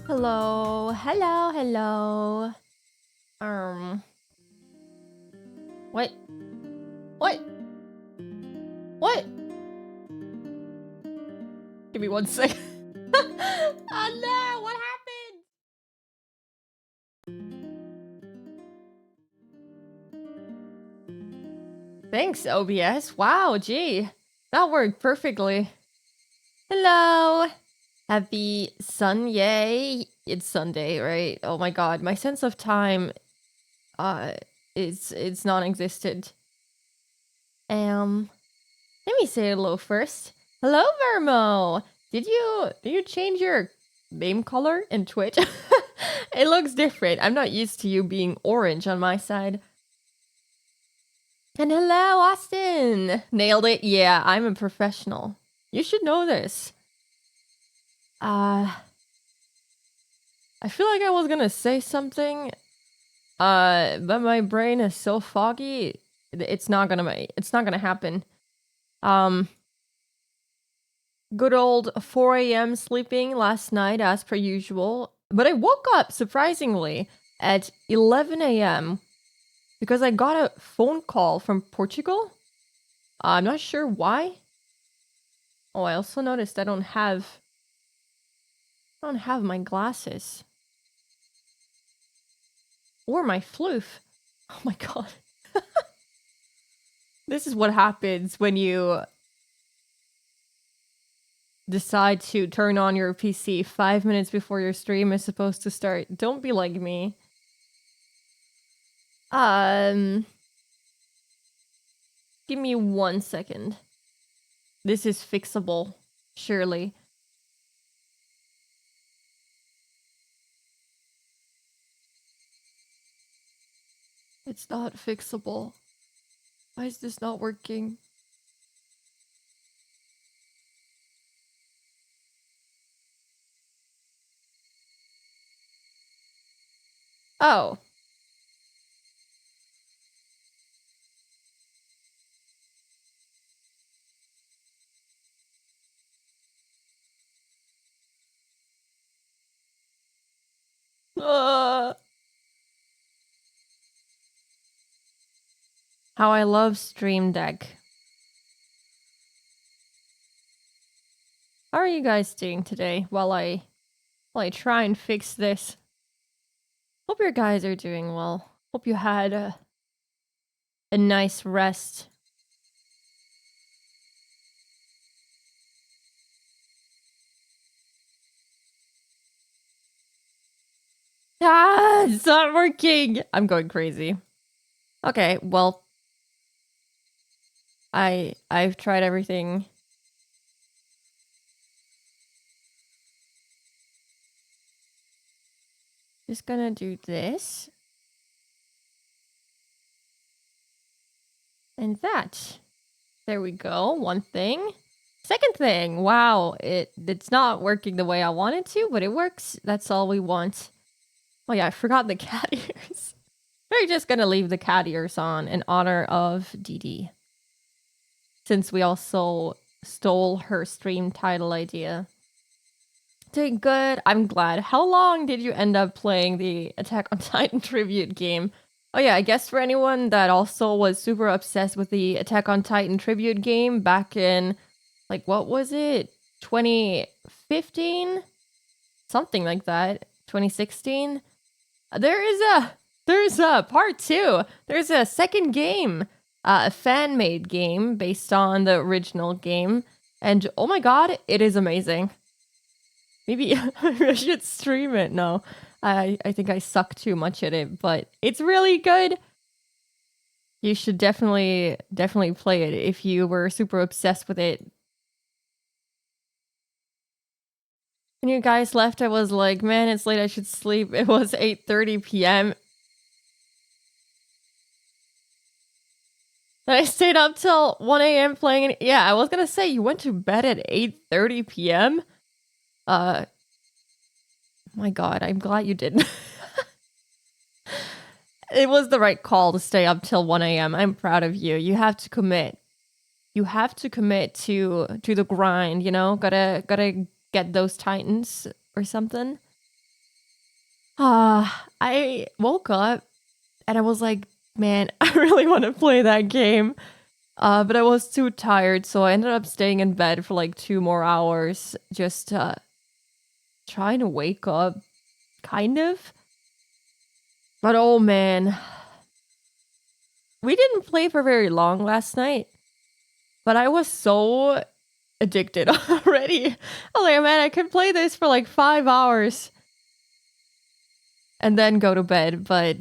Hello, hello, hello. Um, what? What? What? Give me 1 second. Oh no, what happened? Thanks, OBS. Wow, gee. That worked perfectly. Hello. Happy Sunday. It's Sunday, right? Oh my god, my sense of time uh it's non-existent. Let me say hello first. Hello, Vermo. Did you change your name color in Twitch? It looks different. I'm not used to you being orange on my side. And hello, Austin. Nailed it. Yeah, I'm a professional. You should know this. I feel like I was gonna say something. But my brain is so foggy. It's not gonna happen. Um, Good old 4 a.m. sleeping last night as per usual. But I woke up, surprisingly, at 11 a.m. because I got a phone call from Portugal. I'm not sure why. Oh, I also noticed I don't have my glasses. Or my floof. Oh my god. This is what happens when you decide to turn on your PC 5 minutes before your stream is supposed to start. Don't be like me. Give me 1 second. This is fixable, surely. It's not fixable. Why is this not working? Oh. How I love Stream Deck. How are you guys doing today while I try and fix this? Hope your guys are doing well. Hope you had a nice rest. Ah, it's not working. I'm going crazy. Okay, well, I've tried everything. Just gonna do this. And that. There we go. One thing. Second thing. Wow, it's not working the way I want it to, but it works. That's all we want. Oh yeah, I forgot the cat ears. We're just gonna leave the cat ears on in honor of Dee, since we also stole her stream title idea. Doing good. I'm glad. How long did you end up playing the Attack on Titan tribute game? Oh yeah, I guess for anyone that also was super obsessed with the Attack on Titan tribute game back in, like, what was it? 2015? Something like that. 2016? There's a part 2. There's a second game, a fan-made game based on the original game, and oh my god, it is amazing. Maybe I should stream it. No, I think I suck too much at it, but it's really good. You should definitely play it if you were super obsessed with it. When you guys left, I was like, man, it's late, I should sleep. It was 8:30 p.m. And I stayed up till 1 a.m. playing it. Yeah, I was gonna say, you went to bed at 8:30 p.m.? My god, I'm glad you didn't. It was the right call to stay up till 1 a.m. I'm proud of you. You have to commit. You have to commit to the grind, you know? Gotta get those titans or something. I woke up and I was like, man, I really want to play that game. But I was too tired, so I ended up staying in bed for like 2 more hours, just trying to wake up, kind of. But oh man, we didn't play for very long last night, but I was so addicted already. I was like, man, I could play this for like 5 hours and then go to bed. But,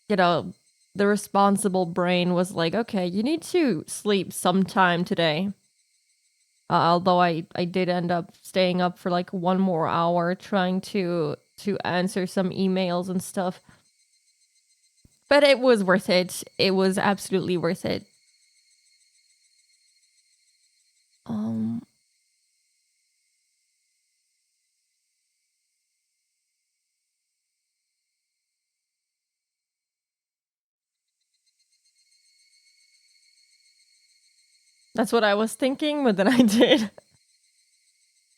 you know, the responsible brain was like, okay, you need to sleep sometime today. Although I did end up staying up for like 1 more hour trying to answer some emails and stuff. But it was worth it. It was absolutely worth it. Um that's what I was thinking, but then I did.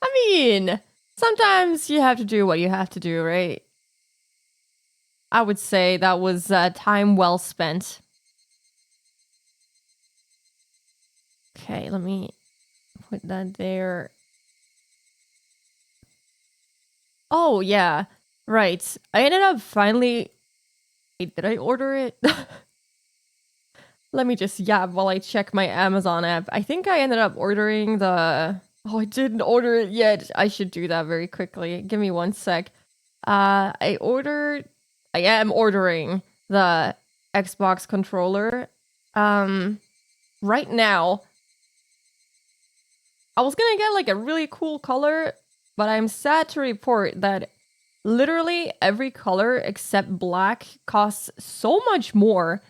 I mean, sometimes you have to do what you have to do, right? I would say that was time well spent. Okay, let me put that there. Oh, yeah. Right. I ended up finally. Wait, did I order it? Let me just yab while I check my Amazon app. I think I ended up ordering the. Oh, I didn't order it yet. I should do that very quickly. Give me one sec. I ordered. I am ordering the Xbox controller. Right now, I was gonna get like a really cool color, but I'm sad to report that literally every color except black costs so much more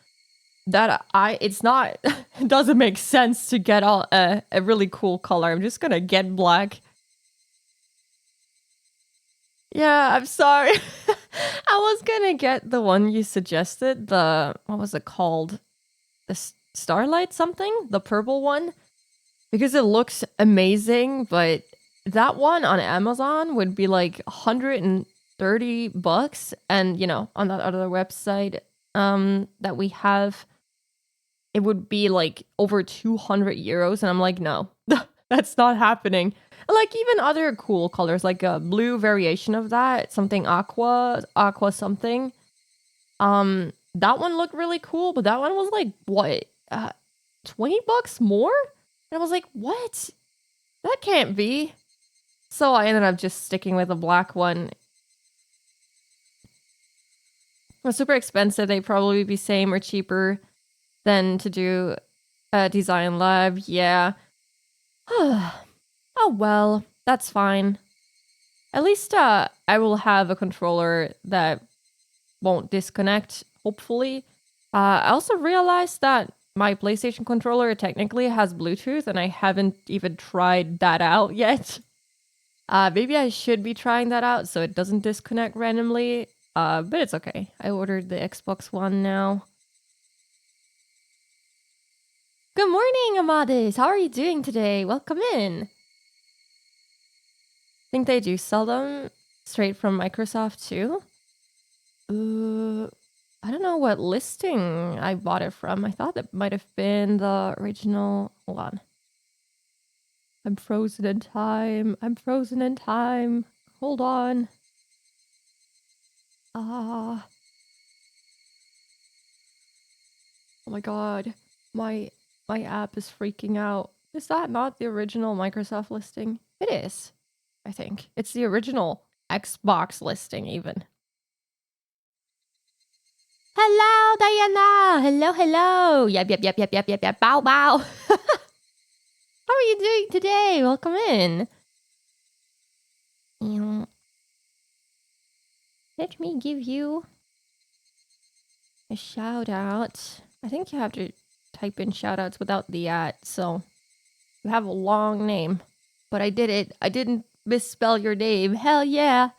that it's not it doesn't make sense to get a really cool color. I'm just gonna get black. Yeah, I'm sorry. I was gonna get the one you suggested, the what was it called? The Starlight something? The purple one? Because it looks amazing, but that one on Amazon would be like $130, and you know, on that other website that we have, it would be like over 200 euros, and I'm like, no, that's not happening. Like even other cool colors, like a blue variation of that, something aqua something. That one looked really cool, but that one was like what, $20 more? And I was like, what? That can't be. So I ended up just sticking with the black one. It was super expensive. They'd probably be same or cheaper than to do a design lab. Yeah. Oh well, that's fine. At least I will have a controller that won't disconnect, hopefully. I also realized that my PlayStation controller technically has Bluetooth, and I haven't even tried that out yet. Maybe I should be trying that out so it doesn't disconnect randomly. But it's okay. I ordered the Xbox One now. Good morning, Amadis. How are you doing today? Welcome in. Think they do sell them straight from Microsoft too? I don't know what listing I bought it from. I thought it might have been the original. Hold on. I'm frozen in time. I'm frozen in time. Hold on. Ah. Oh my god. My app is freaking out. Is that not the original Microsoft listing? It is. I think. It's the original Xbox listing even. Hello, Diana. Hello, hello. Yep. Bow, bow. How are you doing today? Welcome in. Let me give you a shout out. I think you have to type in shout outs without the at, so you have a long name. But I did it. I didn't misspell your name. Hell yeah.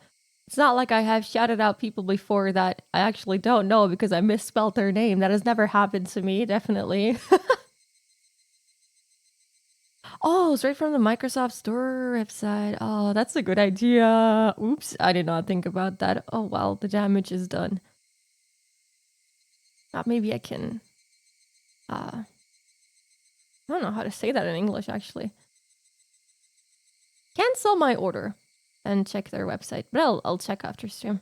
It's not like I have shouted out people before that I actually don't know because I misspelled their name. That has never happened to me, definitely. Oh, straight from the Microsoft Store website. Oh, that's a good idea. Oops, I did not think about that. Oh, well, the damage is done. Maybe I can... I don't know how to say that in English, actually. Cancel my order and check their website. But I'll check after stream.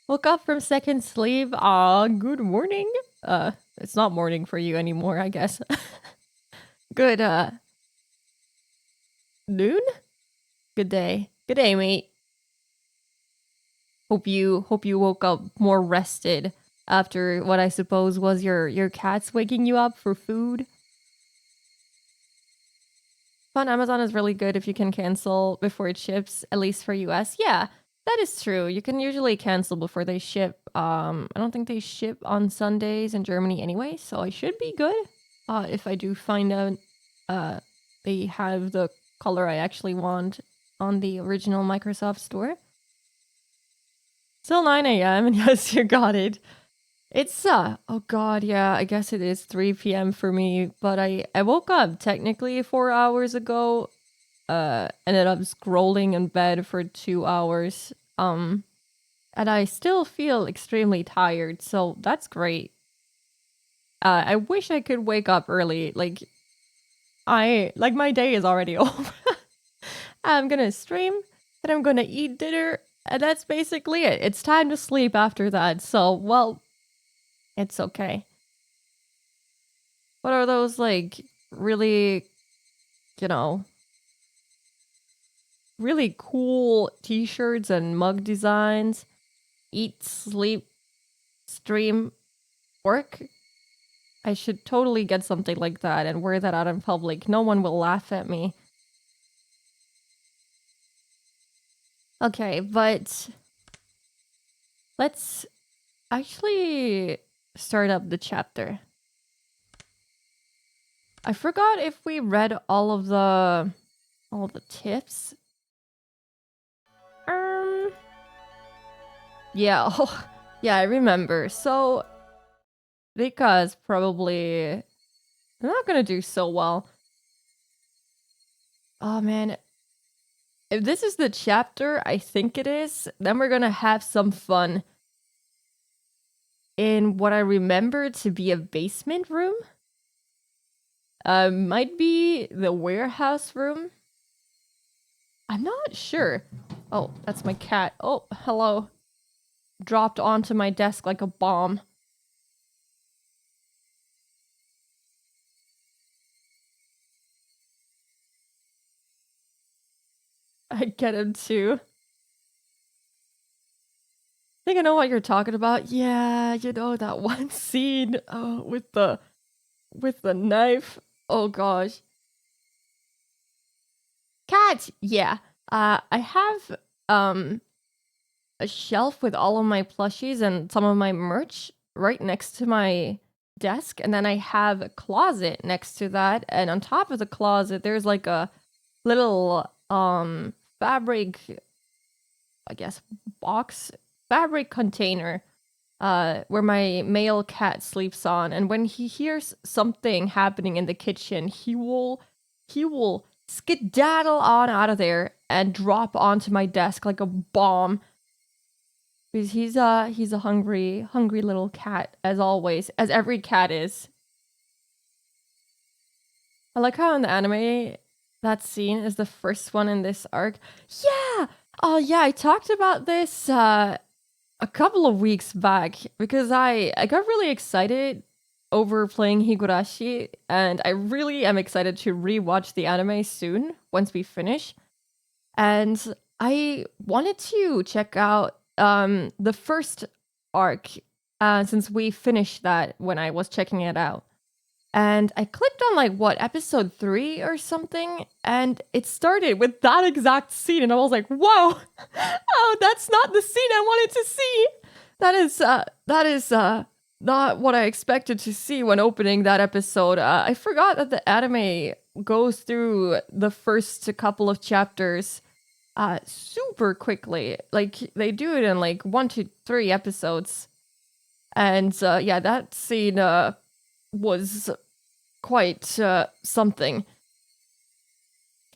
Woke up from second sleep. Good morning. It's not morning for you anymore, I guess. Good, noon? Good day. Good day, mate. Hope you woke up more rested after what I suppose was your cats waking you up for food. Fun Amazon is really good if you can cancel before it ships, at least for US. Yeah, that is true. You can usually cancel before they ship. I don't think they ship on Sundays in Germany anyway, so I should be good. If I do find out they have the color I actually want on the original Microsoft Store. Still 9 a.m. and yes, you got it. It's oh god, yeah, I guess it is 3 p.m. for me, but I woke up technically 4 hours ago. Ended up scrolling in bed for 2 hours. And I still feel extremely tired, so that's great. I wish I could wake up early. Like my day is already over. I'm gonna stream, and I'm gonna eat dinner, and that's basically it. It's time to sleep after that, so, well, it's okay. What are those, like, really, you know, really cool t-shirts and mug designs? Eat, sleep, stream, work? I should totally get something like that and wear that out in public. No one will laugh at me. Okay, but let's actually start up the chapter. I forgot if we read all the tips. Yeah, yeah, I remember. So Rika's probably not gonna do so well. Oh man, if this is the chapter I think it is, then we're gonna have some fun in what I remember to be a basement room. Might be the warehouse room. I'm not sure. Oh, that's my cat. Oh, hello. Dropped onto my desk like a bomb. I get him too. I think I know what you're talking about. Yeah, you know that one scene with the knife. Oh gosh. Cat! Yeah. I have a shelf with all of my plushies and some of my merch right next to my desk, and then I have a closet next to that, and on top of the closet there's like a little fabric, I guess, fabric container where my male cat sleeps on, and when he hears something happening in the kitchen, he will skedaddle on out of there and drop onto my desk like a bomb. Because he's a hungry little cat, as always, as every cat is. I like how in the anime that scene is the first one in this arc. Yeah! Oh yeah, I talked about this a couple of weeks back because I got really excited over playing Higurashi, and I really am excited to rewatch the anime soon once we finish. And I wanted to check out the first arc since we finished that when I was checking it out. And I clicked on like what, episode 3 or something, and it started with that exact scene, and I was like, whoa, oh, that's not the scene I wanted to see. That is not what I expected to see when opening that episode. I forgot that the anime goes through the first couple of chapters super quickly. Like they do it in like 1 to 3 episodes. And yeah, that scene was quite something.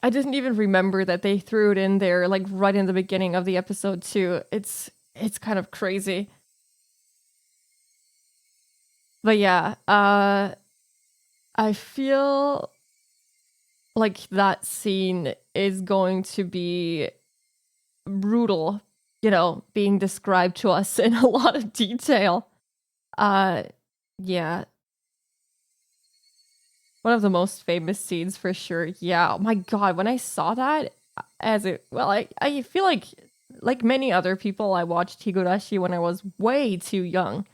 I didn't even remember that they threw it in there like right in the beginning of the episode too. It's kind of crazy. But yeah, I feel like that scene is going to be brutal, being described to us in a lot of detail. Uh yeah, one of the most famous scenes for sure. Yeah, oh my god, when I saw that I feel like many other people, I watched Higurashi when I was way too young.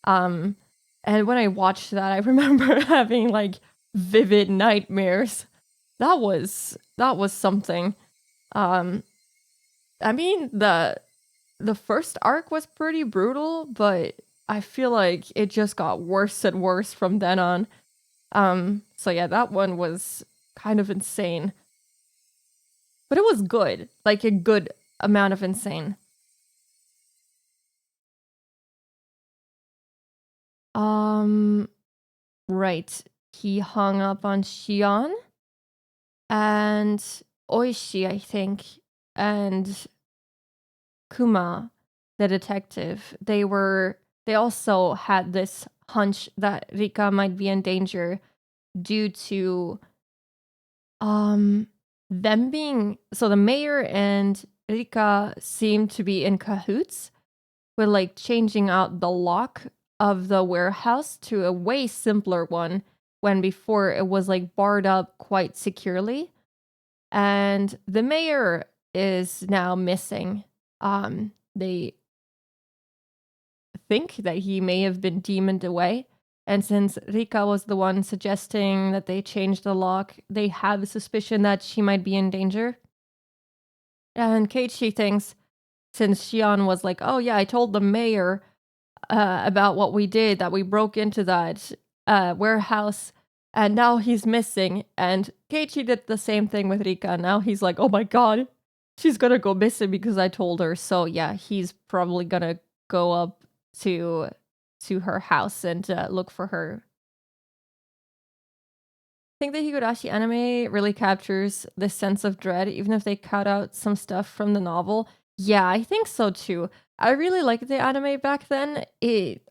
Um and when I watched that, I remember having like vivid nightmares. That was something. Um I mean, the first arc was pretty brutal, but I feel like it just got worse and worse from then on. So yeah, that one was kind of insane. But it was good. Like a good amount of insane. Um right. He hung up on Shion and Oishi, I think, and Kuma, the detective. They also had this hunch that Rika might be in danger due to um them being, so the mayor and Rika seem to be in cahoots with like changing out the lock of the warehouse to a way simpler one when before it was like barred up quite securely. And the mayor is now missing. They think that he may have been demoned away. And since Rika was the one suggesting that they change the lock, they have a suspicion that she might be in danger. And Keiichi thinks, since Shion was like, oh yeah, I told the mayor about what we did, that we broke into that warehouse, and now he's missing. And Keiichi did the same thing with Rika. Now he's like, oh my god, she's gonna go missing because I told her. So yeah, he's probably gonna go up to her house and look for her. I think the Higurashi anime really captures this sense of dread, even if they cut out some stuff from the novel. Yeah, I think so too. I really liked the anime back then. It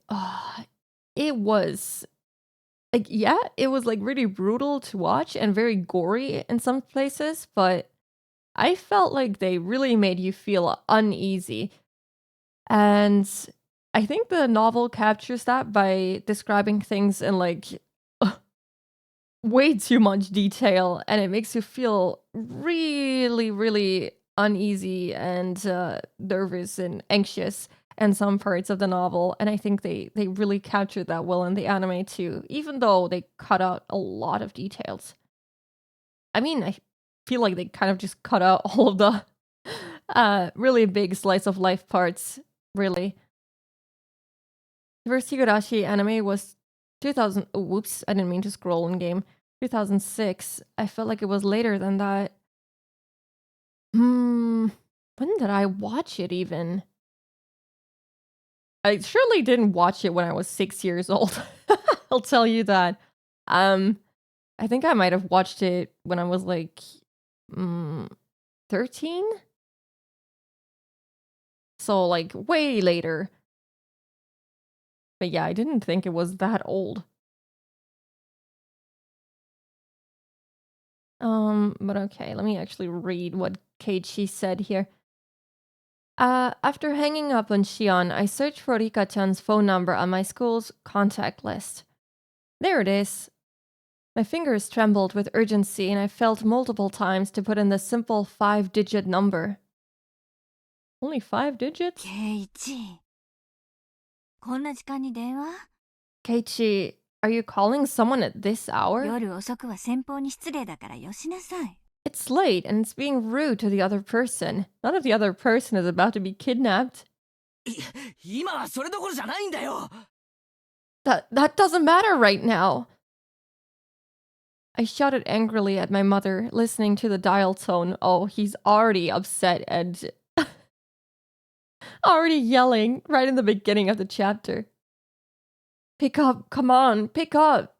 was like, yeah, it was like really brutal to watch and very gory in some places, but I felt like they really made you feel uneasy. And I think the novel captures that by describing things in like way too much detail, and it makes you feel really, really uneasy and nervous and anxious in some parts of the novel. And I think they really captured that well in the anime too, even though they cut out a lot of details. I mean, I feel like they kind of just cut out all of the really big slice of life parts, really. The first Higurashi anime was 2000. Oh, whoops, I didn't mean to scroll in game. 2006. I felt like it was later than that. When did I watch it even? I surely didn't watch it when I was 6 years old. I'll tell you that. I think I might have watched it when I was like 13. So like way later. But yeah, I didn't think it was that old. But okay, let me actually read what Keiichi said here. After hanging up on Shion, I searched for Rika-chan's phone number on my school's contact list. There it is. My fingers trembled with urgency, and I felt multiple times to put in the simple 5-digit number. Only 5 digits? ケイイチ、こんな時間に電話？ Keiichi, are you calling someone at this hour? 夜遅くは先方に失礼だからよしなさい。 It's late, and it's being rude to the other person. Not if the other person is about to be kidnapped. 今はそれどころじゃないんだよ。 That doesn't matter right now. I shouted angrily at my mother, listening to the dial tone. Oh, he's already upset and already yelling right in the beginning of the chapter. Pick up, come on, pick up.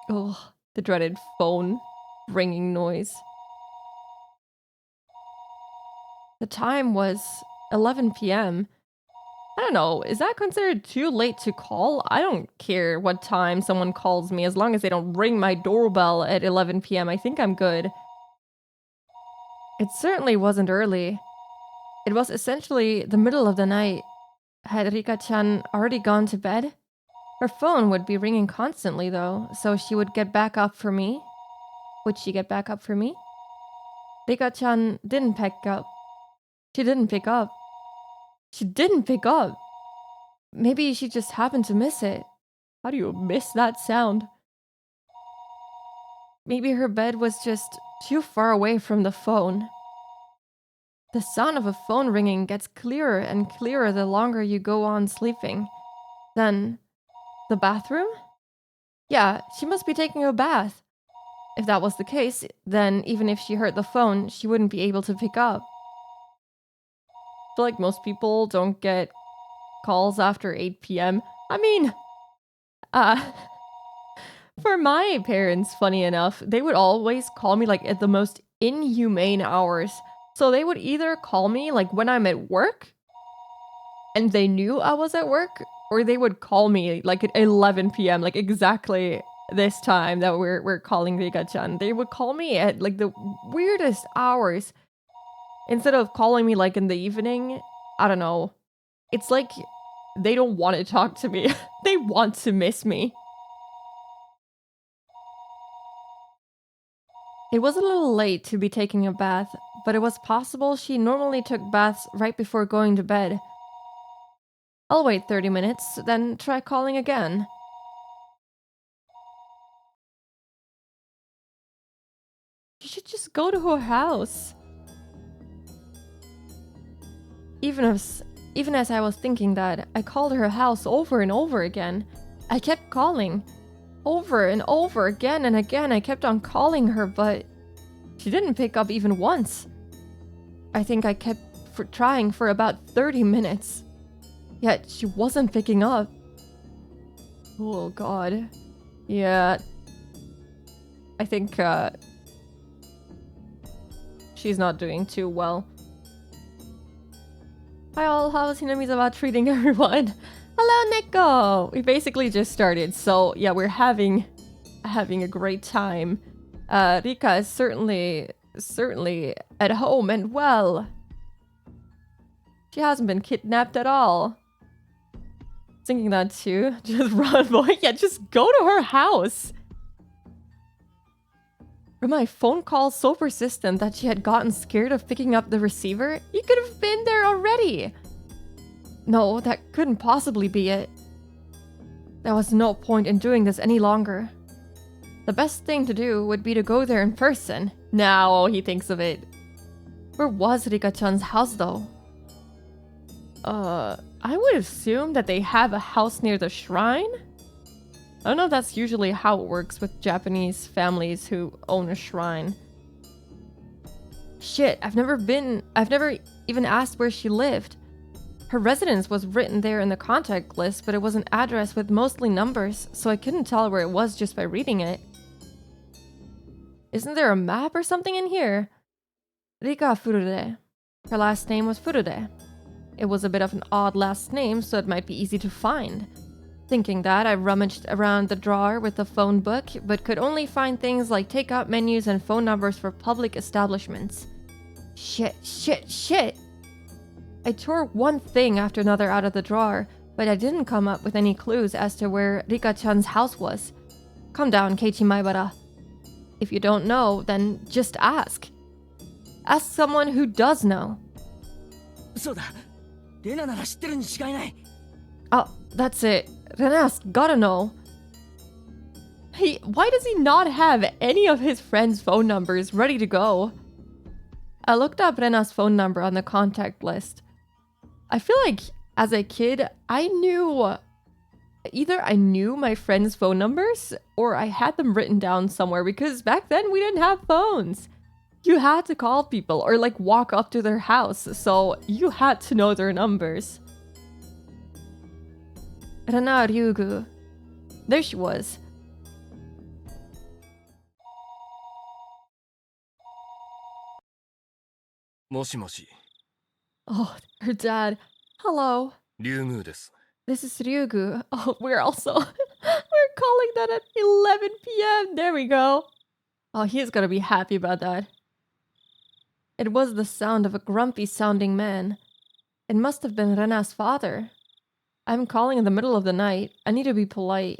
Oh, the dreaded phone ringing noise. The time was 11 p.m. I don't know, is that considered too late to call? I don't care what time someone calls me as long as they don't ring my doorbell at 11 p.m. I think I'm good. It certainly wasn't early. It was essentially the middle of the night. Had Rika-chan already gone to bed? Her phone would be ringing constantly though, so she would get back up for me. Would she get back up for me? Rika-chan didn't pick up. She didn't pick up. She didn't pick up. Maybe she just happened to miss it. How do you miss that sound? Maybe her bed was just too far away from the phone. The sound of a phone ringing gets clearer and clearer the longer you go on sleeping. Then, the bathroom? Yeah, she must be taking a bath. If that was the case, then even if she heard the phone, she wouldn't be able to pick up. I feel like most people don't get calls after 8 p.m. I mean, for my parents, funny enough, they would always call me like at the most inhumane hours. So they would either call me like when I'm at work and they knew I was at work, or they would call me like at 11 p.m., like exactly this time that we're calling Rika-chan. They would call me at like the weirdest hours. Instead of calling me like in the evening, I don't know. It's like they don't want to talk to me. They want to miss me. It was a little late to be taking a bath, but it was possible she normally took baths right before going to bed. I'll wait 30 minutes, then try calling again. You should just go to her house. Even as I was thinking that, I called her house over and over again. I kept calling. Over and over again and again, I kept on calling her, but she didn't pick up even once. I think I kept trying for about 30 minutes. Yet she wasn't picking up. Oh god. Yeah. I think, she's not doing too well. Hi all, how's Hinamizawa treating everyone? Hello, Nico! We basically just started, so yeah, we're having a great time. Rika is certainly at home and well. She hasn't been kidnapped at all. Thinking that too. Just run, boy. Yeah, just go to her house. Were my phone calls so persistent that she had gotten scared of picking up the receiver? You could have been there already. No, that couldn't possibly be it. There was no point in doing this any longer. The best thing to do would be to go there in person. Now he thinks of it. Where was Rika-chan's house though? I would assume that they have a house near the shrine? I don't know if that's usually how it works with Japanese families who own a shrine. Shit, I've never even asked where she lived. Her residence was written there in the contact list, but it was an address with mostly numbers, so I couldn't tell where it was just by reading it. Isn't there a map or something in here? Rika Furude. Her last name was Furude. It was a bit of an odd last name, so it might be easy to find. Thinking that, I rummaged around the drawer with the phone book, but could only find things like takeout menus and phone numbers for public establishments. Shit. I tore one thing after another out of the drawer, but I didn't come up with any clues as to where Rika-chan's house was. Calm down, Keiichi Maibara. If you don't know, then just ask. Ask someone who does know. そうだ。レナなら知ってるに違いない。 Oh, that's it. Rena's gotta know. Why does he not have any of his friends' phone numbers ready to go? I looked up Rena's phone number on the contact list. I feel like as a kid, either I knew my friends' phone numbers or I had them written down somewhere, because back then we didn't have phones. You had to call people or like walk up to their house, so you had to know their numbers. Rana Ryugu. There she was. Moshi. Oh, her dad. Hello. Ryugu desu. This is Ryugu. Oh, we're also... we're calling that at 11 p.m. There we go. Oh, he's gonna be happy about that. It was the sound of a grumpy-sounding man. It must have been Rena's father. I'm calling in the middle of the night. I need to be polite.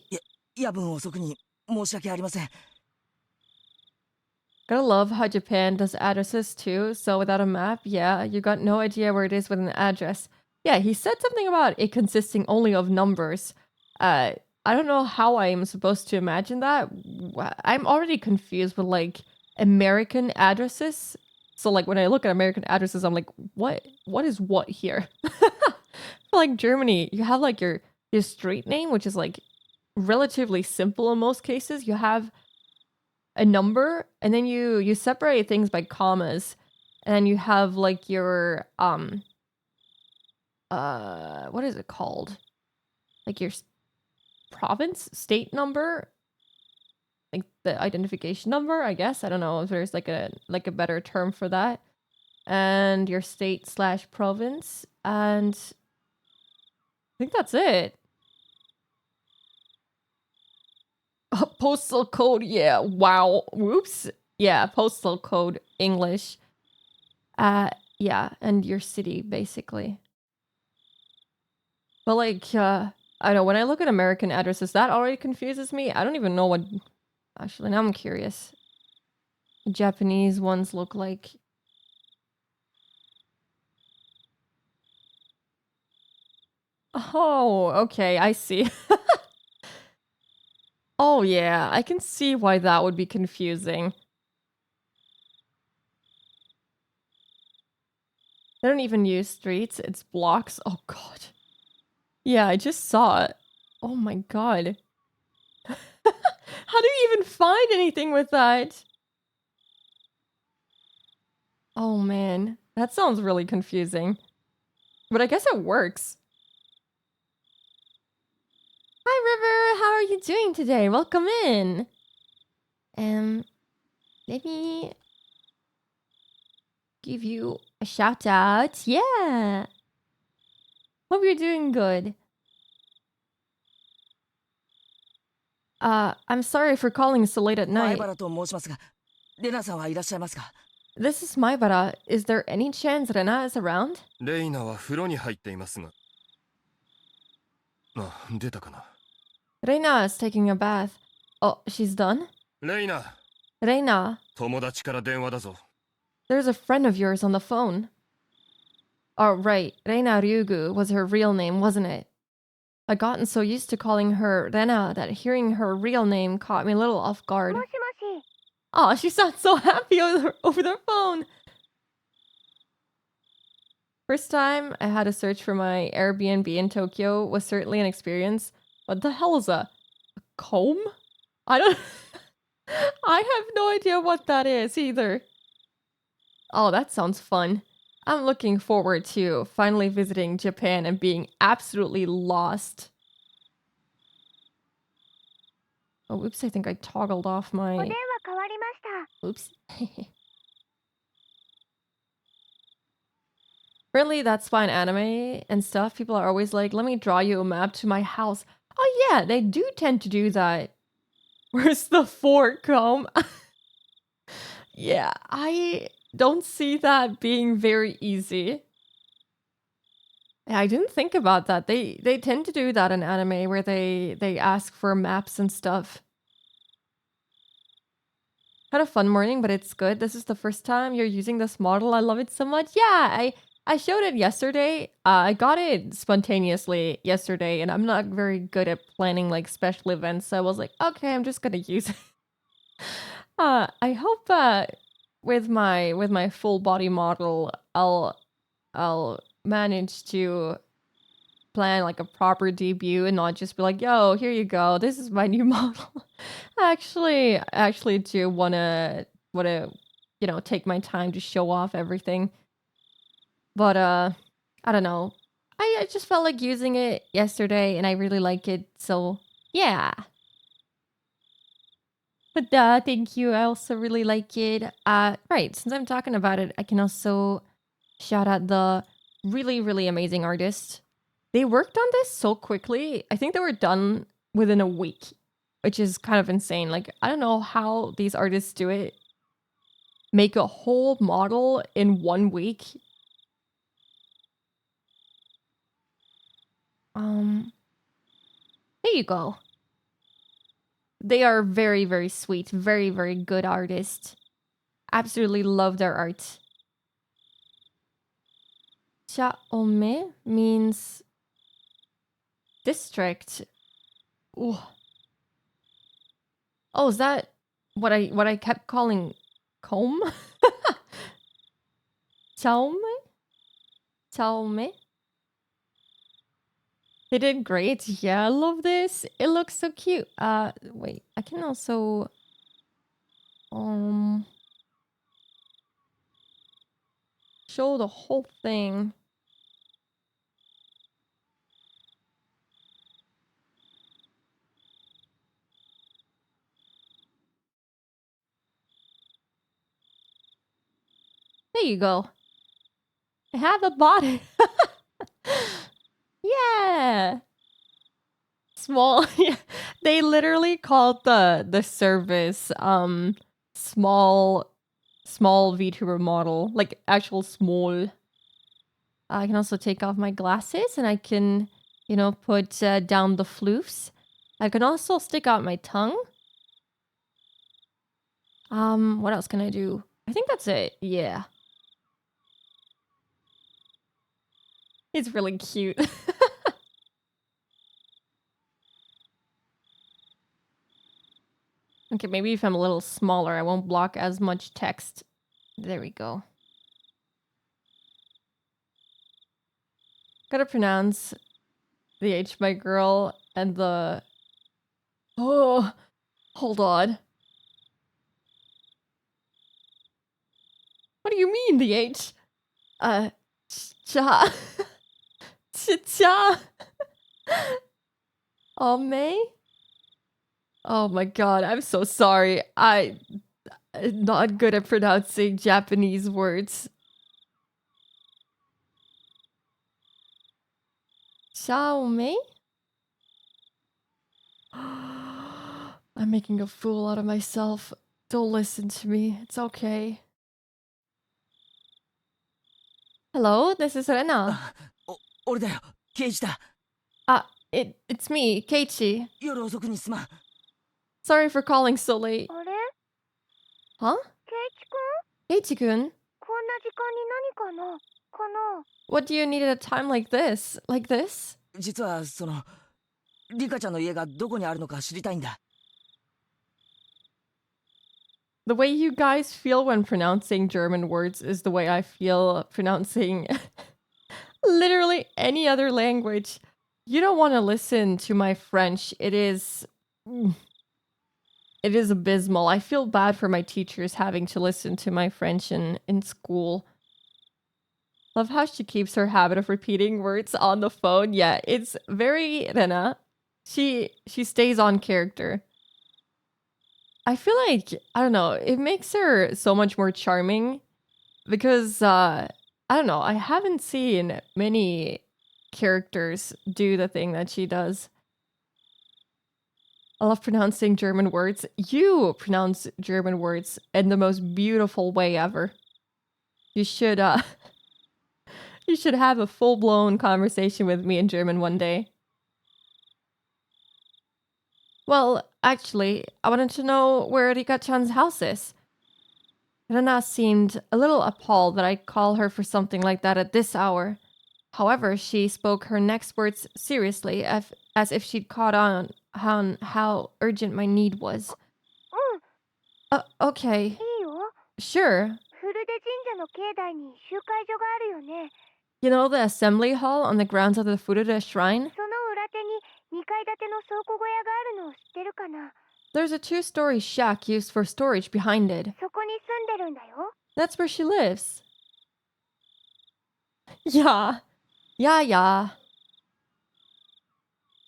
夜分遅くに申し訳ありません。 Gotta love how Japan does addresses too, so without a map, yeah, you got no idea where it is with an address. Yeah, he said something about it consisting only of numbers. I don't know how I am supposed to imagine that. I'm already confused with like American addresses. So like when I look at American addresses, I'm like, what is what here? For like Germany, you have like your street name, which is like relatively simple in most cases. You have a number, and then you separate things by commas, and then you have like your what is it called? Like your province, state number, like the identification number, I guess. I don't know if there's like a better term for that. And your state / province, and I think that's it. Postal code, yeah. Wow. Whoops. Yeah, postal code English. Yeah, and your city basically. But like I don't know, when I look at American addresses, that already confuses me. I don't even know what actually now I'm curious. The Japanese ones look like. Oh, okay, I see. Oh yeah, I can see why that would be confusing. They don't even use streets, it's blocks. Oh god. Yeah, I just saw it. Oh my god. How do you even find anything with that? Oh man, that sounds really confusing. But I guess it works. Hi River, how are you doing today? Welcome in. Let me give you a shout out. Yeah. Hope you're doing good. I'm sorry for calling so late at 前 night. 原と申しますが、レナさんはいらっしゃいますか？ This is Maibara. Is there any chance Rena is around? レイナは風呂に入っていますが。あ、出たかな。Reina is taking a bath. Oh, she's done? レイナ、Reina, 友達から電話だぞ。 there's a friend of yours on the phone. Oh, right. Reina Ryugu was her real name, wasn't it? I'd gotten so used to calling her Rena that hearing her real name caught me a little off guard. もしもし。 Oh, she sounds so happy over the phone. First time I had to search for my Airbnb in Tokyo was certainly an experience. What the hell is a comb? I don't... I have no idea what that is either. Oh, that sounds fun. I'm looking forward to finally visiting Japan and being absolutely lost. Oh, oops, I think I toggled off お my... 電話変わりました。 Oops. Apparently, that's why in anime and stuff, people are always like, let me draw you a map to my house. Oh yeah, they do tend to do that. Where's the fork comb? Yeah, I don't see that being very easy. Yeah, I didn't think about that. They tend to do that in anime where they ask for maps and stuff. Had a fun morning, but it's good. This is the first time you're using this model. I love it so much. Yeah, I showed it yesterday. I got it spontaneously yesterday, and I'm not very good at planning like special events, so I was like, okay, I'm just gonna use it. I hope with my full body model, I'll manage to plan like a proper debut and not just be like, yo, here you go, this is my new model. I actually do wanna you know, take my time to show off everything. But I don't know. I just felt like using it yesterday and I really like it, so yeah. But thank you. I also really like it. Right, since I'm talking about it, I can also shout out the really, really amazing artist. They worked on this so quickly. I think they were done within a week, which is kind of insane. Like, I don't know how these artists do it. Make a whole model in 1 week. There you go. They are very, very sweet, very, very good artists. Absolutely love their art. Chaome means district. Ooh. Oh, is that what I kept calling comb? Chaome? Chaome? They did great. Yeah, I love this. It looks so cute. Wait, I can also show the whole thing. There you go. I have a body. Yeah. Small. Yeah. They literally called the service small VTuber model, like actual small. I can also take off my glasses and I can, put down the floofs. I can also stick out my tongue. What else can I do? I think that's it. Yeah. It's really cute. Okay, maybe if I'm a little smaller, I won't block as much text. There we go. Gotta pronounce the H my girl and the... Oh, hold on. What do you mean, the H? Cha. Cha. Oh, May? Oh my god, I'm so sorry. I'm not good at pronouncing Japanese words. Xiaomei? I'm making a fool out of myself. Don't listen to me. It's okay. Hello, this is Rena. 俺だよ、刑事だ。It's me, Keiichi. 夜遅くにすまん。Sorry for calling so late. あれ Huh? ケイチくん Keiichi-kun? こんな時間に何かな What do you need at a time like this? Like this? 実はリカちゃんの家がどこにあるのか知りたいんだ。The way you guys feel when pronouncing German words is the way I feel pronouncing literally any other language. You don't want to listen to my French. It is abysmal. I feel bad for my teachers having to listen to my French in school. Love how she keeps her habit of repeating words on the phone. Yeah, it's very Rena. She stays on character. I feel like, I don't know, it makes her so much more charming because, I don't know, I haven't seen many characters do the thing that she does. I love pronouncing German words. You pronounce German words in the most beautiful way ever. You should, you should have a full-blown conversation with me in German one day. Well, actually, I wanted to know where Rika-chan's house is. Rena seemed a little appalled that I call her for something like that at this hour. However, she spoke her next words seriously, as if she'd caught on how urgent my need was. うん Okay. いいよ Sure. フルデ神社の境内に集会所があるよね You know the assembly hall on the grounds of the Furude Shrine? その裏手に2階建ての倉庫小屋があるのを知ってるかな There's a 2-story shack used for storage behind it. そこに住んでるんだよ That's where she lives. Yeah. Yeah.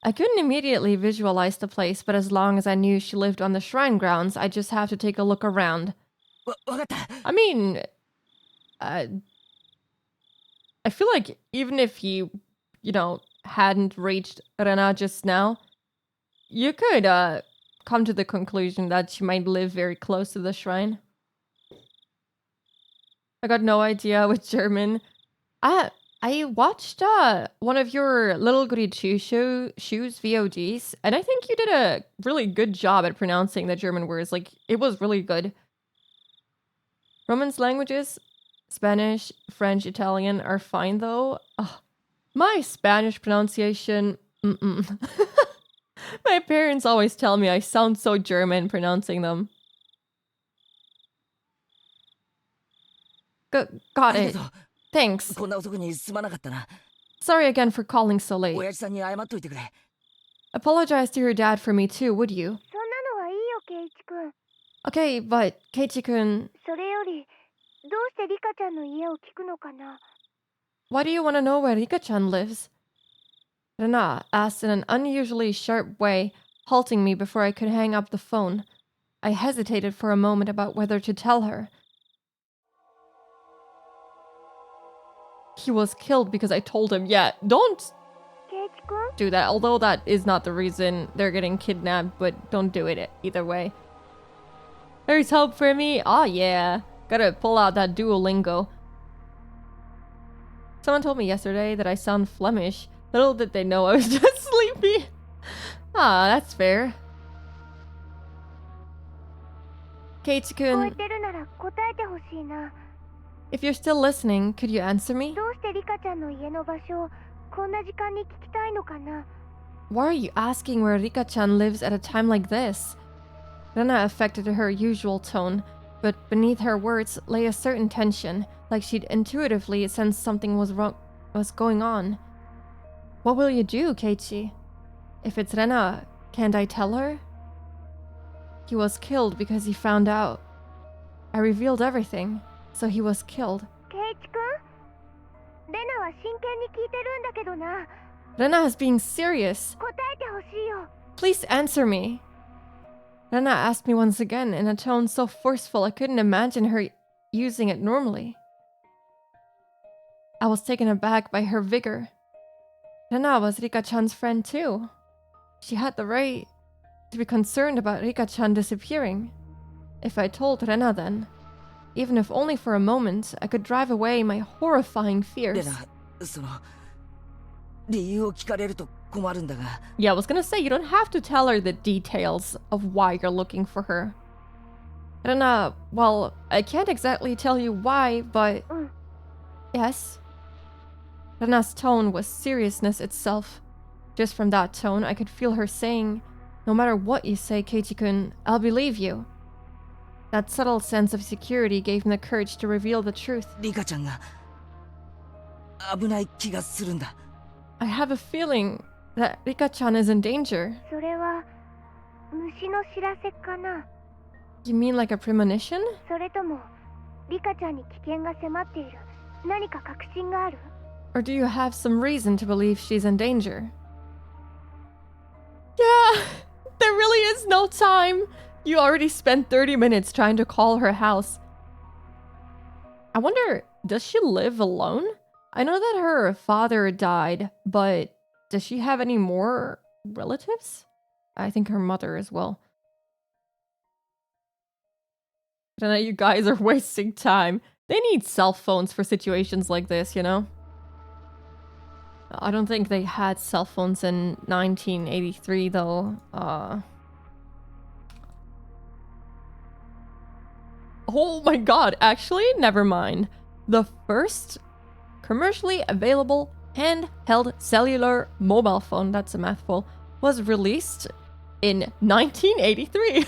I couldn't immediately visualize the place, but as long as I knew she lived on the shrine grounds, I'd just have to take a look around. わかった。 I mean, I feel like even if you hadn't reached Rena just now, you could come to the conclusion that she might live very close to the shrine. I got no idea with German. I watched one of your Little Goody Two Shoes VODs, and I think you did a really good job at pronouncing the German words. Like, it was really good. Romance languages, Spanish, French, Italian are fine though. Ugh, my Spanish pronunciation, My parents always tell me I sound so German pronouncing them. Got あり it. がと Thanks. う。こんな遅くにすまなかったな。 Sorry again for calling so late. 親父さんに謝っといてくれ。 Apologize to your dad for me too, would you? そんなのはいいよケイチ君。 Okay, but Keiichi-kun, それよりどうしてリカちゃんの家を聞くのかな。 why do you want to know where Rika-chan lives? Rena asked in an unusually sharp way, halting me before I could hang up the phone. I hesitated for a moment about whether to tell her. He was killed because I told him. Yeah, don't ケイチ君 do that. Although that is not the reason they're getting kidnapped, but don't do it either way. There's hope for me. Oh yeah. Gotta pull out that Duolingo. Someone told me yesterday that I sound Flemish. Little did they know I was just sleepy. Ah, that's fair. 聞こえ Keiichi-kun, てるなら答えてほしいな。 if you're still listening, could you answer me? どうしてリカちゃんの家の場所をこんな時間に聞きたいのかな。 Why are you asking where Rika-chan lives at a time like this? Rena affected her usual tone, but beneath her words lay a certain tension, like she'd intuitively sensed something was going on. What will you do, Keiichi? If it's Rena, can't I tell her? He was killed because he found out. I revealed everything, so he was killed. ケイチ君レナは真剣に聞いてるんだけどな。 Rena is being serious. 答えてほしいよ。 Please answer me. Rena asked me once again in a tone so forceful I couldn't imagine her using it normally. I was taken aback by her vigor. Rena was Rika-chan's friend too. She had the right to be concerned about Rika-chan disappearing. If I told Rena then, even if only for a moment, I could drive away my horrifying レ fears. ナ、その理由を聞かれると困るんだが。 Yeah, I was gonna say, you don't have to tell her the details of why you're looking for her. Rena, well, I can't exactly tell you why, but... Yes? Rena's tone was seriousness itself. Just from that tone, I could feel her saying, no matter what you say, Keiichi-kun, I'll believe you. That subtle sense of security gave me the courage to reveal the truth. リカちゃんが危ない気がするんだ。 I have a feeling that Rika-chan is in danger. それは虫の知らせかな。 You mean like a premonition? それともリカちゃんに危険が迫っている何か確信がある。 Or do you have some reason to believe she's in danger? Yeah, there really is no time. You already spent 30 minutes trying to call her house. I wonder, does she live alone? I know that her father died, but does she have any more relatives? I think her mother as well. I don't know, you guys are wasting time. They need cell phones for situations like this, you know? I don't think they had cell phones in 1983, though. Oh my god, actually, never mind. The first commercially available handheld cellular mobile phone, that's a mouthful, was released in 1983.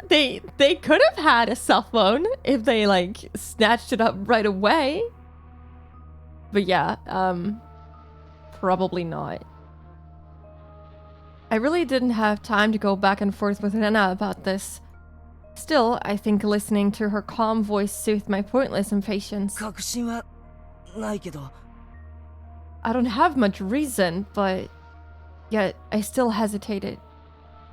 They could have had a cell phone if they, like, snatched it up right away. But yeah, probably not. I really didn't have time to go back and forth with Rena about this. Still, I think listening to her calm voice soothed my pointless impatience. 確信はないけど。 I don't have much reason, but yet I still hesitated.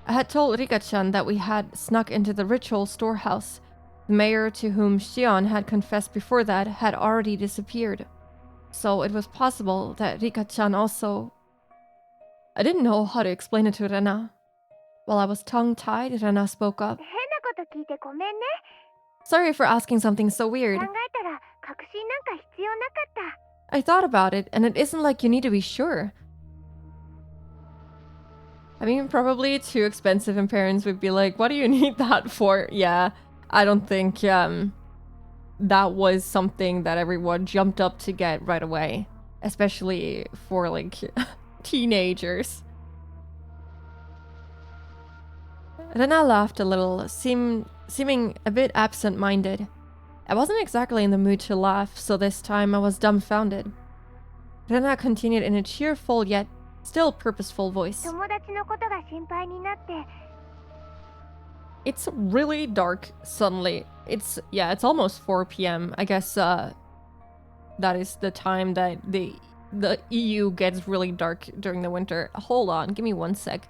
I had told Rika-chan that we had snuck into the ritual storehouse. The mayor to whom Shion had confessed before that had already disappeared. So it was possible that Rika-chan also... I didn't know how to explain it to Rena. While I was tongue-tied, Rena spoke up. 変なこと聞いてごめんね。 Sorry for asking something so 考 weird. えたら確信なんか必要なかった。 I thought about it, and it isn't like you need to be sure. I mean, probably too expensive, and parents would be like, what do you need that for? Yeah, I don't think that was something that everyone jumped up to get right away. Especially for, like, teenagers. Rena laughed a little, seeming a bit absent-minded. I wasn't exactly in the mood to laugh, so this time I was dumbfounded. Rena continued in a cheerful yet still purposeful voice. 友達のことが心配になって。 It's really dark suddenly. It's almost 4 p.m. I guess that is the time that the EU gets really dark during the winter. Hold on, give me one sec.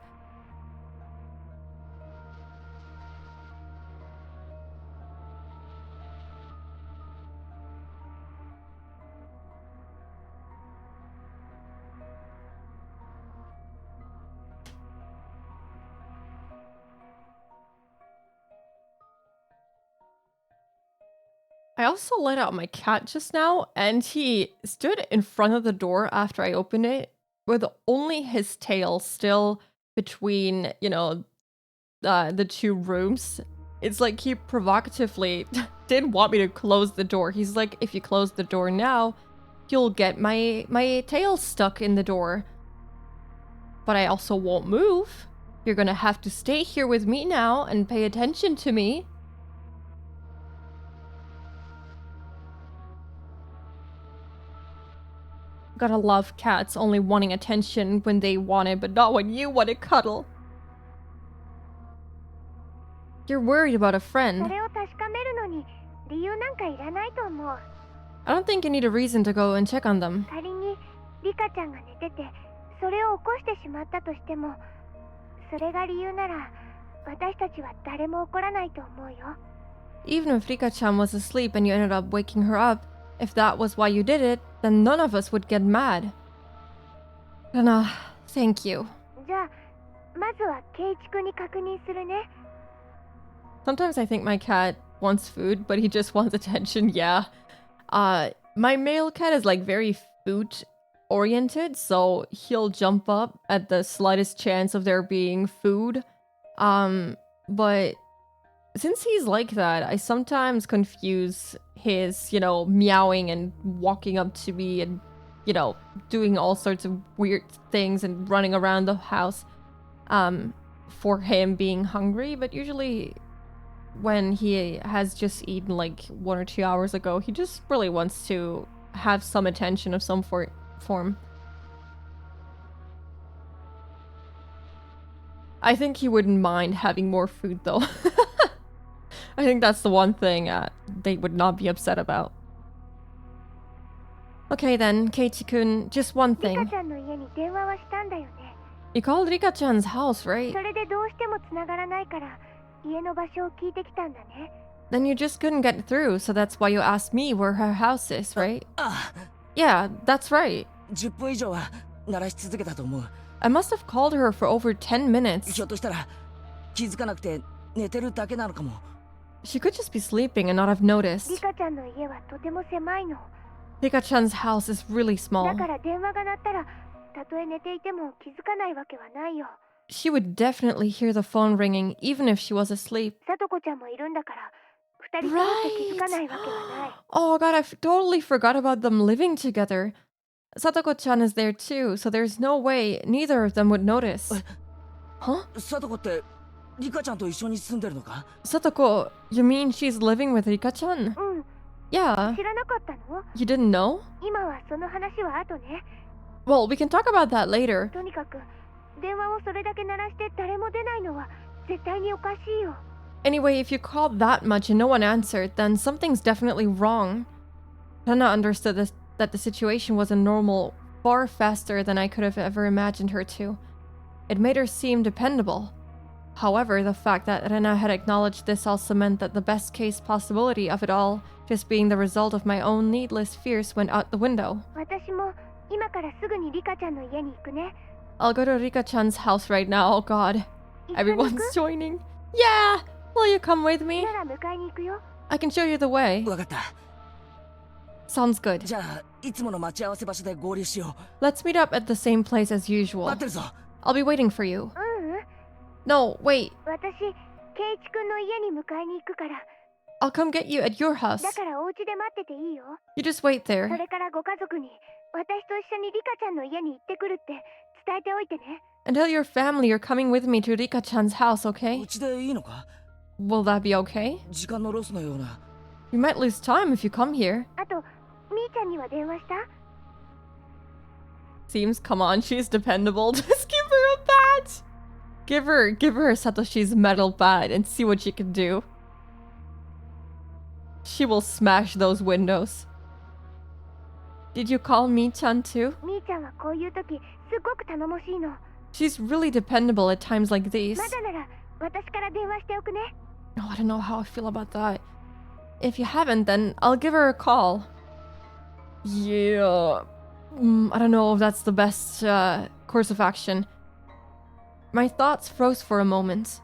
I also let out my cat just now, and he stood in front of the door after I opened it, with only his tail still between, you know, the two rooms. It's like he provocatively didn't want me to close the door. He's like, if you close the door now, you'll get my tail stuck in the door. But I also won't move. You're gonna have to stay here with me now and pay attention to me. Gotta love cats only wanting attention when they want it, but not when you want to cuddle. You're worried about a そ friend. れを確かめるのに理由なんかいらないと思う。 I don't think you need a reason to go and check on them. 仮にリカちゃんが寝ててそれを起こしてしまったとしても、それが理由なら私たちは誰も怒らないと思うよ。 Even if Rika-chan was asleep and you ended up waking her up, if that was why you did it, then none of us would get mad. Rena, thank you. じゃあまずはケイチ君に確認するね。 Sometimes I think my cat wants food, but he just wants attention, yeah. My male cat is like very food oriented, so he'll jump up at the slightest chance of there being food. But since he's like that, I sometimes confuse his, you know, meowing and walking up to me and, you know, doing all sorts of weird things and running around the house, for him being hungry. But usually when he has just eaten like 1 or 2 hours ago, he just really wants to have some attention of some form. I think he wouldn't mind having more food though. I think that's the one thing they would not be upset about. Okay then, Keiichi-kun, just one リカ thing. ちゃんの家に電話はしたんだよね。 You called Rika-chan's house, right? それでどうしても繋がらないから家の場所を聞いてきたんだね。 Then you just couldn't get through, so that's why you asked me where her house is, right? あ Yeah, that's right. 10分以上は鳴らし続けたと思う。 I must have called her for over 10 minutes. ひょっとしたら気づかなくて寝てるだけなのかも。 She could just be sleeping and not have noticed. リカちゃんの家はとても狭いの。 Rika-chan's house is really だ small. から電話が鳴ったらたとえ寝ていても気づかないわけはないよ。 She would definitely hear the phone ringing even if she was asleep. さとこちゃんもいるんだから二人揃って気づかないわけはない。 Oh god, totally forgot about them living together. Satoko-chan is there too, so there's no way neither of them would notice. Huh? さとこってリカちゃんと一緒に住んでるのか？ Satoko, you mean she's living with Rika-chan? うん、 Yeah, 知らなかったの？ you didn't know? 今はその話は後ね。 Well, we can talk about that later. とにかく電話をそれだけ鳴らして誰も出ないのは絶対におかしいよ。 Anyway, if you called that much and no one answered, then something's definitely wrong. Rana understood that the situation wasn't normal far faster than I could have ever imagined her to. It made her seem dependable. However, the fact that Rena had acknowledged this also meant that the best case possibility of it all just being the result of my own needless fears went out the window. 私も今からすぐにリカちゃんの家に行くね。 I'll go to Rika-chan's house right now. Oh god. 一緒に行 Everyone's く joining. Yeah! Will you come with me? なら迎えに行くよ。 I can show you the way. わかった。 Sounds good. じゃあいつもの待ち合わせ場所で合流しよ Let's meet up at the same place as う。 usual. 待ってるぞ。 I'll be waiting for you. ううん。 No, wait. 私、ケイチくんの家に迎えに行くから。 I'll come get you at your house. だからお家で待ってていいよ。 You just wait そ there. れからご家族に私と一緒にリカちゃんの家に行ってくるって伝えておいてね。 And tell your family you're coming with me to Rika-chan's house, う okay? ちでいいのか？ Will that be okay? 時間のロスのような。 You might lose time if you come here. あと、みーちゃんには電話した？ Seems, come on, she's dependable. Just give her a bat. Give her Satoshi's metal bat and see what she can do. She will smash those windows. Did you call Mi-chan too? みーちゃんはこういう時すごく頼もしいの。 She's really dependable at times like these. まだなら私から電話しておくね。 Oh, I don't know how I feel about that. If you haven't, then I'll give her a call. Yeah. I don't know if that's the best course of action. My thoughts froze for a moment.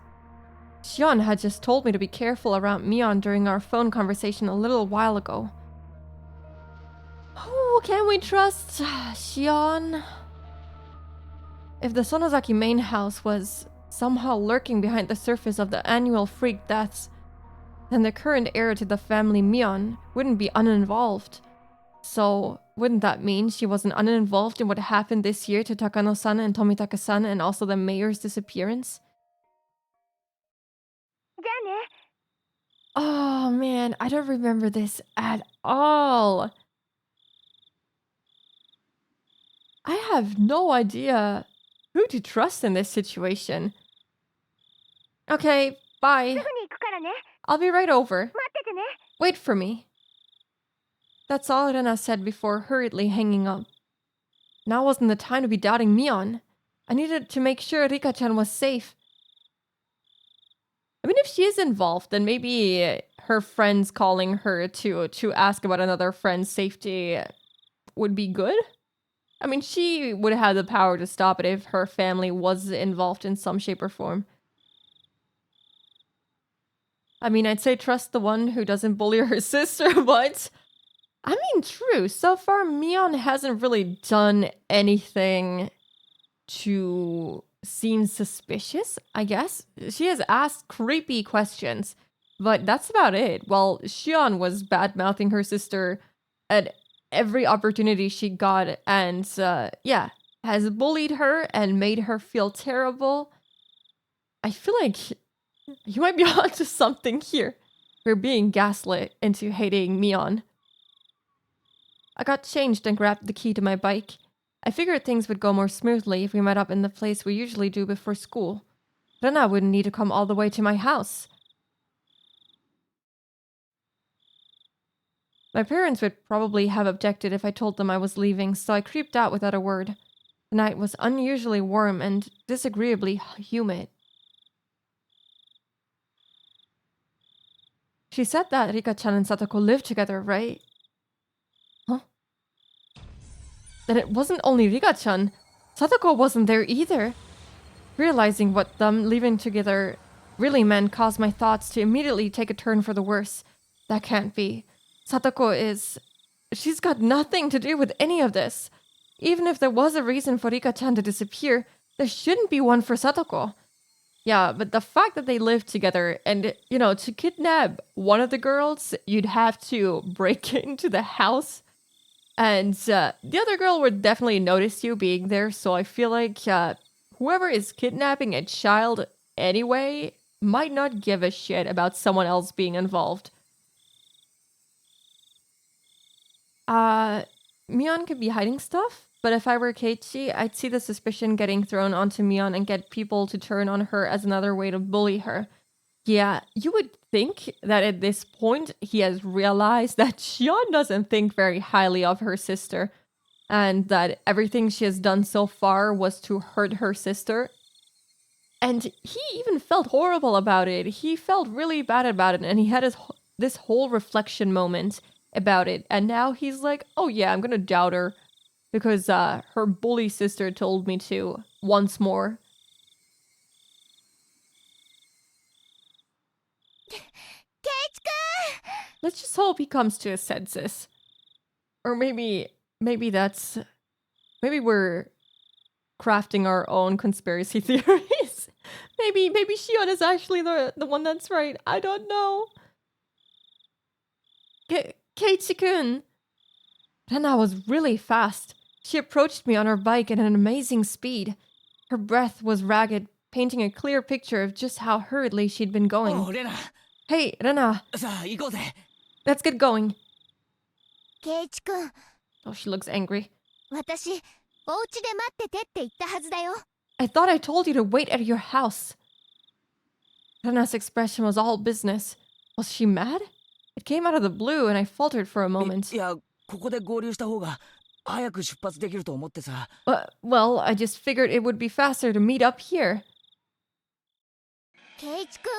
Xion had just told me to be careful around Mion during our phone conversation a little while ago. Oh, can we trust Xion? If the Sonozaki main house was somehow lurking behind the surface of the annual freak deaths, then the current heir to the family Mion wouldn't be uninvolved. So, wouldn't that mean she wasn't uninvolved in what happened this year to Takano-san and Tomitaka-san and also the mayor's disappearance? じゃあね。 Oh man, I don't remember this at all. I have no idea who to trust in this situation. Okay, す bye. ぐに行くからね。 I'll be right over. 待っててね。 Wait for me. That's all Rena said before hurriedly hanging up. Now wasn't the time to be doubting Mion. I needed to make sure Rika-chan was safe. I mean, if she is involved, then maybe her friends calling her to ask about another friend's safety would be good. I mean, she would have the power to stop it if her family was involved in some shape or form. I mean, I'd say trust the one who doesn't bully her sister, but... I mean, true. So far, Mion hasn't really done anything to seem suspicious, I guess. She has asked creepy questions, but that's about it. While Xion was bad-mouthing her sister at every opportunity she got and, yeah, has bullied her and made her feel terrible. I feel like you might be onto something here. We're being gaslit into hating Mion. I got changed and grabbed the key to my bike. I figured things would go more smoothly if we met up in the place we usually do before school. Rena wouldn't need to come all the way to my house. My parents would probably have objected if I told them I was leaving, so I creeped out without a word. The night was unusually warm and disagreeably humid. She said that Rika-chan and Satoko live together, right? Huh? Then it wasn't only Rika-chan. Satoko wasn't there either. Realizing what them leaving together really meant caused my thoughts to immediately take a turn for the worse. That can't be. Satoko is... She's got nothing to do with any of this. Even if there was a reason for Rika-chan to disappear, there shouldn't be one for Satoko. Yeah, but the fact that they live together and, you know, to kidnap one of the girls, you'd have to break into the house. And the other girl would definitely notice you being there, so I feel like whoever is kidnapping a child anyway might not give a shit about someone else being involved. Mion could be hiding stuff, but if I were Keiichi, I'd see the suspicion getting thrown onto Mion and get people to turn on her as another way to bully her. Yeah, you would think that at this point he has realized that Shion doesn't think very highly of her sister and that everything she has done so far was to hurt her sister. And he even felt horrible about it. He felt really bad about it and he had this whole reflection moment about it. And now he's like, "Oh yeah, I'm going to doubt her because her bully sister told me to once more." Let's just hope he comes to his senses. Or maybe we're crafting our own conspiracy theories. maybe Shion is actually the one that's right. I don't know. Keiichi-kun. Rena was really fast. She approached me on her bike at an amazing speed. Her breath was ragged, painting a clear picture of just how hurriedly she'd been going. おうレナ Hey, Rena, さあ行こうぜ let's get going. ケイチ君、 Oh, she looks angry. 私、お家で待っててって言ったはずだよ。 I thought I told you to wait at your house. Rena's expression was all business. Was she mad? It came out of the blue and I faltered for a moment. いやここで合流した方が早く出発できると思ってさ Well, I just figured it would be faster to meet up here. ケイチ君は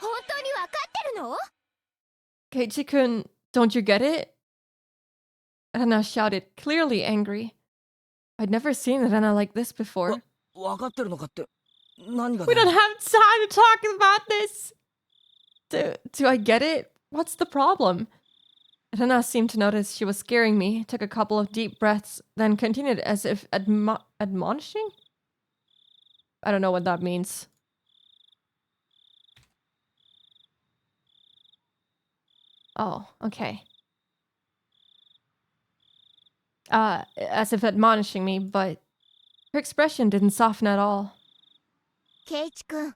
本当に分かってるの？ Keiichi-kun, don't you get it? Rena shouted, clearly angry. I'd never seen Rena like this before. 分かってるのかって何が We だ don't よ have time to talk about this. Do I get it? What's the problem? Rena seemed to notice she was scaring me, took a couple of deep breaths, then continued as if admonishing? I don't know what that means. Oh, okay. As if admonishing me, but her expression didn't soften at all. ケイチ君、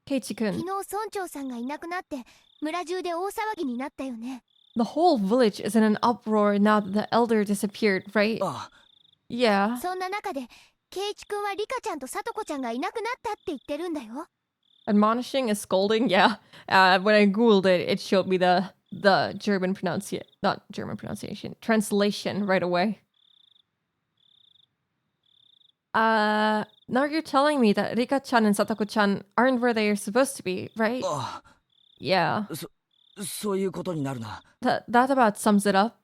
Keiichi-kun, 昨日村長さんがいなくなって村中で大騒ぎになったよね。 the whole village is in an uproar now that the elder disappeared, right? あ Yeah. そんな中で、ケイチ君はリカちゃんとサトコちゃんがいなくなったって言ってるんだよ。 Admonishing is scolding, yeah. When I googled it, it showed me the German pronunciation, not German pronunciation, translation right away. Now you're telling me that Rika-chan and Satoko-chan aren't where they are supposed to be, right? あ Yeah. そういうことになるな That about sums it up.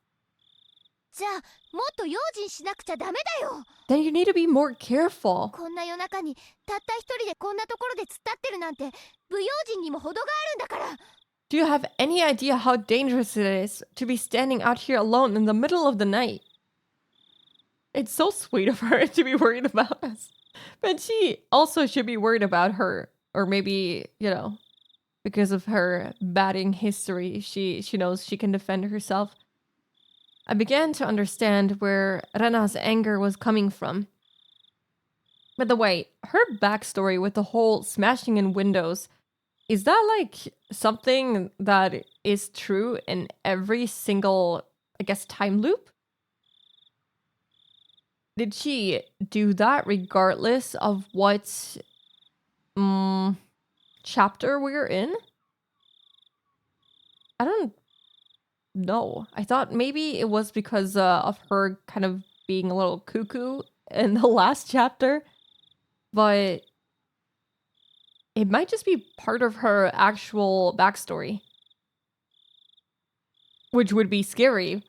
じゃあ、もっと用心しなくちゃダメだよ。 Then you need to be more careful. こんな夜中にたった一人でこんなところで突っ立ってるなんて不用心にも程があるんだから。 Do you have any idea how dangerous it is to be standing out here alone in the middle of the night? It's so sweet of her to be worried about us. But she also should be worried about her. Or maybe, because of her batting history, she knows she can defend herself. I began to understand where Rena's anger was coming from. By the way, her backstory with the whole smashing in windows, is that like something that is true in every single, I guess, time loop? Did she do that regardless of what chapter we're in? I don't know. I thought maybe it was because of her kind of being a little cuckoo in the last chapter, but it might just be part of her actual backstory, which would be scary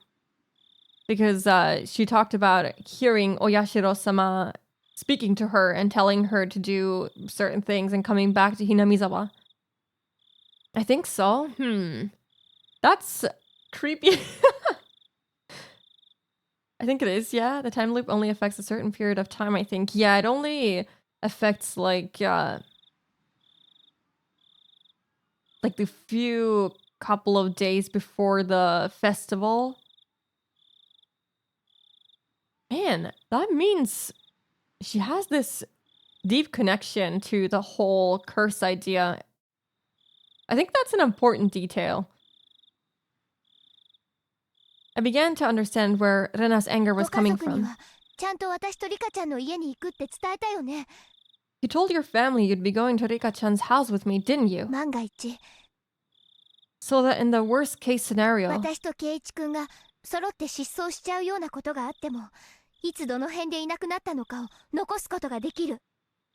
because she talked about hearing Oyashiro-sama speaking to her and telling her to do certain things and coming back to Hinamizawa. I think so. That's creepy. I think it is, yeah. The time loop only affects a certain period of time, I think. Yeah, it only affects like the few couple of days before the festival. Man, that means she has this deep connection to the whole curse idea. I think that's an important detail. I began to understand where Rena's anger was ご家 coming 族に from. はちゃんと私とリカちゃんの家に行くって伝えたよね。You told your family you'd be going to Rika-chan's house with me, didn't you? 万が一 So that in the worst case scenario, 私と圭一君が揃って失踪しちゃうようなことがあっても、いつどの辺でいなくなったのかを残すことができる。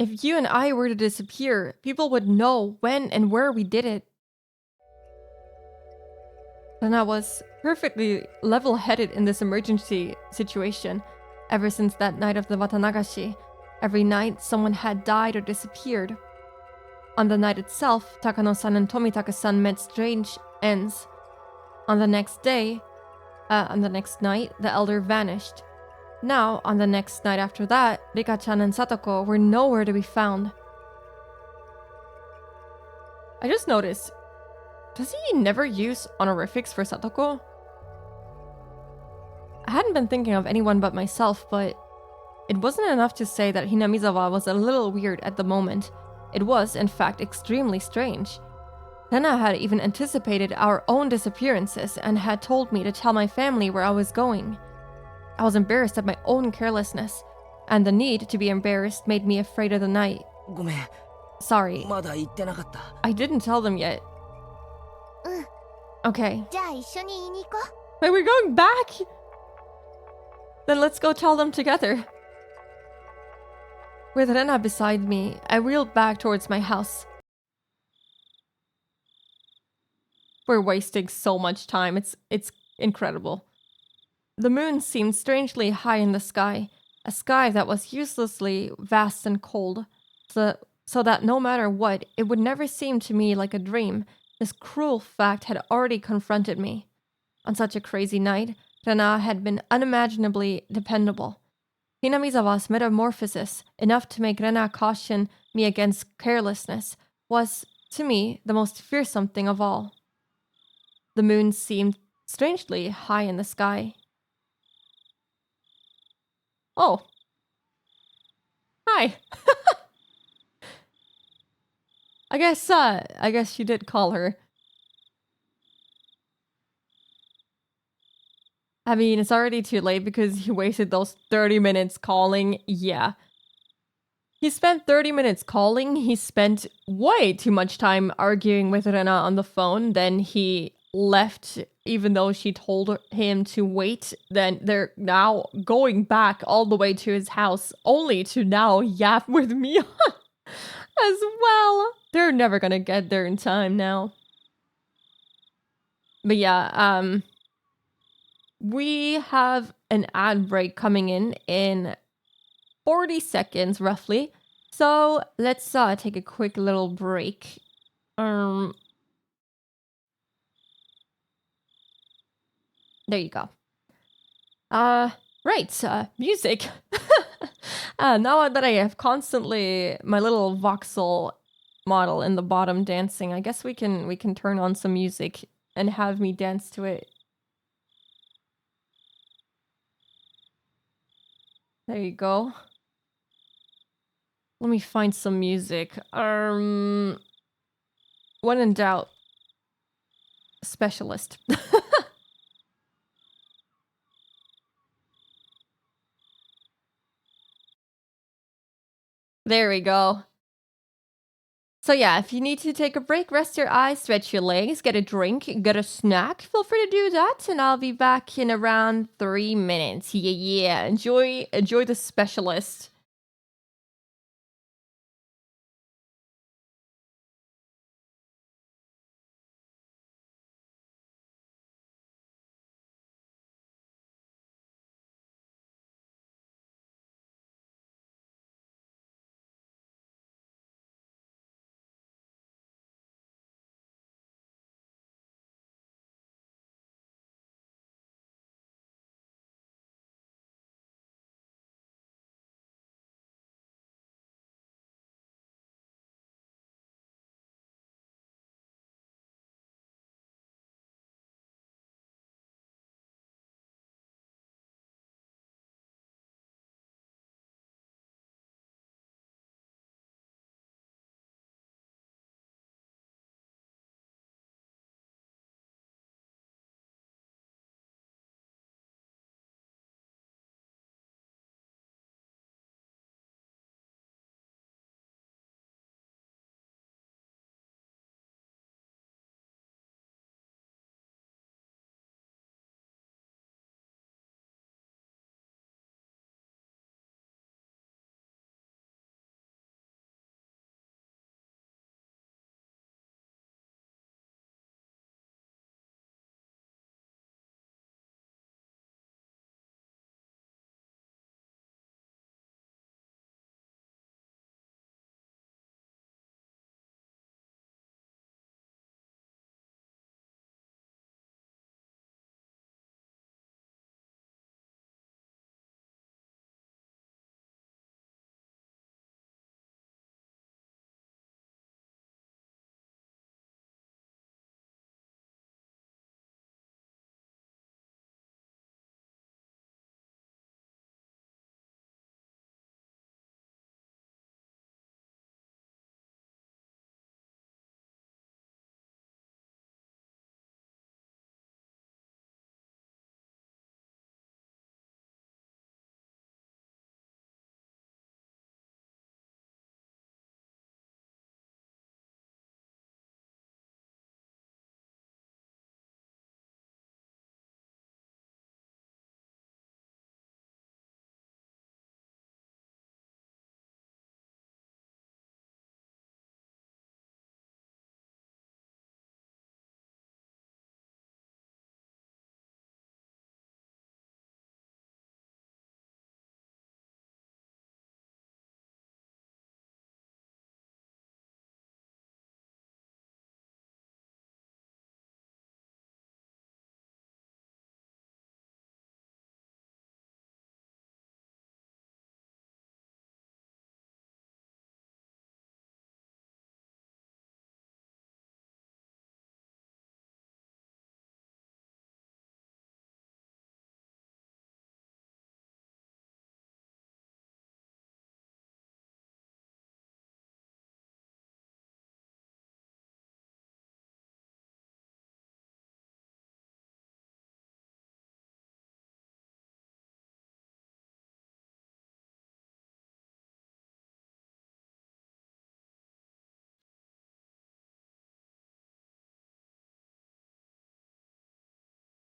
if you and I were to disappear, people would know when and where we did it. And I was perfectly level-headed in this emergency situation. Ever since that night of the Watanagashi, every night someone had died or disappeared. On the night itself, Takano-san and Tomitaka-san met strange ends. On the next night, the elder vanished. Now, on the next night after that, Rika-chan and Satoko were nowhere to be found. I just noticed, does he never use honorifics for Satoko? I hadn't been thinking of anyone but myself, but it wasn't enough to say that Hinamizawa was a little weird at the moment. It was, in fact, extremely strange. Rena had even anticipated our own disappearances and had told me to tell my family where I was going. I was embarrassed at my own carelessness, and the need to be embarrassed made me afraid of the night. ごめん、 Sorry, まだ言ってなかった。 I didn't tell them yet. うん、 Okay. じゃあ一緒に言いに行こう。 Wait, we're going back? Then let's go tell them together. With Rena beside me, I wheeled back towards my house. We're wasting so much time. It's incredible. The moon seemed strangely high in the sky, a sky that was uselessly vast and cold, so that no matter what, it would never seem to me like a dream. This cruel fact had already confronted me. On such a crazy night, Rena had been unimaginably dependable. Hinamizawa's metamorphosis, enough to make Rena caution me against carelessness, was, to me, the most fearsome thing of all. The moon seemed strangely high in the sky. Oh. Hi. I guess she did call her. I mean, it's already too late because he wasted those 30 minutes calling. Yeah. He spent 30 minutes calling. He spent way too much time arguing with Rena on the phone. Then he left, even though she told him to wait. Then they're now going back all the way to his house, only to now yap with me as well. They're never gonna get there in time now. But yeah, we have an ad break coming in 40 seconds roughly. So let's take a quick little break. There you go. Right, music. Now that I have constantly my little voxel model in the bottom dancing, I guess we can turn on some music and have me dance to it. There you go. Let me find some music. When in doubt, specialist. There we go. So yeah, if you need to take a break, rest your eyes, stretch your legs, get a drink, get a snack, feel free to do that, and I'll be back in around 3 minutes. Yeah. Enjoy the specialist.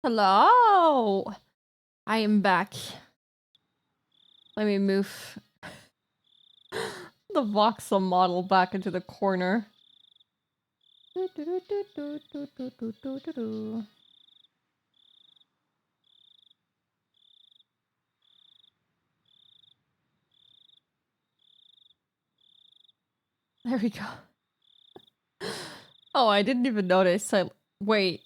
Hello! I am back. Let me move the voxel model back into the corner. There we go. Oh, I didn't even notice. Wait.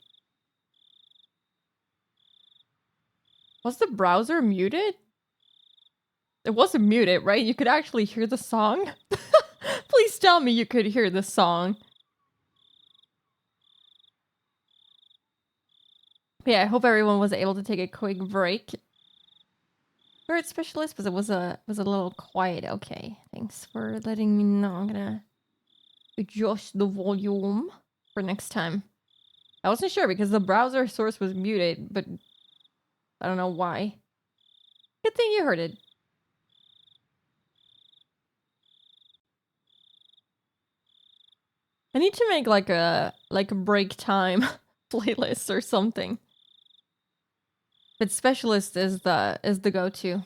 Was the browser muted? It wasn't muted, right? You could actually hear the song? Please tell me you could hear the song. Yeah, I hope everyone was able to take a quick break. Word specialist, but it was a little quiet. Okay, thanks for letting me know. I'm gonna adjust the volume for next time. I wasn't sure because the browser source was muted, but I don't know why. Good thing you heard it. I need to make like a break time playlist or something. But specialist is the go-to.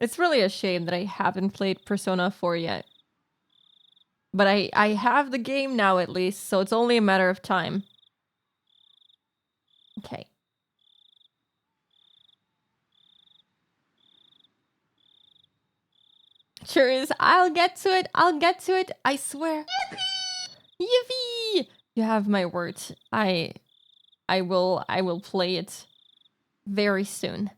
It's really a shame that I haven't played Persona 4 yet. But I have the game now at least, so it's only a matter of time. Okay. Sure is. I'll get to it. I'll get to it. I swear. Yippee! You have my word. I will play it very soon.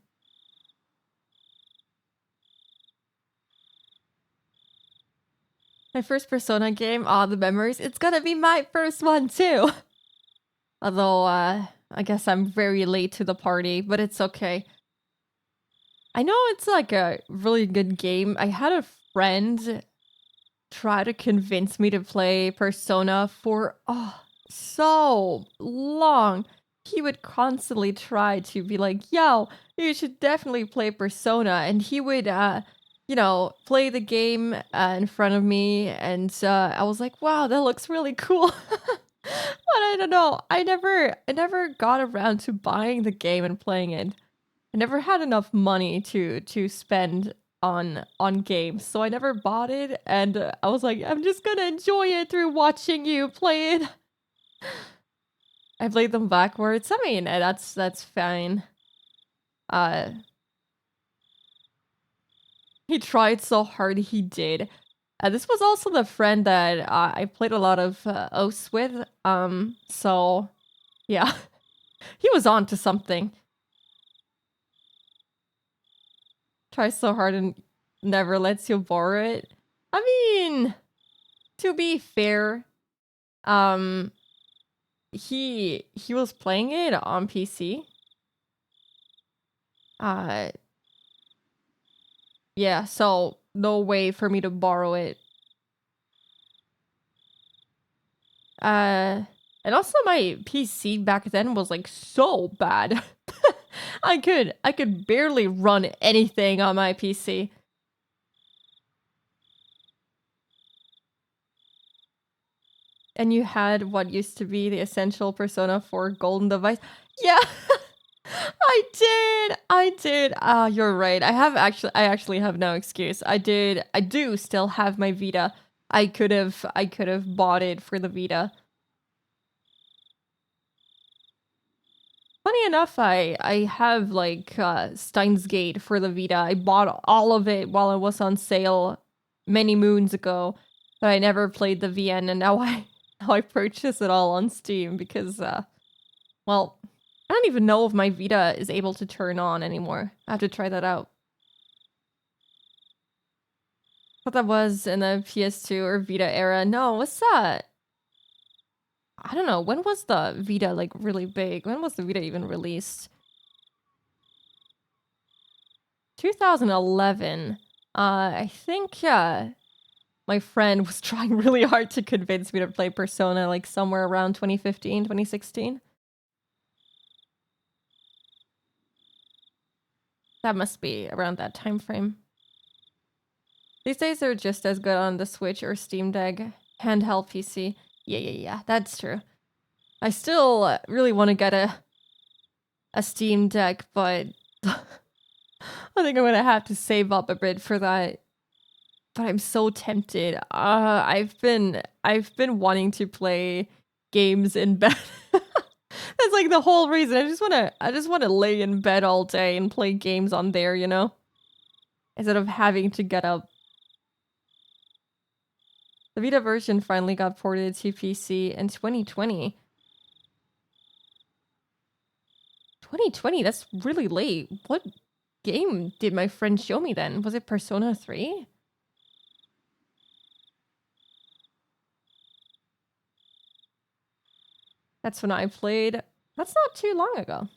My first Persona game, the memories. It's gonna be my first one too. Although, I guess I'm very late to the party, but it's okay. I know it's like a really good game. I had a friend try to convince me to play Persona for so long. He would constantly try to be like, yo, you should definitely play Persona. And he would, you know, play the game in front of me. And I was like, wow, that looks really cool. But I don't know. I never got around to buying the game and playing it. I never had enough money to spend on games, so I never bought it. And I was like, I'm just gonna enjoy it through watching you play it. I played them backwards. I mean, that's fine. He tried so hard. He did. This was also the friend that I played a lot of OS with. So yeah, he was on to something. Try so hard and never lets you borrow it. I mean, to be fair, he was playing it on PC. Yeah, so no way for me to borrow it. And also my PC back then was like so bad. I could barely run anything on my PC. And you had what used to be the essential Persona 4 golden device. Yeah. I did. Ah, you're right. I actually have no excuse. I do still have my Vita. I could have bought it for the Vita. Funny enough, I have like Steins Gate for the Vita. I bought all of it while it was on sale many moons ago, but I never played the VN, and now I purchase it all on Steam because well, I don't even know if my Vita is able to turn on anymore. I have to try that out. Thought that was in the PS2 or Vita era. No, what's that? I don't know. When was the Vita like really big? When was the Vita even released? 2011. I think my friend was trying really hard to convince me to play Persona like somewhere around 2015, 2016. That must be around that time frame. These days they're just as good on the Switch or Steam Deck handheld PC. Yeah, that's true. I still really want to get a a Steam Deck, but I think I'm gonna have to save up a bit for that. But I'm so tempted. I've been wanting to play games in bed. That's like the whole reason. I just wanna lay in bed all day and play games on there, you know? Instead of having to get up. The Vita version finally got ported to PC in 2020. 2020? That's really late. What game did my friend show me then? Was it Persona 3? That's when I played. That's not too long ago.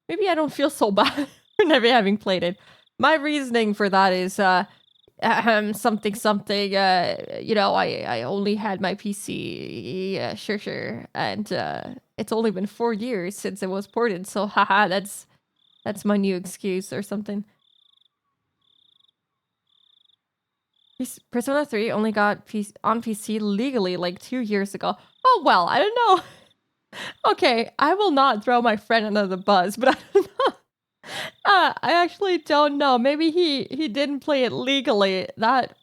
Maybe I don't feel so bad for never having played it. My reasoning for that is something you know, I only had my PC, sure, and it's only been 4 years since it was ported, so haha, that's my new excuse or something. Persona 3 only got on PC legally like 2 years ago. Oh well, I don't know. Okay, I will not throw my friend under the bus, but I don't know. I actually don't know. Maybe he didn't play it legally. That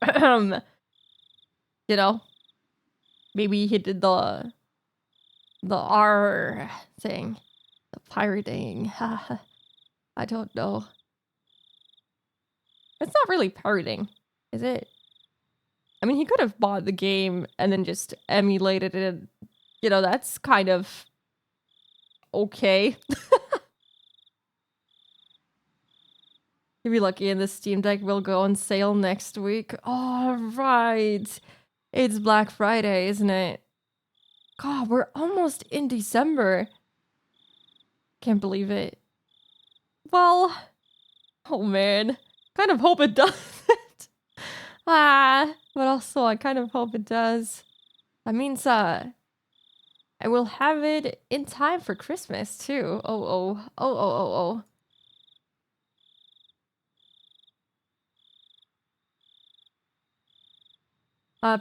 you know, maybe he did the R thing, the pirating. I don't know. It's not really pirating, is it? I mean, he could have bought the game and then just emulated it. You know, that's kind of okay. You'll be lucky and the Steam Deck will go on sale next week. All right. It's Black Friday, isn't it? God, we're almost in December. Can't believe it. Well, oh man. Kind of hope it doesn't. But also I kind of hope it does. That means I will have it in time for Christmas too. Oh.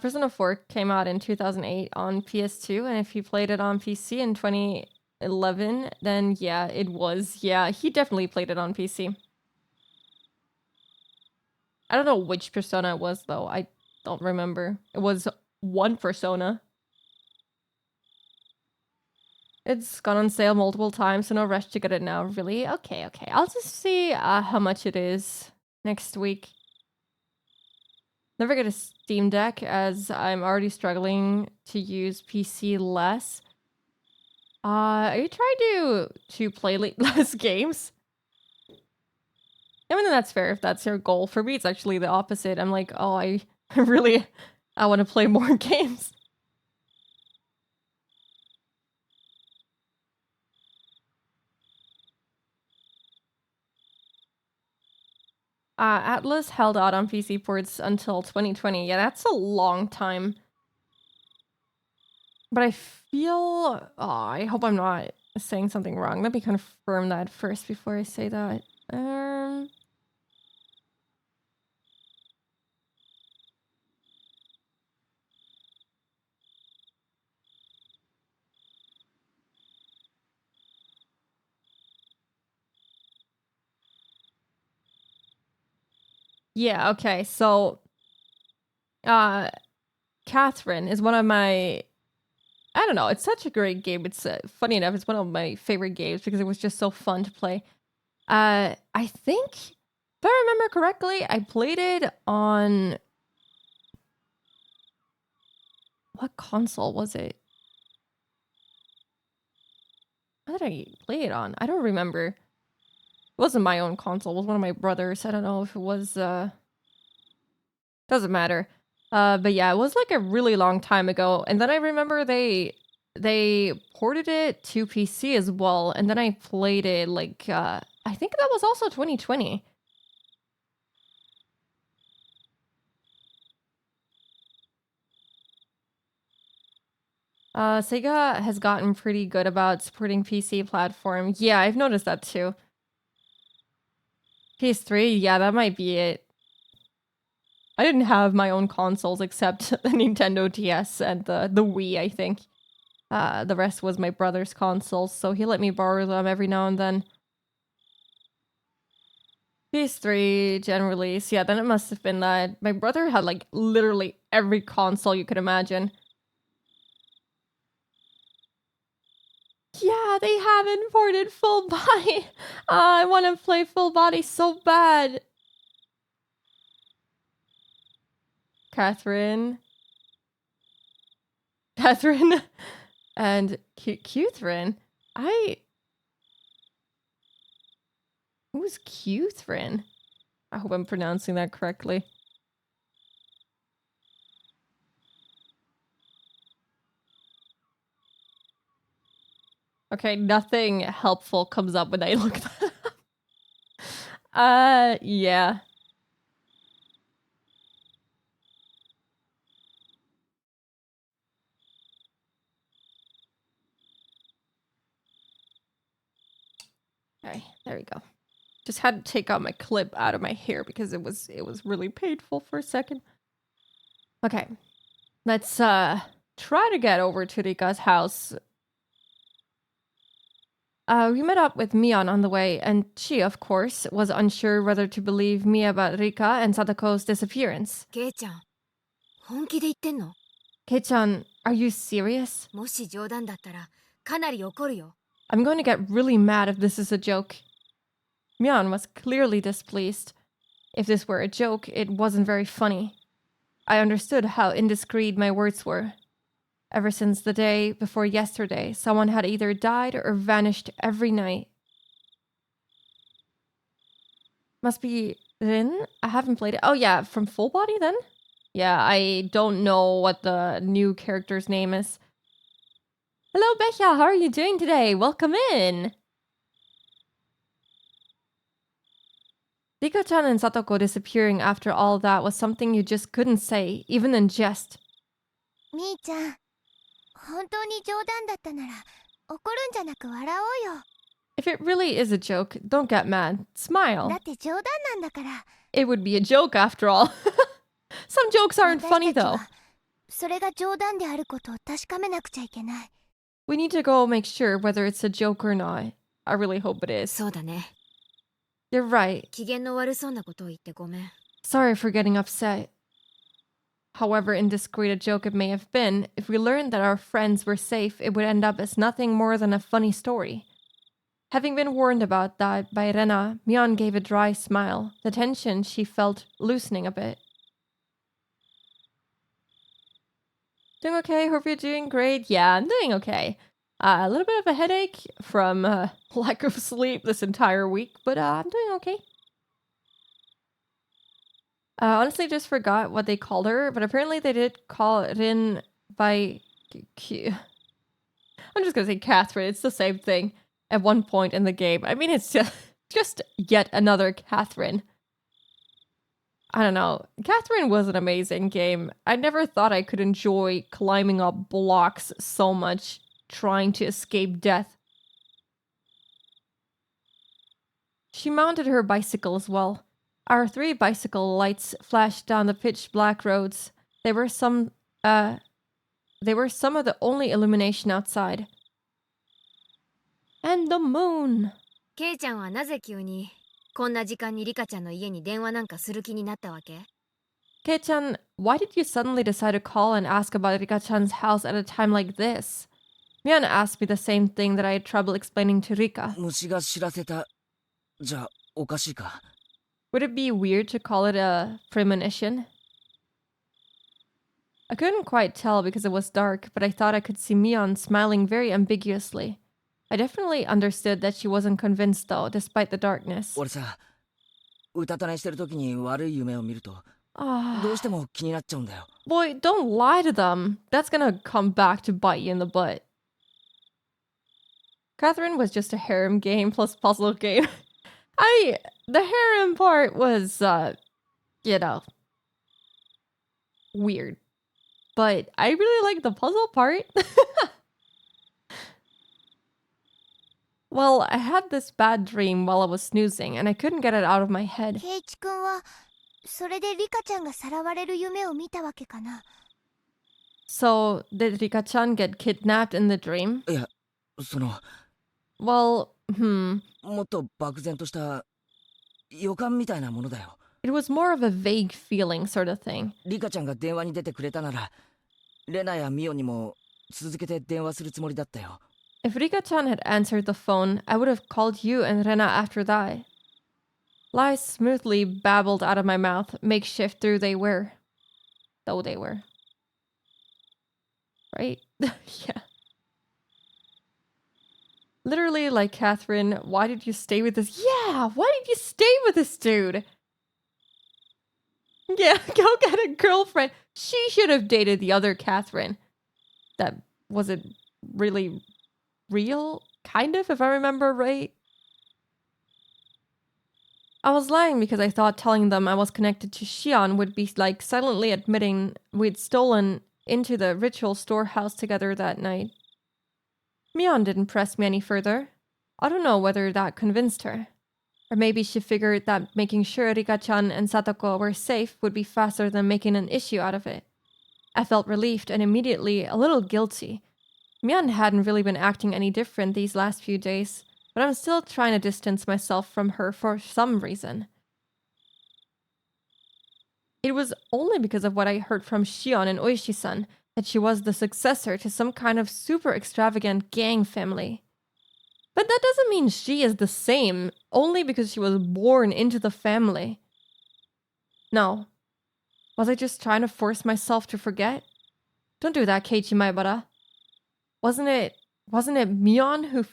Persona 4 came out in 2008 on PS2, and if you played it on PC in 2011, then yeah, it was. Yeah, he definitely played it on PC. I don't know which Persona it was, though. I don't remember. It was one Persona. It's gone on sale multiple times, so no rush to get it now, really. Okay. I'll just see how much it is next week. Never get a Steam Deck as I'm already struggling to use PC less. Are you trying to play less games? I mean, that's fair if that's your goal. For me, it's actually the opposite. I'm like, oh, I want to play more games. Atlas held out on PC ports until 2020. Yeah, that's a long time. But I feel... Oh, I hope I'm not saying something wrong. Let me confirm that first before I say that. Yeah, okay, so... Catherine is one of my... I don't know, it's such a great game. It's funny enough, it's one of my favorite games because it was just so fun to play. I think, if I remember correctly, I played it on... What console was it? What did I play it on? I don't remember. It wasn't my own console, it was one of my brothers. I don't know if it was... Doesn't matter. But yeah, it was like a really long time ago. And then I remember they ported it to PC as well. And then I played it like, I think that was also 2020. Sega has gotten pretty good about supporting PC platform. Yeah, I've noticed that too. PS3, yeah, that might be it. I didn't have my own consoles except the Nintendo DS and the Wii, I think. The rest was my brother's consoles, so he let me borrow them every now and then. PS3 generally. So yeah, then it must have been that. My brother had like literally every console you could imagine. Yeah, they have imported full body. I want to play full body so bad. Catherine. Catherine. And Cuthrin. Who's Cuthrin? I hope I'm pronouncing that correctly. Okay, nothing helpful comes up when I look that up. Yeah. Okay, there we go. Just had to take out my clip out of my hair because it was really painful for a second. Okay. Let's try to get over to Rika's house. We met up with Mion on the way, and she, of course, was unsure whether to believe me about Rika and Sadako's disappearance. ケイちゃん、本気で言ってんの？ Kei-chan, are you serious? もし冗談だったらかなり怒るよ。 I'm going to get really mad if this is a joke. Mion was clearly displeased. If this were a joke, it wasn't very funny. I understood how indiscreet my words were. Ever since the day before yesterday, someone had either died or vanished every night. Must be Rin? I haven't played it. Oh yeah, from Full Body then? Yeah, I don't know what the new character's name is. Hello, Becha. How are you doing today? Welcome in. Rika-chan and Satoko disappearing after all that was something you just couldn't say, even in jest. みーちゃん、本当に冗談だったなら怒るんじゃなく笑おうよ。 If it really is a joke, don't get mad. だ Smile. って冗談なんだから。 It would be a joke after all. Some jokes aren't 私 funny たち though. はそれが冗談であることを確かめなくちゃいけない。 We need to go make sure whether it's a joke or not. I really hope it is. そうだね。 You're right. 機嫌の悪そうなことを言ってごめん。 Sorry for getting upset. However indiscreet a joke it may have been, if we learned that our friends were safe, it would end up as nothing more than a funny story. Having been warned about that by Rena, Mion gave a dry smile, the tension she felt loosening a bit. Doing okay? Hope you're doing great. Yeah, I'm doing okay. A little bit of a headache from lack of sleep this entire week, but I'm doing okay. Honestly, just forgot what they called her, but apparently they did call Rin by I'm just gonna say Catherine. It's the same thing at one point in the game. I mean, it's just yet another Catherine. I don't know. Catherine was an amazing game. I never thought I could enjoy climbing up blocks so much, trying to escape death. She mounted her bicycle as well. Our 3 bicycle lights flashed down the pitch black roads. They were some of the only illumination outside. And the moon. ケイちゃんはなぜ急にこんな時間にリカちゃんの家に電話なんかする気になったわけ？ Kei-chan, why did you suddenly decide to call and ask about Rika-chan's house at a time like this? Mion asked me the same thing that I had trouble explaining to Rika. 虫が知らせた。じゃあ、おかしいか。 Would it be weird to call it a premonition? I couldn't quite tell because it was dark, but I thought I could see Mion smiling very ambiguously. I definitely understood that she wasn't convinced though, despite the darkness. 俺さ、うたた寝してる時に悪い夢を見ると、どう Ah, しても気になっちゃうんだよ。 boy, don't lie to them. That's gonna come back to bite you in the butt. Catherine was just a harem game plus puzzle game. The harem part was, weird. But I really like the puzzle part. Well, I had this bad dream while I was snoozing, and I couldn't get it out of my head. ケイチ君はそれでリカちゃんがさらわれる夢を見たわけかな。 So, did Rika-chan get kidnapped in the dream? いや、その、 Well, もっと漠然とした予感みたいなものだよ。 It was more of a vague feeling sort of thing. リカちゃんが電話に出てくれたなら、レナやミオにも続けて電話するつもりだったよ。 If Rika-chan had answered the phone, I would have called you and Rena after that. Lies smoothly babbled out of my mouth, makeshift though they were. Right? Yeah. Literally, like Catherine, why did you stay with this? Yeah, why did you stay with this dude? Yeah, go get a girlfriend. She should have dated the other Catherine. That wasn't really real, kind of, if I remember right. I was lying because I thought telling them I was connected to Shion would be like silently admitting we'd stolen into the ritual storehouse together that night. Mion didn't press me any further. I don't know whether that convinced her. Or maybe she figured that making sure Rika-chan and Satoko were safe would be faster than making an issue out of it. I felt relieved and immediately a little guilty. Mion hadn't really been acting any different these last few days, but I'm still trying to distance myself from her for some reason. It was only because of what I heard from Shion and Oishi-san that she was the successor to some kind of super extravagant gang family. But that doesn't mean she is the same, only because she was born into the family. No. Was I just trying to force myself to forget? Don't do that, Keiichi Maebara. Wasn't it Mion who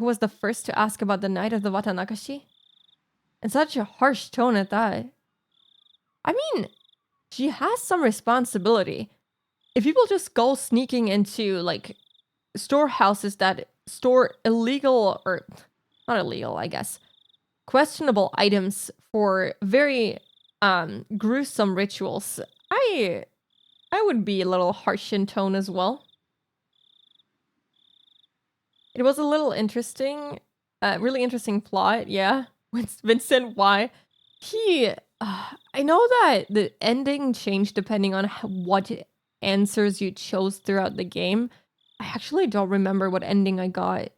was the first to ask about the night of the Watanagashi? And such a harsh tone at that. I mean, she has some responsibility. If people just go sneaking into, like, storehouses that store illegal, or not illegal, I guess, questionable items for very gruesome rituals, I would be a little harsh in tone as well. It was a little interesting, really interesting plot, yeah. Vincent, why? I know that the ending changed depending on what answers you chose throughout the game. I actually don't remember what ending I got.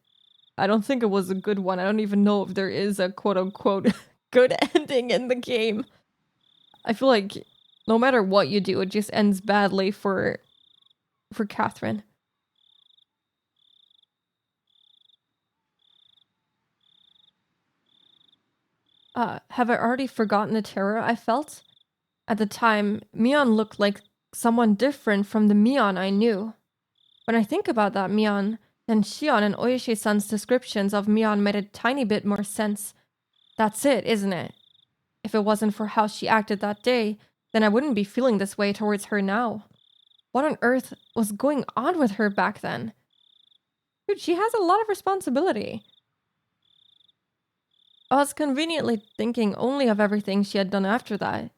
I don't think it was a good one. I don't even know if there is a quote-unquote good ending in the game. I feel like no matter what you do, it just ends badly for Catherine. Have I already forgotten the terror I felt? At the time, Mion looked like someone different from the Mion I knew. When I think about that Mion, then Shion and Oishi-san's descriptions of Mion made a tiny bit more sense. That's it, isn't it? If it wasn't for how she acted that day, then I wouldn't be feeling this way towards her now. What on earth was going on with her back then? Dude, she has a lot of responsibility. I was conveniently thinking only of everything she had done after that.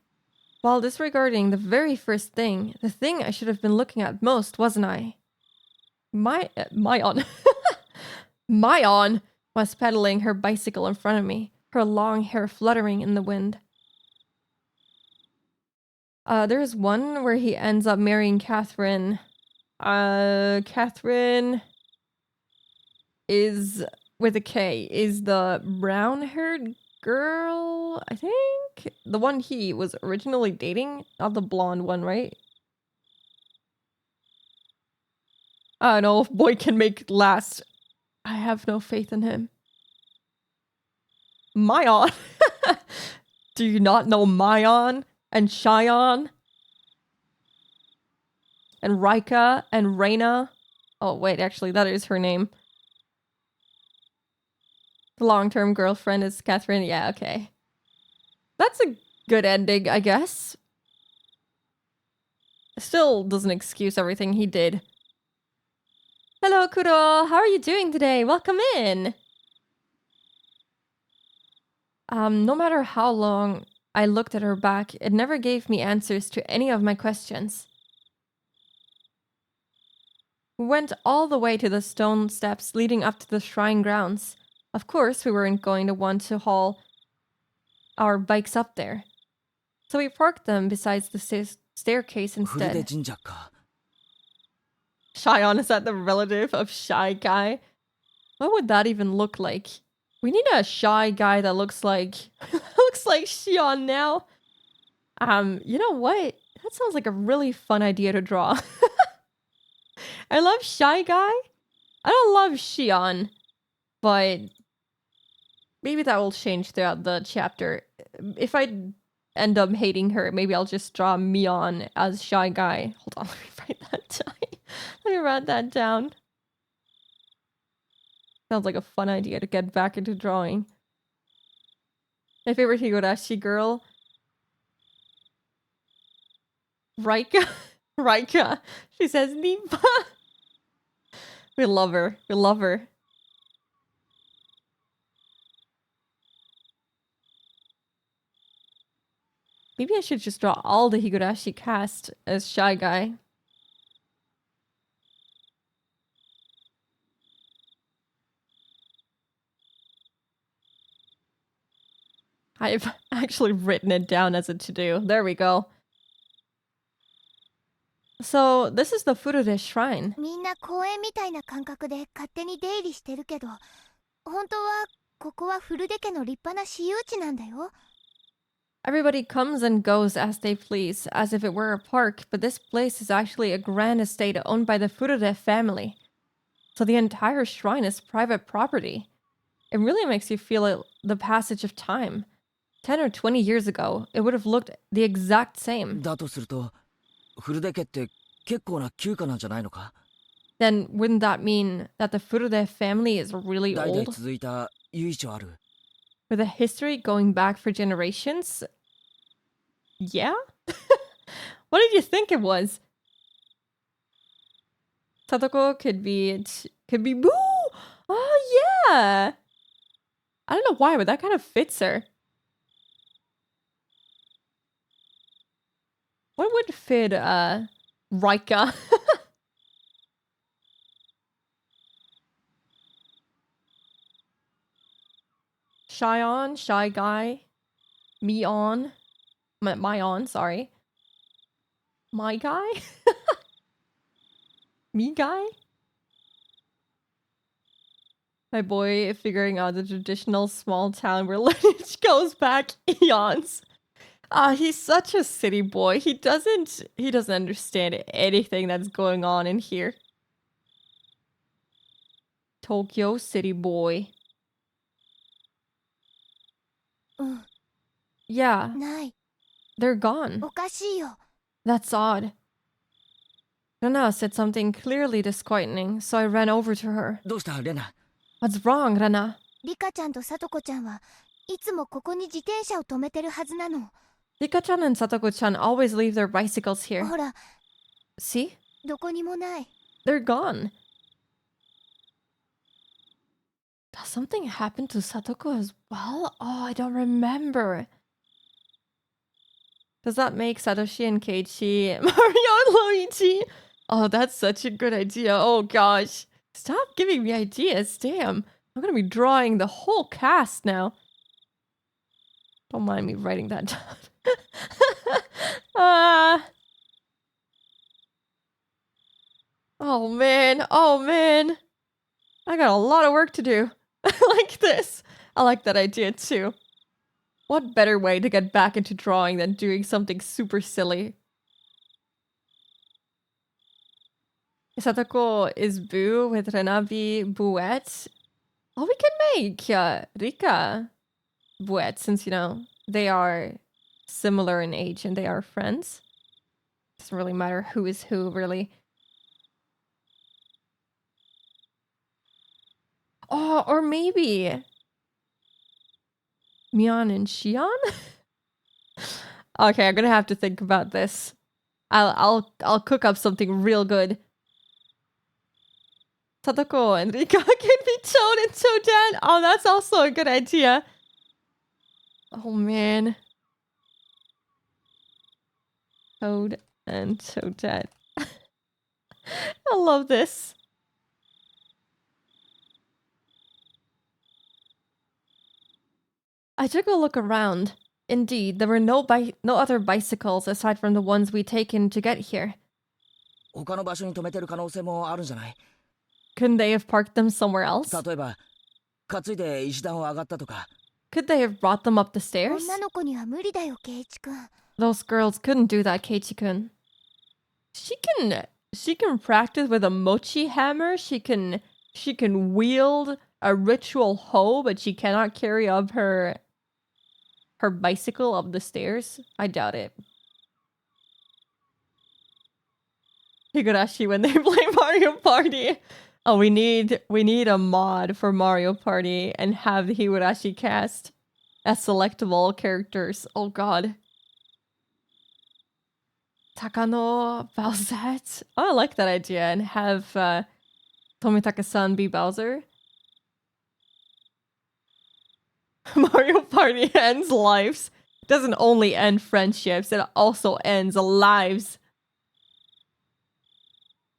While disregarding the very first thing, the thing I should have been looking at most, wasn't I? Mion. Mion was pedaling her bicycle in front of me, her long hair fluttering in the wind. There's one where he ends up marrying Catherine. Catherine is with a K, is the brown-haired girl, I think? The one he was originally dating? Not the blonde one, right? I don't know if boy can make it last. I have no faith in him. Mion! Do you not know Mion and Shion? And Rika and Reina? Oh, wait, actually, that is her name. The long-term girlfriend is Catherine. Yeah, okay. That's a good ending, I guess. Still doesn't excuse everything he did. Hello, Kuro. How are you doing today? Welcome in. No matter how long I looked at her back, it never gave me answers to any of my questions. We went all the way to the stone steps leading up to the shrine grounds. Of course, we weren't going to want to haul our bikes up there. So we parked them beside the staircase フルデ instead. 神社か。 Shion, is that the relative of Shy Guy? What would that even look like? We need a shy guy that looks like looks like Shion now. You know what? That sounds like a really fun idea to draw. I love Shy Guy. I don't love Shion, but maybe that will change throughout the chapter. If I end up hating her, maybe I'll just draw Mion as Shy Guy. Hold on, let me write that down. Let me write that down. Sounds like a fun idea to get back into drawing. My favorite Higurashi girl. Raika. Raika. She says Nipa. We love her. We love her. Maybe I should just draw all the Higurashi cast as Shy Guy. I've actually written it down as a to-do. There we go. So, this is the Furude Shrine. みんな公園みたいな感覚で勝手に出入りしてるけど、本当はここはフルデ家の立派な私有地なんだよ。 Everybody comes and goes as they please, as if it were a park, but this place is actually a grand estate owned by the Furude family. So the entire shrine is private property. It really makes you feel the passage of time. 10 or 20 years ago, it would have looked the exact same. だとすると古出家って結構な旧家なんじゃないのか？ Then wouldn't that mean that the Furude family is really 代々 old? 続いた由緒ある。 With a history going back for generations? Yeah? What did you think it was? Satoko could be Boo! Oh yeah! I don't know why, but that kind of fits her. What would fit Raika? Shy on, Shy Guy, Me on, My on, sorry. My Guy? Me Guy? My boy figuring out the traditional small town where lineage goes back eons. He's such a city boy. He doesn't understand anything that's going on in here. Tokyo city boy. うん、 Yeah, ない。 they're gone. おかしいよ。 That's odd. Rana said something clearly disquieting, so I ran over to her. どうしたレナ？ What's wrong, Rana? リカちゃんとサトコちゃんはいつもここに自転車を止めてるはずなの。 Rika-chan and Satoko-chan always leave their bicycles here. ほら、 See? どこにもない。 They're gone. Does something happen to Satoko as well? Oh, I don't remember. Does that make Satoshi and Keiichi Mario and Luigi? Oh, that's such a good idea. Oh gosh. Stop giving me ideas. Damn. I'm gonna be drawing the whole cast now. Don't mind me writing that down. Oh man. Oh man. I got a lot of work to do. Like this. I like that idea too. What better way to get back into drawing than doing something super silly? Satoko is Boo with Renabi Bouette. Oh, we can make Rika Bouette since, you know, they are similar in age and they are friends. Doesn't really matter who is who, really. Oh, or maybe Mion and Shion? Okay, I'm gonna have to think about this. I'll cook up something real good. Sadako and Rika can be Toad and Toadette. Oh, that's also a good idea. Oh man. Toad and Toadette. I love this. I took a look around. Indeed, there were no other bicycles aside from the ones we taken to get here. 他の場所に止めてる可能性もあるんじゃない？ Couldn't they have parked them somewhere else? 例えば担いで石段を上がったとか。 Could they have brought them up the stairs? 女の子には無理だよ圭一くん。 Those girls couldn't do that, Keiichi-kun. She can practice with a mochi hammer. She can wield a ritual hoe, but she cannot carry up her bicycle up the stairs. I doubt it. Higurashi when they play Mario Party. Oh, we need a mod for Mario Party and have the Higurashi cast as selectable characters. Oh god. Takano Bowsette. Oh, I like that idea. And have Tomitaka-san be Bowser. Mario Party ends lives. It doesn't only end friendships, it also ends lives.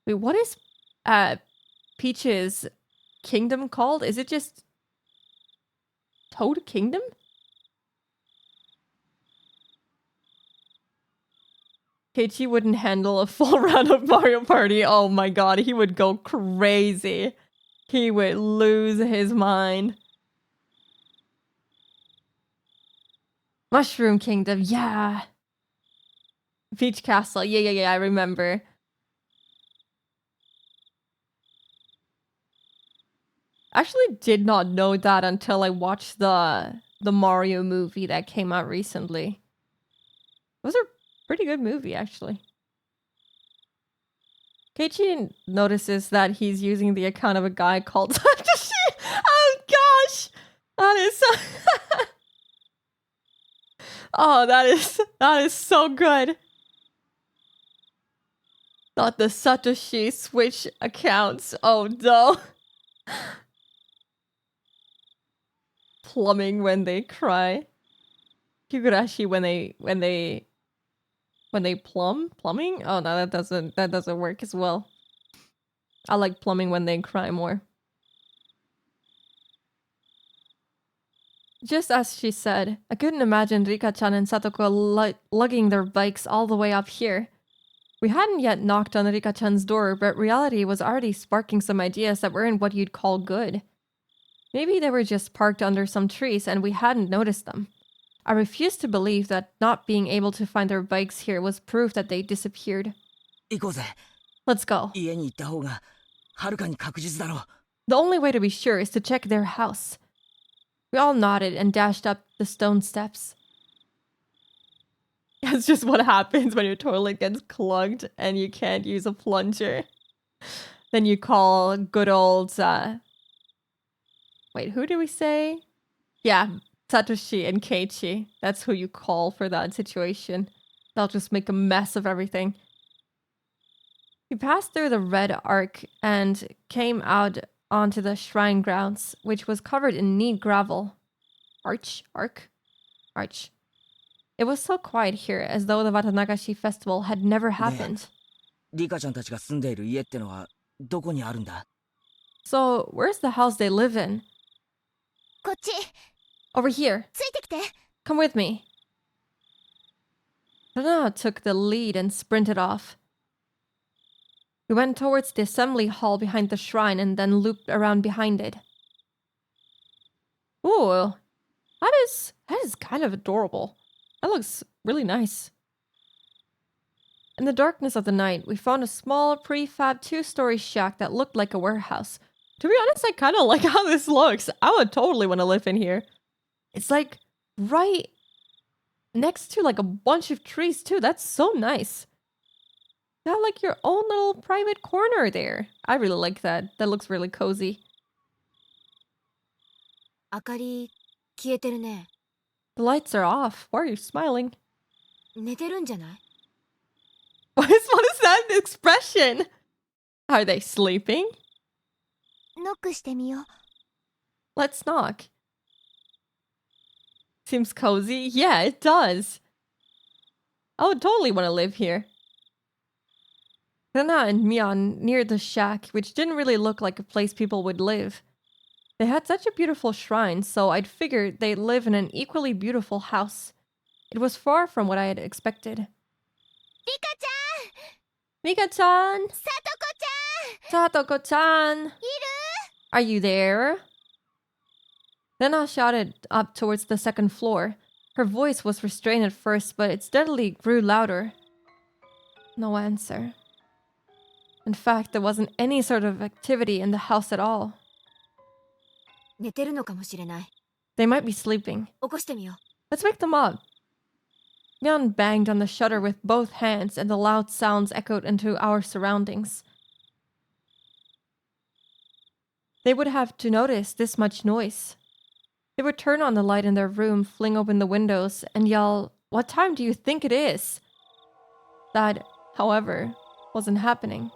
Wait, what is Peach's kingdom called? Is it just Toad Kingdom? Keiichi wouldn't handle a full round of Mario Party. Oh my god, he would go crazy. He would lose his mind. Mushroom Kingdom, yeah. Peach Castle, yeah, I remember. Actually did not know that until I watched the Mario movie that came out recently. It was a pretty good movie, actually. Keiichi notices that he's using the account of a guy called Satoshi. Oh gosh! That is so oh, that is so good. Not the Satoshi Switch accounts. Oh no. Plumbing when they cry. Higurashi when they plumbing? Oh no, that doesn't work as well. I like plumbing when they cry more. Just as she said, I couldn't imagine Rika-chan and Satoko lugging their bikes all the way up here. We hadn't yet knocked on Rika-chan's door, but reality was already sparking some ideas that weren't what you'd call good. Maybe they were just parked under some trees and we hadn't noticed them. I refused to believe that not being able to find their bikes here was proof that they disappeared. 行こうぜ。 Let's go. 家に行った方がはるかに確実だろう。 The only way to be sure is to check their house. We all nodded and dashed up the stone steps. That's just what happens when your toilet gets clogged and you can't use a plunger. Then you call good old, wait, who do we say? Yeah, Satoshi and Keiichi. That's who you call for that situation. They'll just make a mess of everything. We passed through the red arc and came out onto the shrine grounds, which was covered in neat gravel. Arch. It was so quiet here, as though the Watanagashi festival had never happened. リカちゃんたちが住んでいる家ってのはどこにあるんだ？ So, where's the house they live in? こっち Over here. ついてきて。 Come with me. Rana took the lead and sprinted off. We went towards the assembly hall behind the shrine and then looped around behind it. Ooh, that is kind of adorable. That looks really nice. In the darkness of the night, we found a small prefab 2-story shack that looked like a warehouse. To be honest, I kind of like how this looks. I would totally want to live in here. It's like right next to like a bunch of trees too. That's so nice. You got like your own little private corner there. I really like that. That looks really cozy. 明かり消えてるね。 The lights are off. Why are you smiling? 寝てるんじゃない？ What is that expression? Are they sleeping? ノックしてみよう。 Let's knock. Seems cozy. Yeah, it does. I would totally want to live here. Rana and Mion neared the shack, which didn't really look like a place people would live. They had such a beautiful shrine, so I'd figured they'd live in an equally beautiful house. It was far from what I had expected. リカち Mika-chan! ゃん、さとこちゃん、 Satoko-chan! いる？ Are you there? Rena shouted up towards the second floor. Her voice was restrained at first, but it steadily grew louder. No answer. In fact, there wasn't any sort of activity in the house at all. 寝てるのかもしれない。 They might be sleeping. 起こしてみよ Let's wake them up. Myeon banged on the shutter with both hands, and the loud sounds echoed into our surroundings. They would have to notice this much noise. They would turn on the light in their room, fling open the windows, and yell, "What time do you think it is?" That, however, wasn't happening.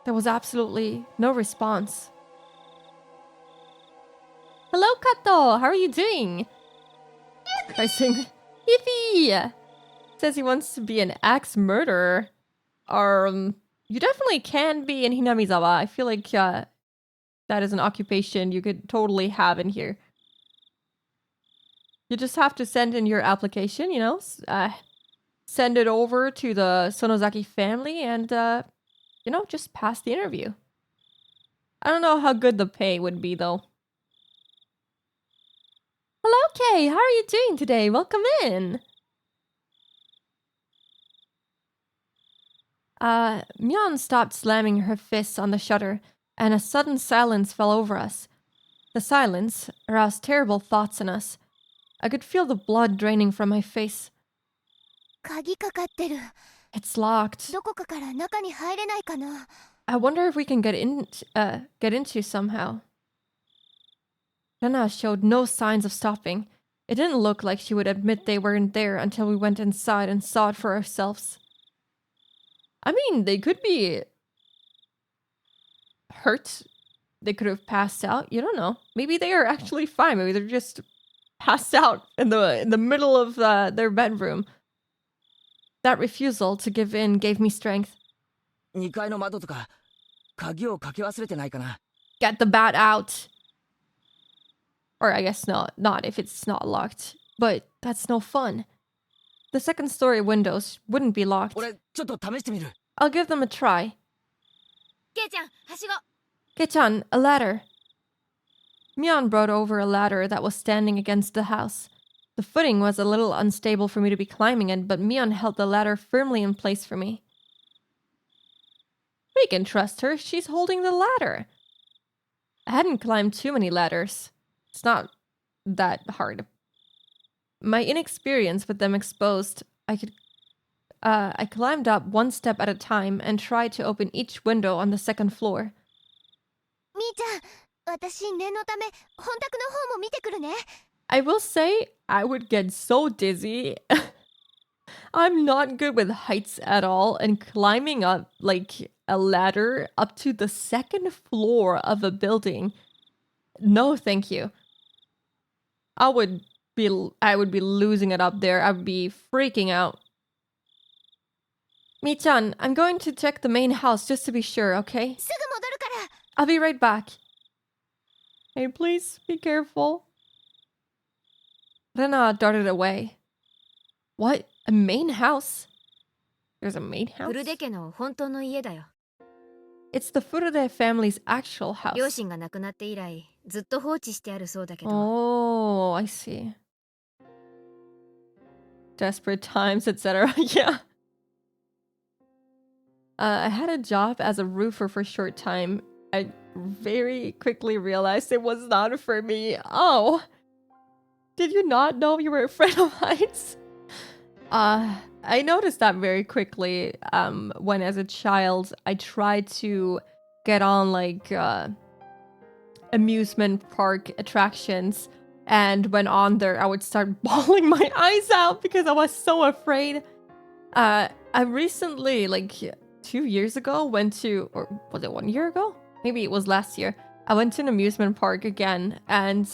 There was absolutely no response. Hello, Kato! How are you doing? I sing, Yippee! Says he wants to be an axe murderer. You definitely can be in Hinamizawa. I feel like that is an occupation you could totally have in here. You just have to send in your application, send it over to the Sonozaki family and, just pass the interview. I don't know how good the pay would be, though. Hello, Kay. How are you doing today? Welcome in. Myeon stopped slamming her fists on the shutter, and a sudden silence fell over us. The silence aroused terrible thoughts in us. I could feel the blood draining from my face. 鍵かかってる。 It's locked. どこかから中に入れないかな。 I wonder if we can get into somehow. Rena showed no signs of stopping. It didn't look like she would admit they weren't there until we went inside and saw it for ourselves. I mean, they could be hurt. They could have passed out. You don't know. Maybe they are actually fine. Maybe they're just passed out in the middle of their bedroom. That refusal to give in gave me strength. 2階の窓とか鍵をかけ忘れてないかな。 Get the bat out. Or I guess not if it's not locked. But that's no fun. The second story windows wouldn't be locked. 俺ちょっと試してみる。 I'll give them a try. う。ケイちゃん、はしご。 Kechan, a ladder. Myeon brought over a ladder that was standing against the house. The footing was a little unstable for me to be climbing it, but Myeon held the ladder firmly in place for me. We can trust her. She's holding the ladder. I hadn't climbed too many ladders. It's not that hard. My inexperience with them exposed, I climbed up one step at a time and tried to open each window on the second floor. みーちゃん、私念のため本宅の方も見てくるね。 I will say I would get so dizzy. I'm not good with heights at all, and climbing up like a ladder up to the second floor of a building. No, thank you. I would be losing it up there. I would be freaking out. Mi-chan, I'm going to check the main house just to be sure, okay? すぐ戻るから。 I'll be right back. Hey, please be careful. Rena darted away. What? A main house? There's a main フ house? ルデ家の本当の家だよ。 It's the Furude family's actual 両 house. 親が亡くなって以来、ずっと放置してあるそうだけど。 Oh, I see. Desperate times, etc. Yeah. I had a job as a roofer for a short time. I very quickly realized it was not for me. Oh. Did you not know you were afraid of heights? I noticed that very quickly when as a child I tried to get on like amusement park attractions, and when on there I would start bawling my eyes out because I was so afraid. I recently, like 2 years ago, went to, or was it 1 year ago? Maybe it was last year. I went to an amusement park again, and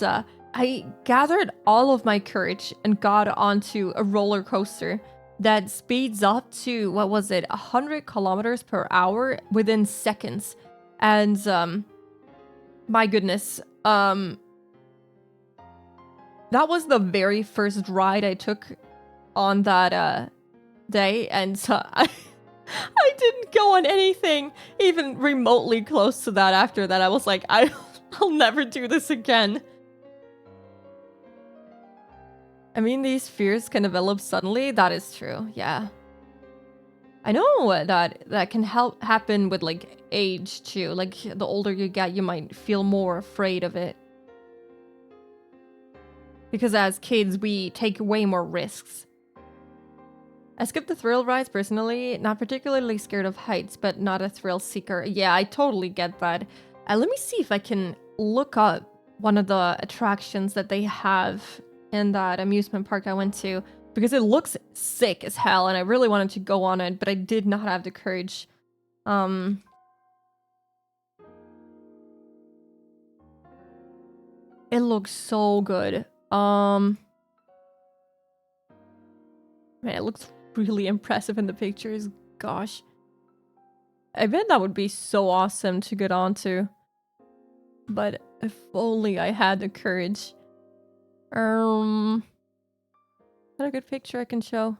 I gathered all of my courage and got onto a roller coaster that speeds up to, 100 kilometers per hour within seconds. And my goodness, that was the very first ride I took on that day, and I didn't go on anything even remotely close to that after that. I was like, I'll never do this again. I mean, these fears can develop suddenly. That is true. Yeah. I know that can happen with like age too. Like the older you get, you might feel more afraid of it. Because as kids, we take way more risks. I skip the thrill rides personally, not particularly scared of heights, but not a thrill seeker. Yeah, I totally get that. Let me see if I can look up one of the attractions that they have in that amusement park I went to, because it looks sick as hell and I really wanted to go on it, but I did not have the courage. It looks so good. Man, it looks really impressive in the pictures. Gosh. I bet that would be so awesome to get onto. But if only I had the courage. Is that a good picture I can show?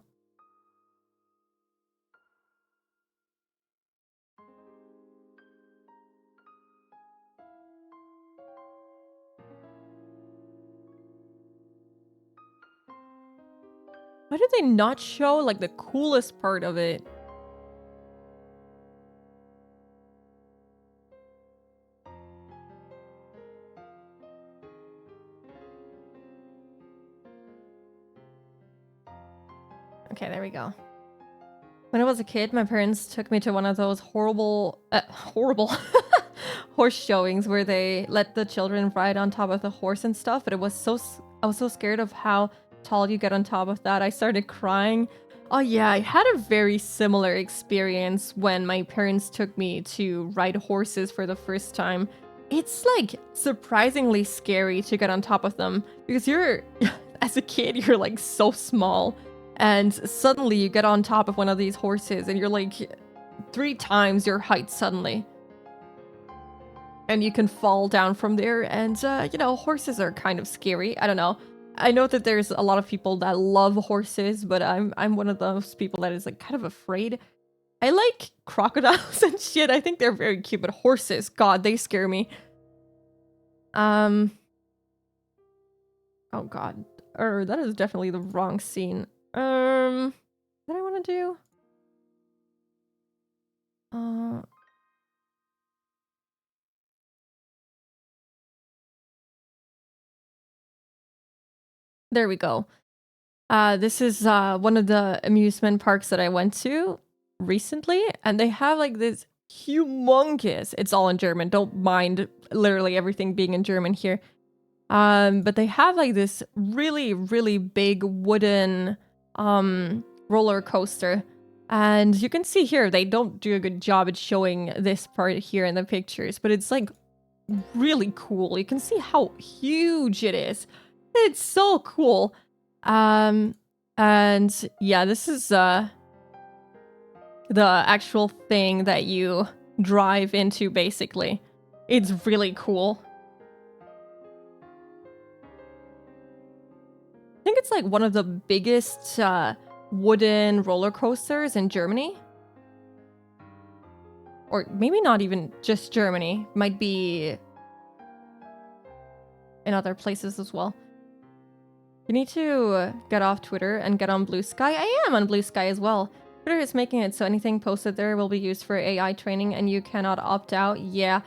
Why did they not show like the coolest part of it? Okay, there we go. When I was a kid, my parents took me to one of those horrible horse showings where they let the children ride on top of the horse and stuff, but I was so scared of how tall you get on top of that. I started crying. Oh yeah, I had a very similar experience when my parents took me to ride horses for the first time. It's like surprisingly scary to get on top of them because you're as a kid, you're like so small. And suddenly you get on top of one of these horses and you're like 3 times your height suddenly. And you can fall down from there. And, you know, horses are kind of scary. I don't know. I know that there's a lot of people that love horses, but I'm one of those people that is like kind of afraid. I like crocodiles and shit. I think they're very cute, but horses, God, they scare me. Oh God. That is definitely the wrong scene. What I want to do? There we go. This is one of the amusement parks that I went to recently, and they have like this humongous, it's all in German, don't mind literally everything being in German here. But they have like this really, really big wooden roller coaster. And you can see here, they don't do a good job at showing this part here in the pictures, but it's like really cool. You can see how huge it is. It's so cool. And yeah, this is the actual thing that you drive into basically. It's really cool. I think it's like one of the biggest wooden roller coasters in Germany. Or maybe not even just Germany. Might be in other places as well. You need to get off Twitter and get on Blue Sky. I am on Blue Sky as well. Twitter is making it so anything posted there will be used for AI training and you cannot opt out. Yeah.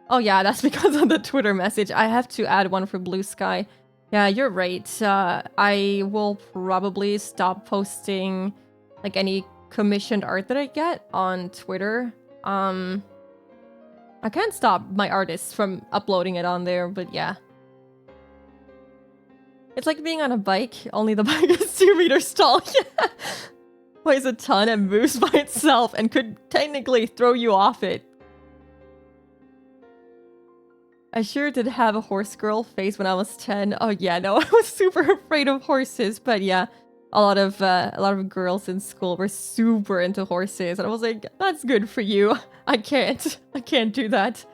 Oh yeah, that's because of the Twitter message. I have to add one for Blue Sky. Yeah, you're right. I will probably stop posting like any commissioned art that I get on Twitter. I can't stop my artists from uploading it on there, but yeah. It's like being on a bike, only the bike is 2 meters tall. Yeah. Weighs a ton and moves by itself and could technically throw you off it. I sure did have a horse girl face when I was 10. Oh yeah, no, I was super afraid of horses, but yeah, a lot of girls in school were super into horses, and I was like, that's good for you. I can't do that.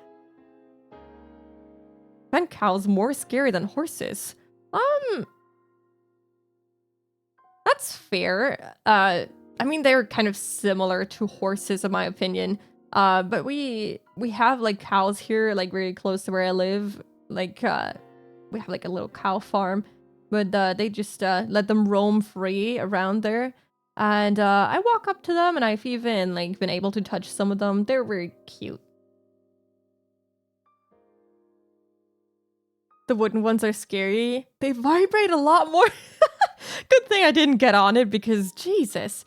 And cows more scary than horses. That's fair. I mean, they're kind of similar to horses in my opinion. But we have like cows here, like very close to where I live. Like, we have like a little cow farm. but they just let them roam free around there. And I walk up to them, and I've even like been able to touch some of them. They're very cute. The wooden ones are scary. They vibrate a lot more. Good thing I didn't get on it because Jesus.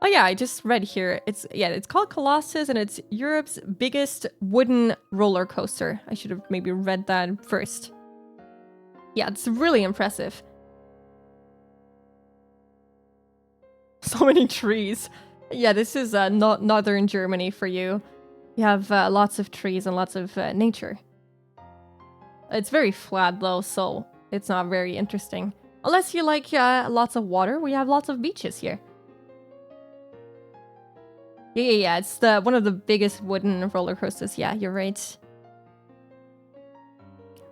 Oh yeah, I just read here. It's called Colossus, and it's Europe's biggest wooden roller coaster. I should have maybe read that first. Yeah, it's really impressive. So many trees. Yeah, this is not northern Germany for you. You have lots of trees and lots of nature. It's very flat though, so it's not very interesting. Unless you like lots of water, we have lots of beaches here. Yeah, it's one of the biggest wooden roller coasters. Yeah, you're right.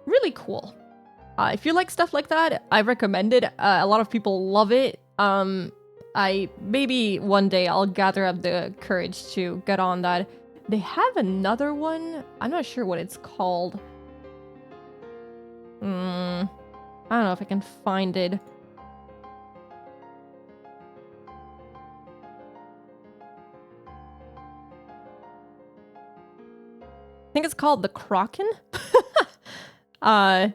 Really cool. If you like stuff like that, I recommend it. A lot of people love it. Maybe one day I'll gather up the courage to get on that. They have another one. I'm not sure what it's called. I don't know if I can find it. I think it's called the Kraken. I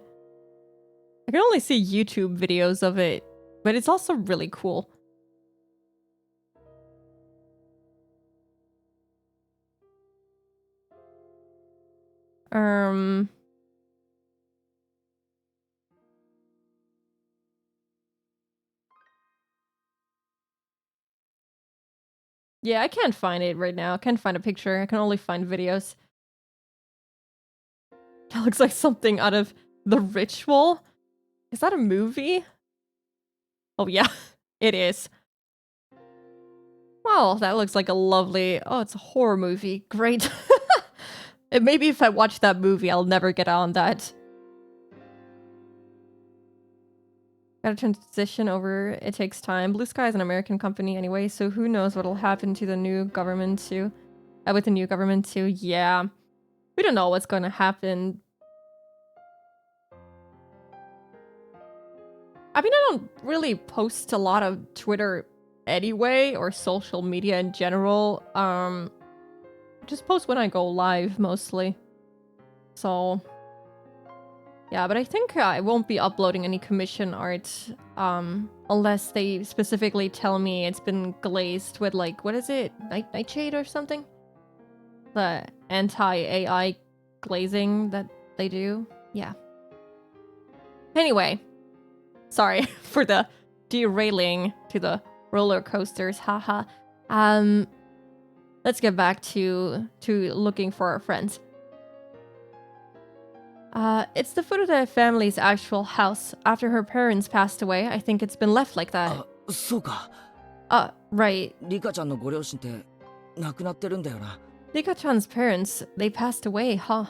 can only see YouTube videos of it, but it's also really cool. Yeah, I can't find it right now. I can't find a picture. I can only find videos. That looks like something out of The Ritual. Is that a movie? Oh yeah, it is. Well, that looks like a lovely... Oh, it's a horror movie. Great. And maybe if I watch that movie, I'll never get on that. Gotta transition over. It takes time. Blue Sky is an American company anyway, so who knows what'll happen to the new government too. With the new government too, yeah. We don't know what's gonna happen. I mean, I don't really post a lot of Twitter anyway, or social media in general. Just post when I go live, mostly. So... yeah, but I think I won't be uploading any commission art, unless they specifically tell me it's been glazed with, like, what is it? Nightshade or something? The anti-AI glazing that they do? Yeah. Anyway. Sorry for the derailing to the roller coasters, haha. Let's get back to looking for our friends. It's the Furuta family's actual house. After her parents passed away, I think it's been left like that. そうか。 Right. リカちゃんのご両親って亡くなってるんだよな。 Rika-chan's parents, they passed away, huh?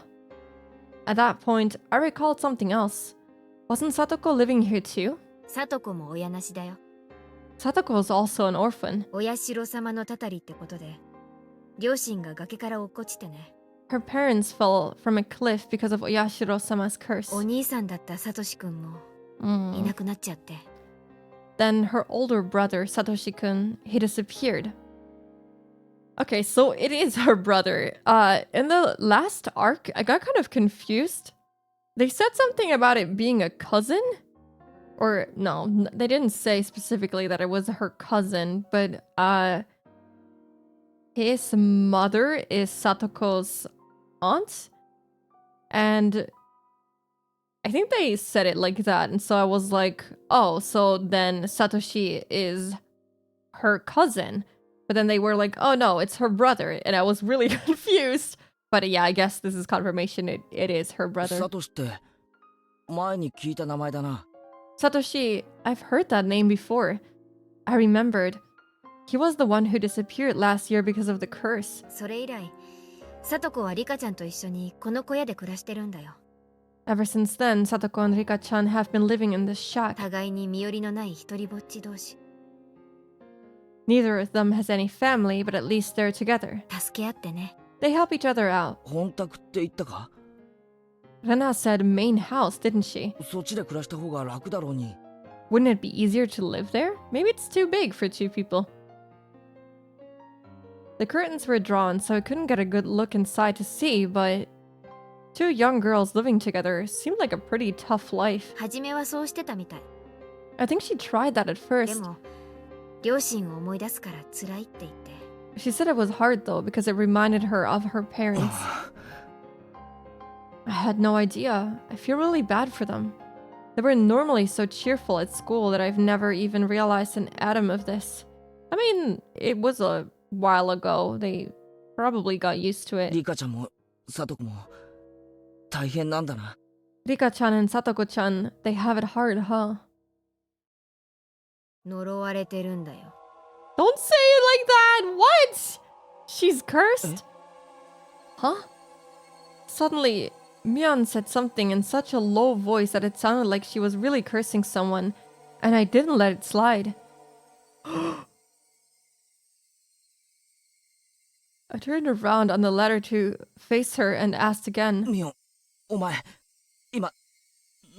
At that point, I recalled something else. Wasn't Satoko living here too? サトコも親なしだよ。 Satoko is also an orphan. 親代様のたたりってことで、両親が崖から落っこちてね。 Her parents fell from a cliff because of Oyashiro-sama's curse. お兄さんだったサトシ君もいなくなっちゃって。 Then her older brother, Satoshi-kun, he disappeared. Okay, so it is her brother. In the last arc, I got kind of confused. They said something about it being a cousin? Or, no, they didn't say specifically that it was her cousin, but, his mother is Satoko's aunt? And I think they said it like that, and so I was like, oh, so then Satoshi is her cousin. But then they were like, oh no, it's her brother, and I was really confused. But yeah, I guess this is confirmation it is her brother. サトシって前に聞いた名前だな。 Satoshi, I've heard that name before. I remembered. He was the one who disappeared last year because of the curse. それ以来、サトコはリカちゃんと一緒にこの小屋で暮らしてるんだよ。 Ever since then, Satoko and Rika-chan have been living in this shack. 互いに身寄りのない一人ぼっち同士。 Neither of them has any family, but at least they're together. 助け合ってね。 They help each other out. 本宅って言ったか？ Rena said main house, didn't she? そっちで暮らした方が楽だろうに。 Wouldn't it be easier to live there? Maybe it's too big for 2 people. The curtains were drawn, so I couldn't get a good look inside to see, but 2 young girls living together seemed like a pretty tough life. 初めはそうしてたみたい。 I think she tried that at で first. も両親を思い出すから辛いって言って。 She said it was hard though because it reminded her of her parents. I had no idea. I feel really bad for them. They were normally so cheerful at school that I've never even realized an atom of this. I mean, it was a while ago. They probably got used to it. リカちゃんもサトコも大変なんだな。 Rika-chan and Satoko-chan, they have it hard, huh? 呪われてるんだよ。 Don't say it like that! What? She's cursed? Huh? Suddenly, Mion said something in such a low voice that it sounded like she was really cursing someone, and I didn't let it slide. I turned around on the ladder to face her and asked again. ミオン、お前今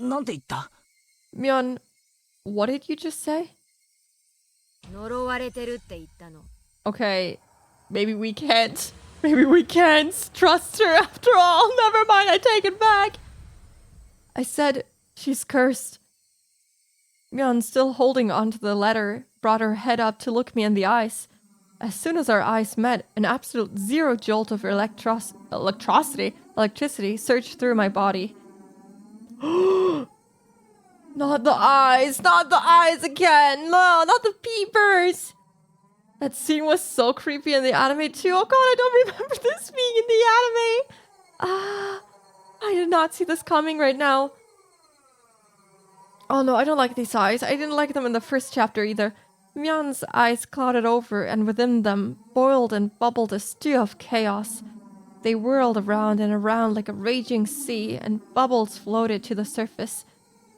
なんて言った？ Mion, what did you just say? 呪われてるって言ったの。 Okay, maybe we can't. Maybe we can't trust her after all. Never mind, I take it back. I said, she's cursed. Mion, still holding onto the letter, brought her head up to look me in the eyes. As soon as our eyes met, an absolute zero jolt of electricity surged through my body. Not the eyes again. No, not the peepers. That scene was so creepy in the anime too. Oh god, I don't remember this being in the anime. I did not see this coming right now. Oh no, I don't like these eyes. I didn't like them in the first chapter either. Mion's eyes clouded over, and within them boiled and bubbled a stew of chaos. They whirled around and around like a raging sea, and bubbles floated to the surface.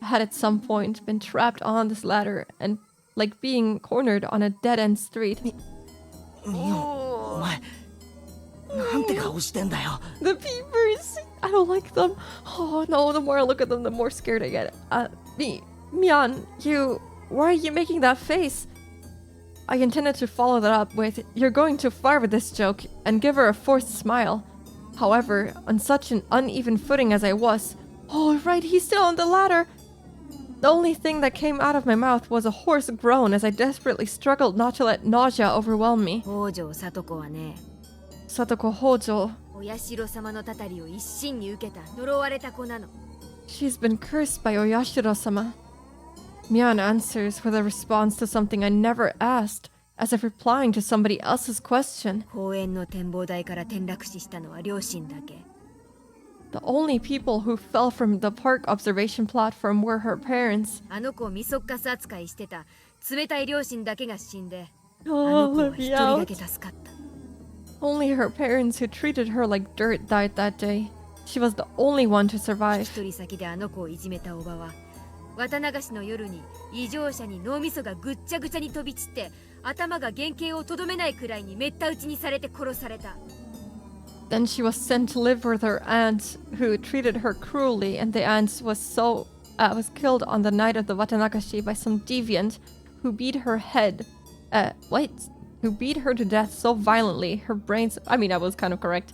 I had at some point been trapped on this ladder, and like being cornered on a dead-end street. ミオン、お前なんて顔してんだよ。 The peepers! I don't like them. Oh no, the more I look at them, the more scared I get. Mion, why are you making that face? I intended to follow that up with, "You're going too far with this joke," and give her a forced smile. However, on such an uneven footing as I was, oh right, he's still on the ladder! The only thing that came out of my mouth was a hoarse groan as I desperately struggled not to let nausea overwhelm me. 北条聡子はね、 Satoko Hojo, お社様のたたりを一身に受けた呪われた子なの。 she's been cursed by Oyashiro-sama. Mion answers with a response to something I never asked, as if replying to somebody else's question. 公園の展望台から転落死したのは両親だけ。 The only people who fell from the park observation platform were her parents. あの子をミソッカス扱いしてた冷たい両親だけが死んで、あ Oh, の子は let 一 me 人だ out. け助かった。 Only her parents who treated her like dirt died that day. She was the only one to survive. 一人先であの子をいじめたおばは、綿流しの夜に異常者に脳みそがぐっちゃぐちゃに飛び散って頭が原型をとどめないくらいにめった打ちにされて殺された。 Then she was sent to live with her aunt, who treated her cruelly, and the aunt was killed on the night of the Watanagashi by some deviant who beat her who beat her to death so violently her brains, I was kind of correct,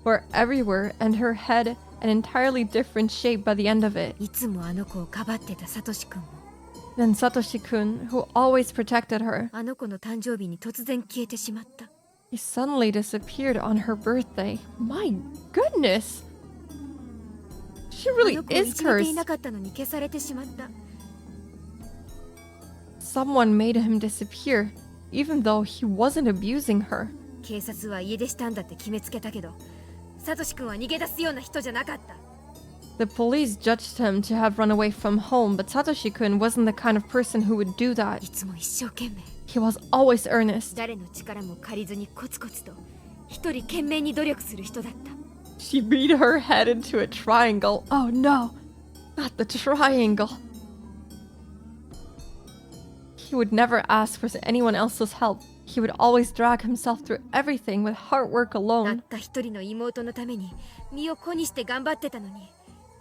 were everywhere, and her head an entirely different shape by the end of it. いつもあの子をかばってたサトシ君も、 Then Satoshi-kun, who always protected her, あの子の誕生日に突然消えてしまった。 he suddenly disappeared on her birthday. My goodness! She あ really の子をい is じめていな cursed. かったのに消されてしまった。 Someone made him disappear, even though he wasn't abusing her. 警察は家出したんだって決めつけたけど、サトシ君は逃げ出すような人じゃなかった。 The police judged him to have run away from home, but Satoshi-kun wasn't the kind of person who would do that. いつも一生懸命、 He was always earnest. 誰の力も借りずにコツコツと一人懸命に努力する人だった。 She beat her head into a triangle. Oh no, not the triangle. He would never ask for anyone else's help. He would always drag himself through everything with hard work たっ alone. た一人の妹のために身を粉にして頑張ってたのに、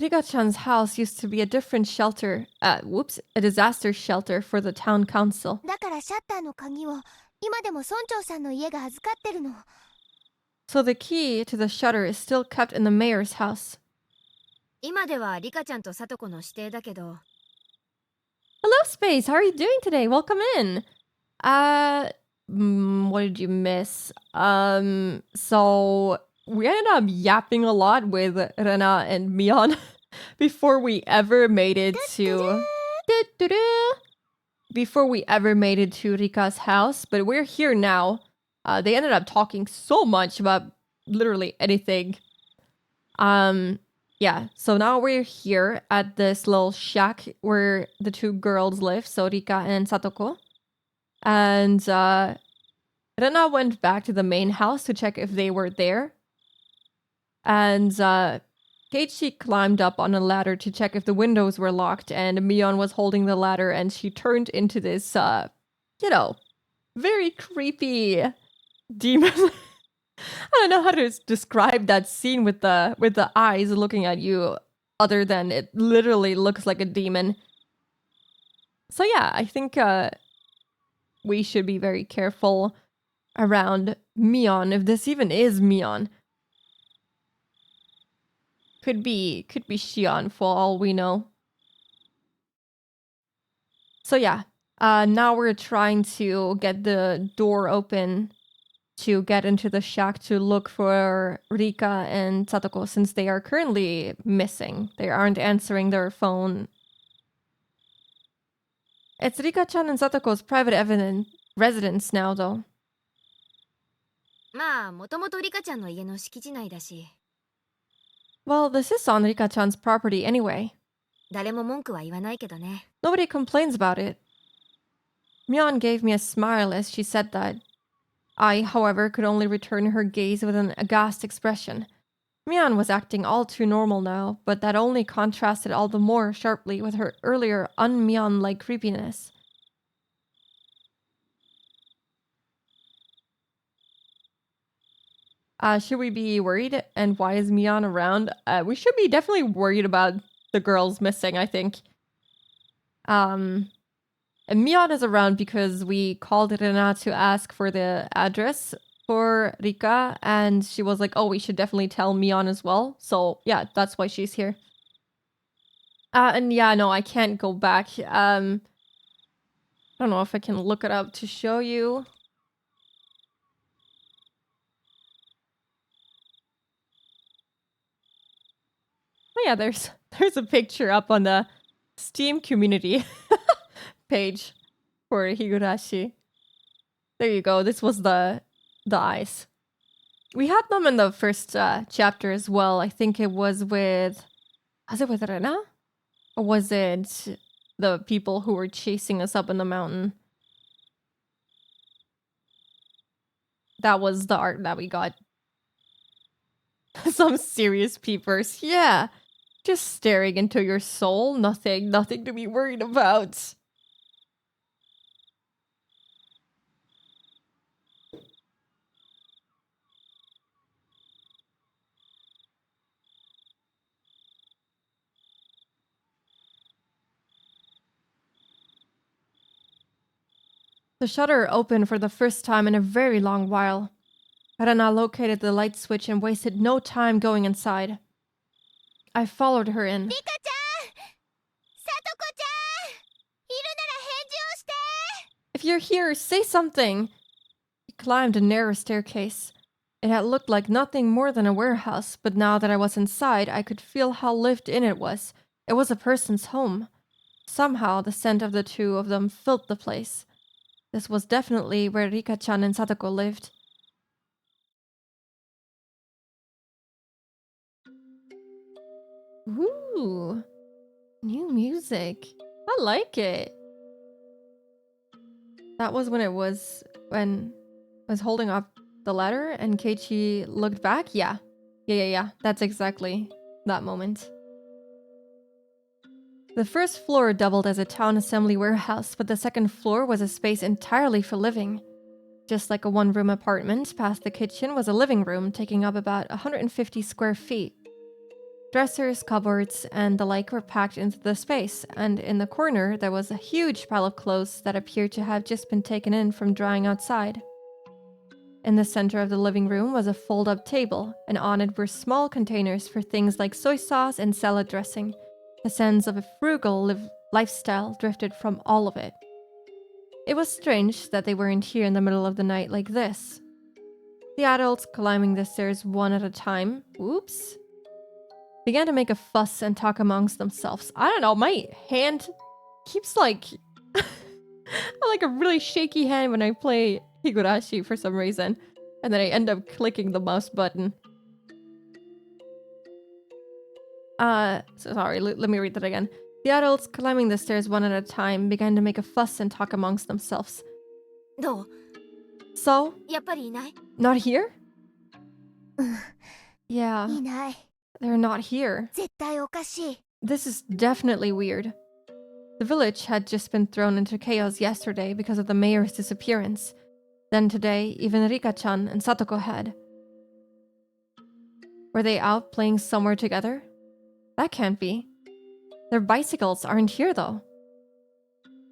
Rika-chan's house used to be a different shelter, a disaster shelter for the town council. だからシャッターの鍵を今でも村長さんの家が預かってるの。 So the key to the shutter is still kept in the mayor's house. 今ではリカちゃんとサトコの指定だけど、 Hello, Space. How are you doing today? Welcome in. What did you miss? So we ended up yapping a lot with Rena and Mion before we ever made it to Rika's house. But we're here now. They ended up talking so much about literally anything. Yeah, so now we're here at this little shack where the two girls live, so Rika and Satoko. And Rena went back to the main house to check if they were there. And Keiichi climbed up on a ladder to check if the windows were locked, and Mion was holding the ladder, and she turned into this, very creepy demon. I don't know how to describe that scene with the eyes looking at you, other than it literally looks like a demon. So yeah, I think we should be very careful around Mion, if this even is Mion. Could be Shion for all we know. So yeah, now we're trying to get the door open to get into the shack to look for Rika and Satoko, since they are currently missing. They aren't answering their phone. It's Rika-chan and Satoko's private residence now, though. まあもともとリカちゃんの家の敷地内だし、 Well, this is on Rika-chan's property anyway. 誰も文句は言わないけどね。 Nobody complains about it. Mion gave me a smile as she said that. I, however, could only return her gaze with an aghast expression. Mion was acting all too normal now, but that only contrasted all the more sharply with her earlier un-Mion-like creepiness. Should we be worried? And why is Mion around? We should be definitely worried about the girls missing, I think. And Mion is around because we called Rena to ask for the address for Rika, and she was like, oh, we should definitely tell Mion as well. So yeah, that's why she's here. And yeah, no, I can't go back. I don't know if I can look it up to show you. Oh yeah, there's a picture up on the Steam community page for Higurashi. There you go. This was the eyes. We had them in the first chapter as well. I think it was with Rena? Or was it the people who were chasing us up in the mountain? That was the art that we got. Some serious peepers. Yeah. Just staring into your soul. Nothing to be worried about. The shutter opened for the first time in a very long while. Rena located the light switch and wasted no time going inside. I followed her in. リカちゃん、さとこちゃん、いるなら返事をして。 If you're here, say something! We climbed a narrow staircase. It had looked like nothing more than a warehouse, but now that I was inside, I could feel how lived in it was. It was a person's home. Somehow, the scent of the two of them filled the place. This was definitely where Rika-chan and Satoko lived. Ooh, new music. I like it. That was when I was holding up the ladder and Keiichi looked back. Yeah. That's exactly that moment. The first floor doubled as a town assembly warehouse, but the second floor was a space entirely for living. Just like a one-room apartment, past the kitchen was a living room taking up about 150 square feet. Dressers, cupboards, and the like were packed into the space, and in the corner there was a huge pile of clothes that appeared to have just been taken in from drying outside. In the center of the living room was a fold-up table, and on it were small containers for things like soy sauce and salad dressing. The sense of a frugal lifestyle drifted from all of it. It was strange that they weren't here in the middle of the night like this. The adults, climbing the stairs one at a time, began to make a fuss and talk amongst themselves. I don't know, my hand keeps like... I like a really shaky hand when I play Higurashi for some reason. And then I end up clicking the mouse button. Sorry, let me read that again. The adults, climbing the stairs one at a time, began to make a fuss and talk amongst themselves. どう So, やっぱりいない not here? うん、 Yeah, いない。 they're not here. 絶対おかしい。 This is definitely weird. The village had just been thrown into chaos yesterday because of the mayor's disappearance. Then today, even Rika-chan and Satoko had. Were they out playing somewhere together? That can't be. Their bicycles aren't here though.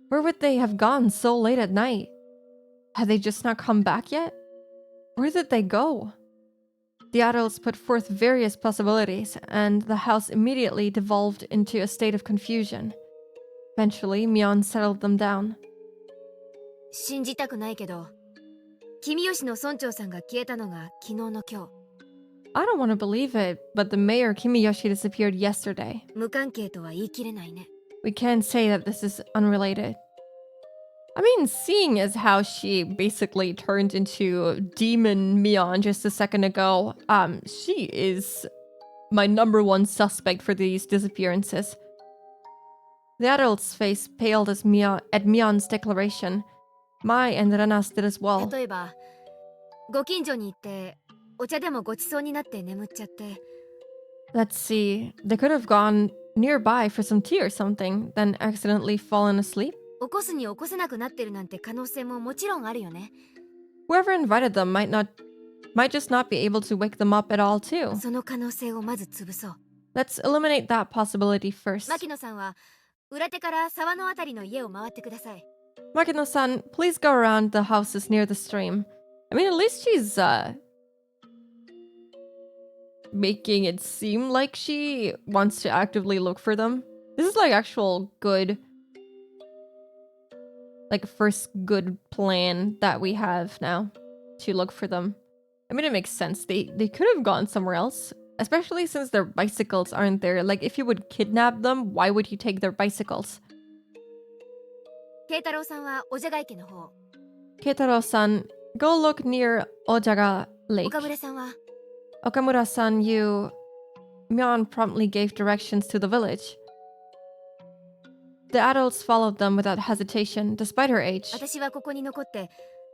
Where would they have gone so late at night? Had they just not come back yet? Where did they go? The adults put forth various possibilities, and the house immediately devolved into a state of confusion. Eventually, Mion settled them down. 信じたくないけど君吉の村長さんが消えたのが昨日の今 I don't want to believe it, but the mayor Kimiyoshi disappeared yesterday. 日無関係とは言い切れないね We can't say that this is unrelated. I mean, seeing as how she basically turned into Demon Mion just a second ago, she is my #1 suspect for these disappearances. The adult's face paled as at Mion's declaration. Mai and Renas did as well. 例えばご近所に行ってお茶でもごちそうになって眠っちゃって Let's see, they could have gone nearby for some tea or something, then accidentally fallen asleep. 起こすに起こせなくなってるなんて可能性ももちろんあるよね Whoever invited them might just not be able to wake them up at all too. その可能性をまず潰そう Let's eliminate that possibility first. 牧野さんは裏手から沢のあたりの家を回ってください Makino-san, please go around the houses near the stream. I mean, at least she's making it seem like she wants to actively look for them. This is like actual good, like first good plan that we have now to look for them. I mean, it makes sense. They could have gone somewhere else, especially since their bicycles aren't there. Like, if you would kidnap them, why would you take their bicycles? 慶太郎さんはおじゃが池の方 Keitaro-san, go look near Ojaga Lake. 岡村さんは Okamura-san, you... Mion promptly gave directions to the village. The adults followed them without hesitation, despite her age. 私はここに残って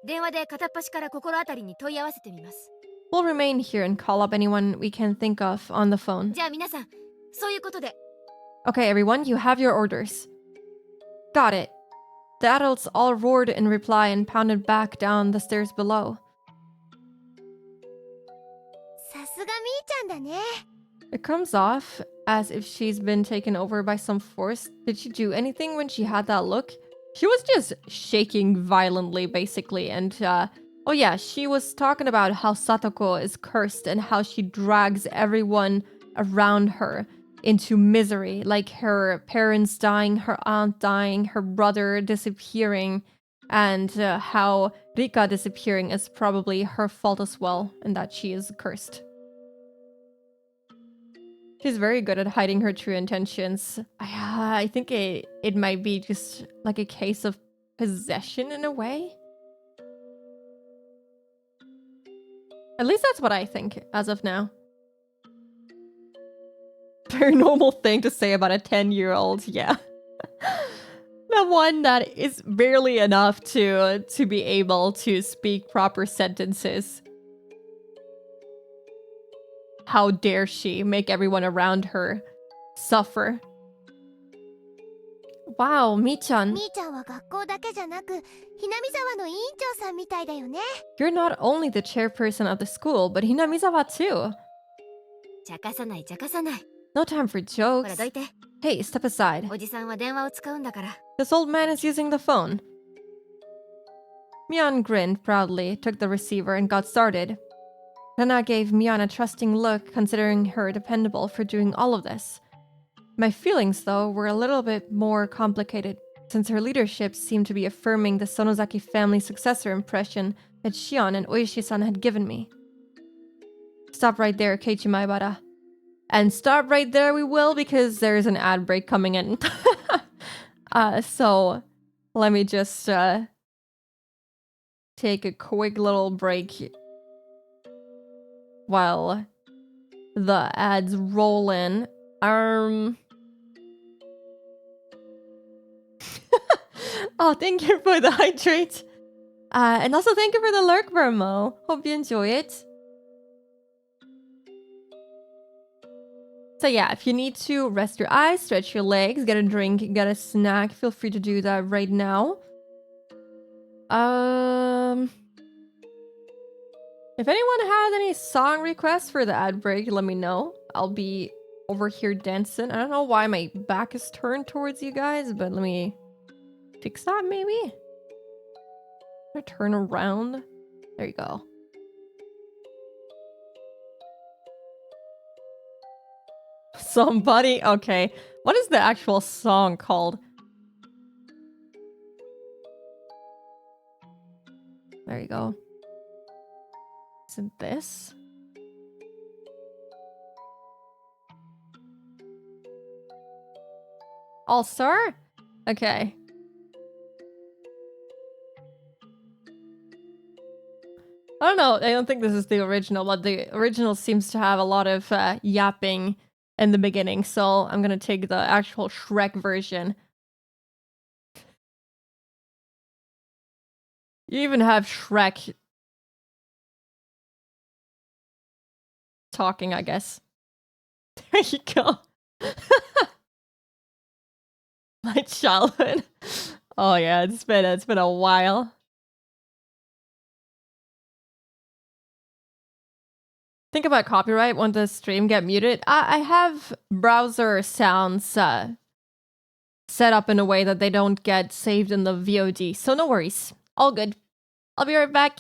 電話で片っ端から心当たりに問い合わせてみます We'll remain here and call up anyone we can think of on the phone. じゃあ皆さんそういうことで Okay, everyone, you have your orders. Got it. The adults all roared in reply and pounded back down the stairs below. さすがみーちゃんだね。 It comes off as if she's been taken over by some force. Did she do anything when she had that look? She was just shaking violently, basically. And, oh yeah, she was talking about how Satoko is cursed and how she drags everyone around her into misery. Like her parents dying, her aunt dying, her brother disappearing, and how Rika disappearing is probably her fault as well, and that she is cursed. She's very good at hiding her true intentions. I think it might be just like a case of possession in a way. At least that's what I think as of now. Very normal thing to say about a 10-year-old, yeah. The one that is barely enough to be able to speak proper sentences. How dare she make everyone around her suffer? Wow, Mi-chan. みーちゃんは学校だけじゃなく、ひなみ沢の委員長さんみたいだよね。 You're not only the chairperson of the school, but Hinamizawa too. 茶化さない茶化さない No time for ほ jokes. らどいて。 Hey, step aside. おじさんは電話を使うんだから。 This old man is using the phone. Mion grinned proudly, took the receiver, and got started. Rena gave Mion a trusting look, considering her dependable for doing all of this. My feelings, though, were a little bit more complicated, since her leadership seemed to be affirming the Sonozaki family successor impression that Shion and Oishi-san had given me. Stop right there, Keiichi Maebara. And stop right there we will, because there's an ad break coming in. So let me just take a quick little break while the ads roll in. Oh, thank you for the hydrate. And also thank you for the lurk, Vermo. Hope you enjoy it. So yeah, if you need to rest your eyes, stretch your legs, get a drink, get a snack, feel free to do that right now. If anyone has any song requests for the ad break, let me know. I'll be over here dancing. I don't know why my back is turned towards you guys, but let me fix that maybe. I turn around. There you go. Somebody? Okay. What is the actual song called? There you go. Is it this? All-Star? Okay. I don't know. I don't think this is the original, but the original seems to have a lot of yapping in the beginning, so I'm gonna take the actual Shrek version. You even have Shrek talking, I guess. There you go. My childhood. Oh yeah, it's been a while. Think about copyright when the stream get muted. I have browser sounds set up in a way that they don't get saved in the VOD, so no worries. All good. I'll be right back.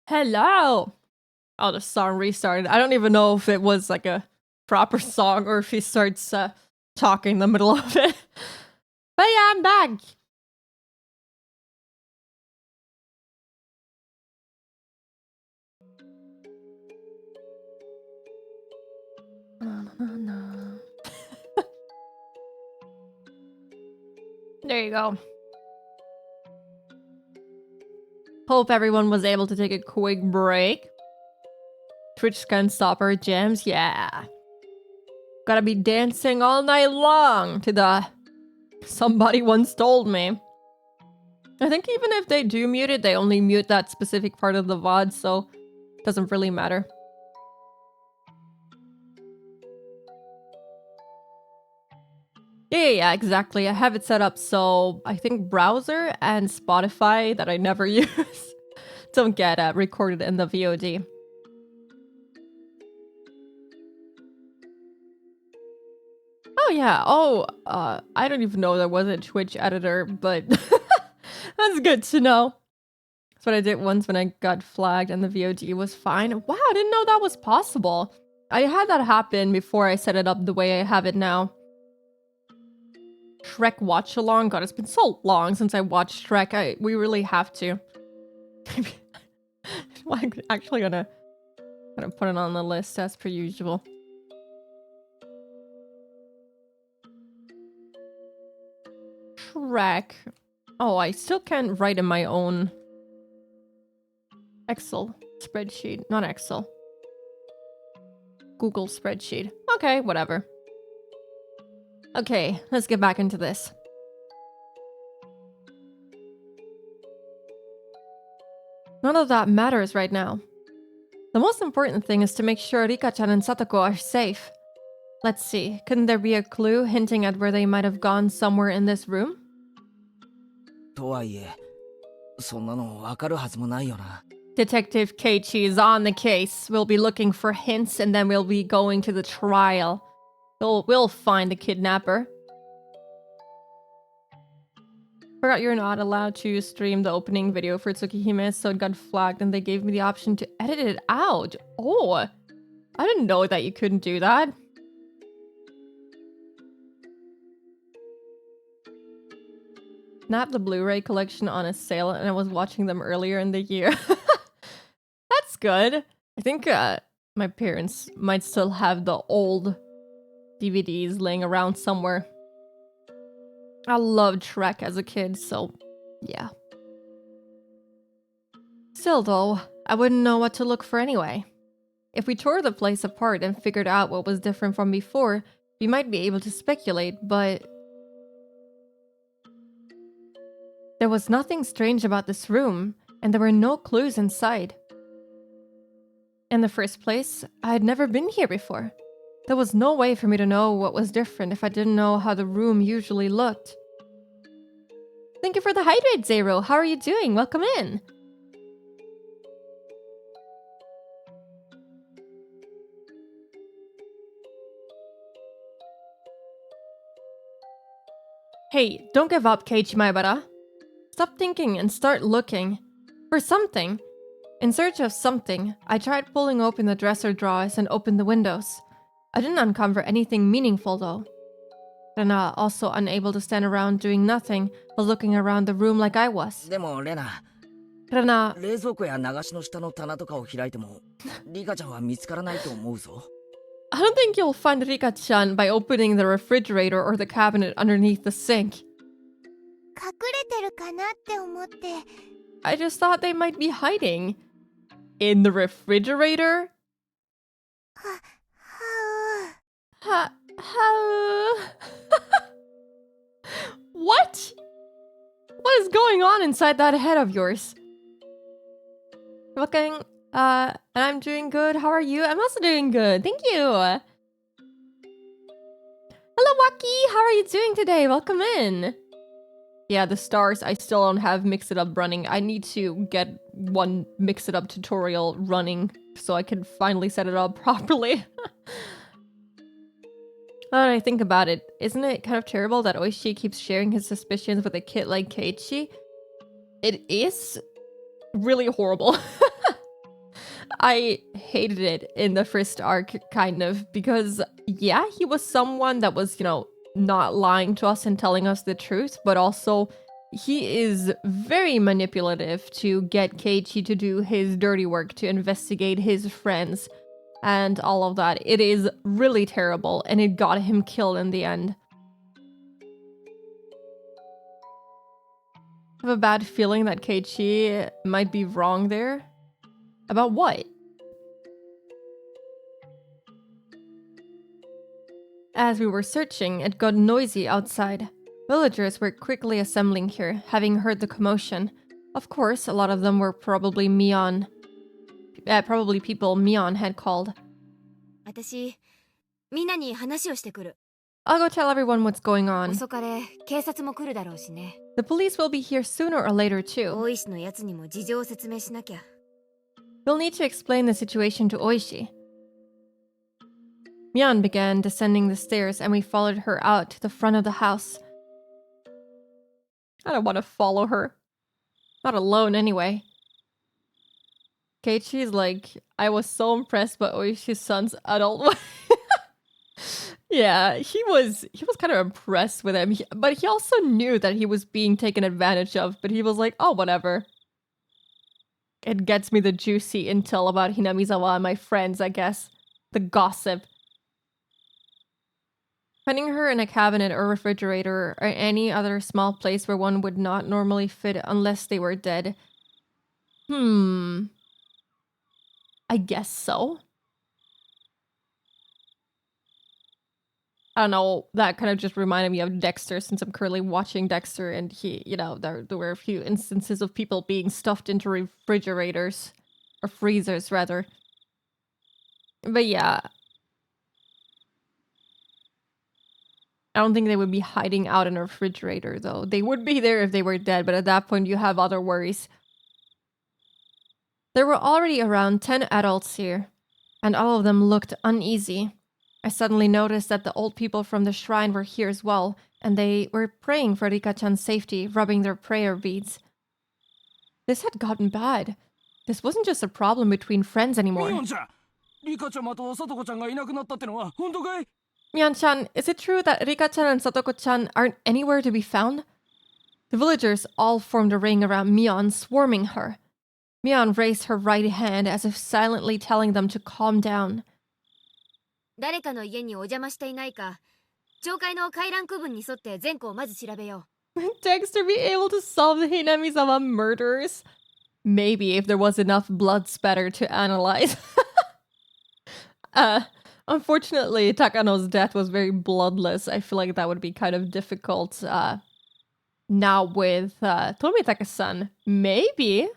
Hello! Oh, the song restarted. I don't even know if it was like a proper song or if he starts talking in the middle of it. But yeah, I'm back. There you go. Hope everyone was able to take a quick break. Twitch can't stop our jams, yeah. Gotta be dancing all night long to the somebody once told me. I think even if they do mute it, they only mute that specific part of the VOD, so it doesn't really matter. Yeah, exactly. I have it set up so I think browser and Spotify that I never use don't get recorded in the VOD. Oh yeah, I don't even know there was a Twitch editor, but that's good to know. That's what I did once when I got flagged and the VOD was fine. Wow, I didn't know that was possible. I had that happen before I set it up the way I have it now. Shrek watch along. God, it's been so long since I watched Shrek. We really have to. I'm actually gonna put it on the list as per usual. Shrek. Oh, I still can't write in my own Excel spreadsheet. Not Excel. Google spreadsheet. Okay, whatever. Okay, let's get back into this. None of that matters right now. The most important thing is to make sure Rika-chan and Satoko are safe. Let's see, couldn't there be a clue hinting at where they might have gone somewhere in this room? とはいえ、そんなのわかるはずもないよな。 Detective Keiichi is on the case. We'll be looking for hints and then we'll be going to the trial. We'll find the kidnapper. Forgot you're not allowed to stream the opening video for Tsukihime, so it got flagged and they gave me the option to edit it out. Oh, I didn't know that you couldn't do that. Snapped the Blu-ray collection on a sale and I was watching them earlier in the year. That's good. I think my parents might still have the old DVDs laying around somewhere. I loved Shrek as a kid, so yeah. Still though, I wouldn't know what to look for anyway. If we tore the place apart and figured out what was different from before, we might be able to speculate, but there was nothing strange about this room, and there were no clues inside. In the first place, I had never been here before. There was no way for me to know what was different if I didn't know how the room usually looked. Thank you for the hydrate, Zero. How are you doing? Welcome in. Hey, don't give up, Keiichi Maebara. Stop thinking and start looking. For something. In search of something, I tried pulling open the dresser drawers and opened the windows. I didn't uncover anything meaningful though. Rena, also unable to stand around doing nothing, was looking around the room like I was. でもレナ、 Rena, 冷蔵庫や流しの下の棚とかを開いても、リカちゃんは見つからないと思うぞ。 I don't think you'll find Rika-chan by opening the refrigerator or the cabinet underneath the sink. 隠れてるかなって思って。 I just thought they might be hiding. In the refrigerator? はWhat? What is going on inside that head of yours? Looking, and I'm doing good. How are you? I'm also doing good. Thank you. Hello, Waki. How are you doing today? Welcome in. Yeah, the stars, I still don't have Mix It Up running. I need to get one Mix It Up tutorial running so I can finally set it up properly. Now that I think about it, isn't it kind of terrible that Oishi keeps sharing his suspicions with a kid like Keiichi? It is really horrible. I hated it in the first arc, kind of, because, yeah, he was someone that was, not lying to us and telling us the truth, but also he is very manipulative to get Keiichi to do his dirty work, to investigate his friends, and all of that. It is really terrible, and it got him killed in the end. I have a bad feeling that Keiichi might be wrong there. About what? As we were searching, it got noisy outside. Villagers were quickly assembling here, having heard the commotion. Of course, a lot of them were probably probably people Mion had called. 私みんなに話をしてくる。 I'll go tell everyone what's going on. 遅かれ警察も来るだろうしね。 The police will be here sooner or later too. 大石のやつにも事情を説明しなきゃ。 We'll need to explain the situation to Oishi. Mion began descending the stairs and we followed her out to the front of the house. I don't want to follow her. Not alone anyway. Keiichi's like, I was so impressed by Oishi's son's adult. Yeah, he was kind of impressed with him, but he also knew that he was being taken advantage of, but he was like, oh, whatever. It gets me the juicy intel about Hinamizawa and my friends, I guess. The gossip. Finding her in a cabinet or refrigerator or any other small place where one would not normally fit unless they were dead. I guess so. I don't know, that kind of just reminded me of Dexter since I'm currently watching Dexter and there were a few instances of people being stuffed into refrigerators. Or freezers, rather. But yeah. I don't think they would be hiding out in a refrigerator, though. They would be there if they were dead, but at that point you have other worries. There were already around 10 adults here, and all of them looked uneasy. I suddenly noticed that the old people from the shrine were here as well, and they were praying for Rika-chan's safety, rubbing their prayer beads. This had gotten bad. This wasn't just a problem between friends anymore. Mion-chan, is it true that Rika-chan and Satoko-chan aren't anywhere to be found? The villagers all formed a ring around Mion, swarming her. Mion raised her right hand as if silently telling them to calm down. 誰かの家にお邪魔していないか、町会の回覧区分に沿って全校をまず調べよう。 Dexter be able to solve the Hinamizawa murders? Maybe if there was enough blood spatter to analyze. Unfortunately, Takano's death was very bloodless. I feel like that would be kind of difficult now with Tomitaka-san. Maybe.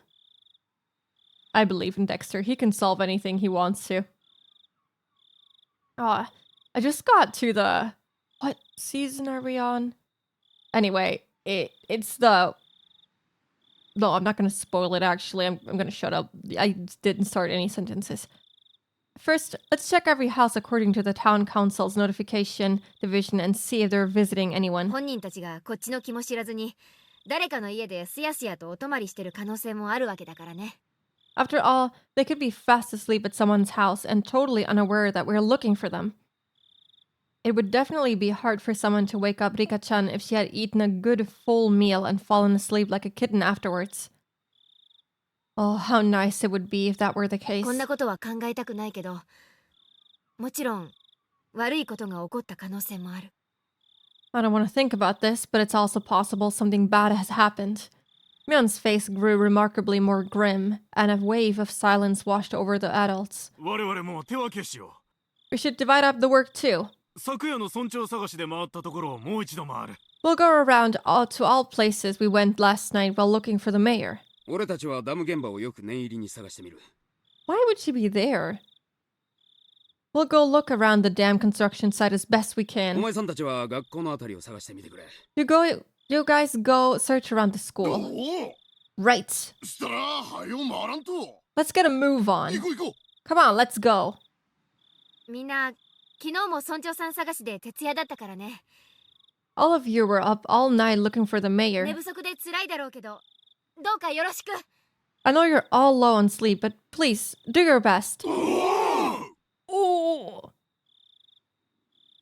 I believe in Dexter. He can solve anything he wants to. I just got to the... What season are we on? Anyway, it's the... No, I'm not going to spoil it, actually. I'm going to shut up. I didn't start any sentences. First, let's check every house according to the town council's notification division and see if they're visiting anyone. 本人たちがこっちの気も知らずに、誰かの家ですやすやとお泊まりしてる可能性もあるわけだからね。 After all, they could be fast asleep at someone's house and totally unaware that we're looking for them. It would definitely be hard for someone to wake up Rika-chan if she had eaten a good full meal and fallen asleep like a kitten afterwards. Oh, how nice it would be if that were the case. こんなことは考えたくないけど、もちろん悪いことが起こった可能性もある。 I don't want to think about this, but it's also possible something bad has happened. Mion's face grew remarkably more grim, and a wave of silence washed over the adults. 我々も手分けしよ We should divide up the work too. う。昨夜の村長探しで回ったところをもう一度回る。 We'll go around to all places we went last night while looking for the mayor. 俺たちはダム現場をよく念入りに探してみる。 Why would she be there? We'll go look around the dam construction site as best we お can. 前さんたちは学校のあたりを探してみてくれ。 You guys go search around the school. おお。 Right. したらはよ回らんと。 Let's get a move 行 on. こう行こ Come on, let's go. みんな昨日も村長さん探しで徹夜だったからね。 All of you were up all night looking for the 寝 mayor. 不足で辛いだろうけど、どうかよろしく。I know you're all low on sleep, but please, do your best. Oh!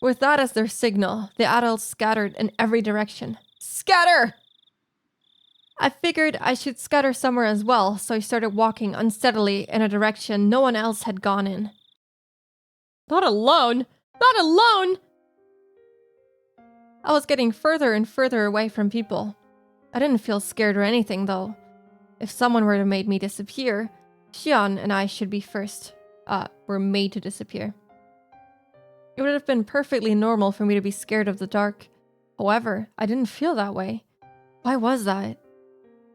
With that as their signal, the adults scattered in every direction. Scatter! I figured I should scatter somewhere as well, so I started walking unsteadily in a direction no one else had gone in. Not alone! Not alone! I was getting further and further away from people. I didn't feel scared or anything, though. If someone were to make me disappear, Xion and I should be first. Were made to disappear. It would have been perfectly normal for me to be scared of the dark. However, I didn't feel that way. Why was that?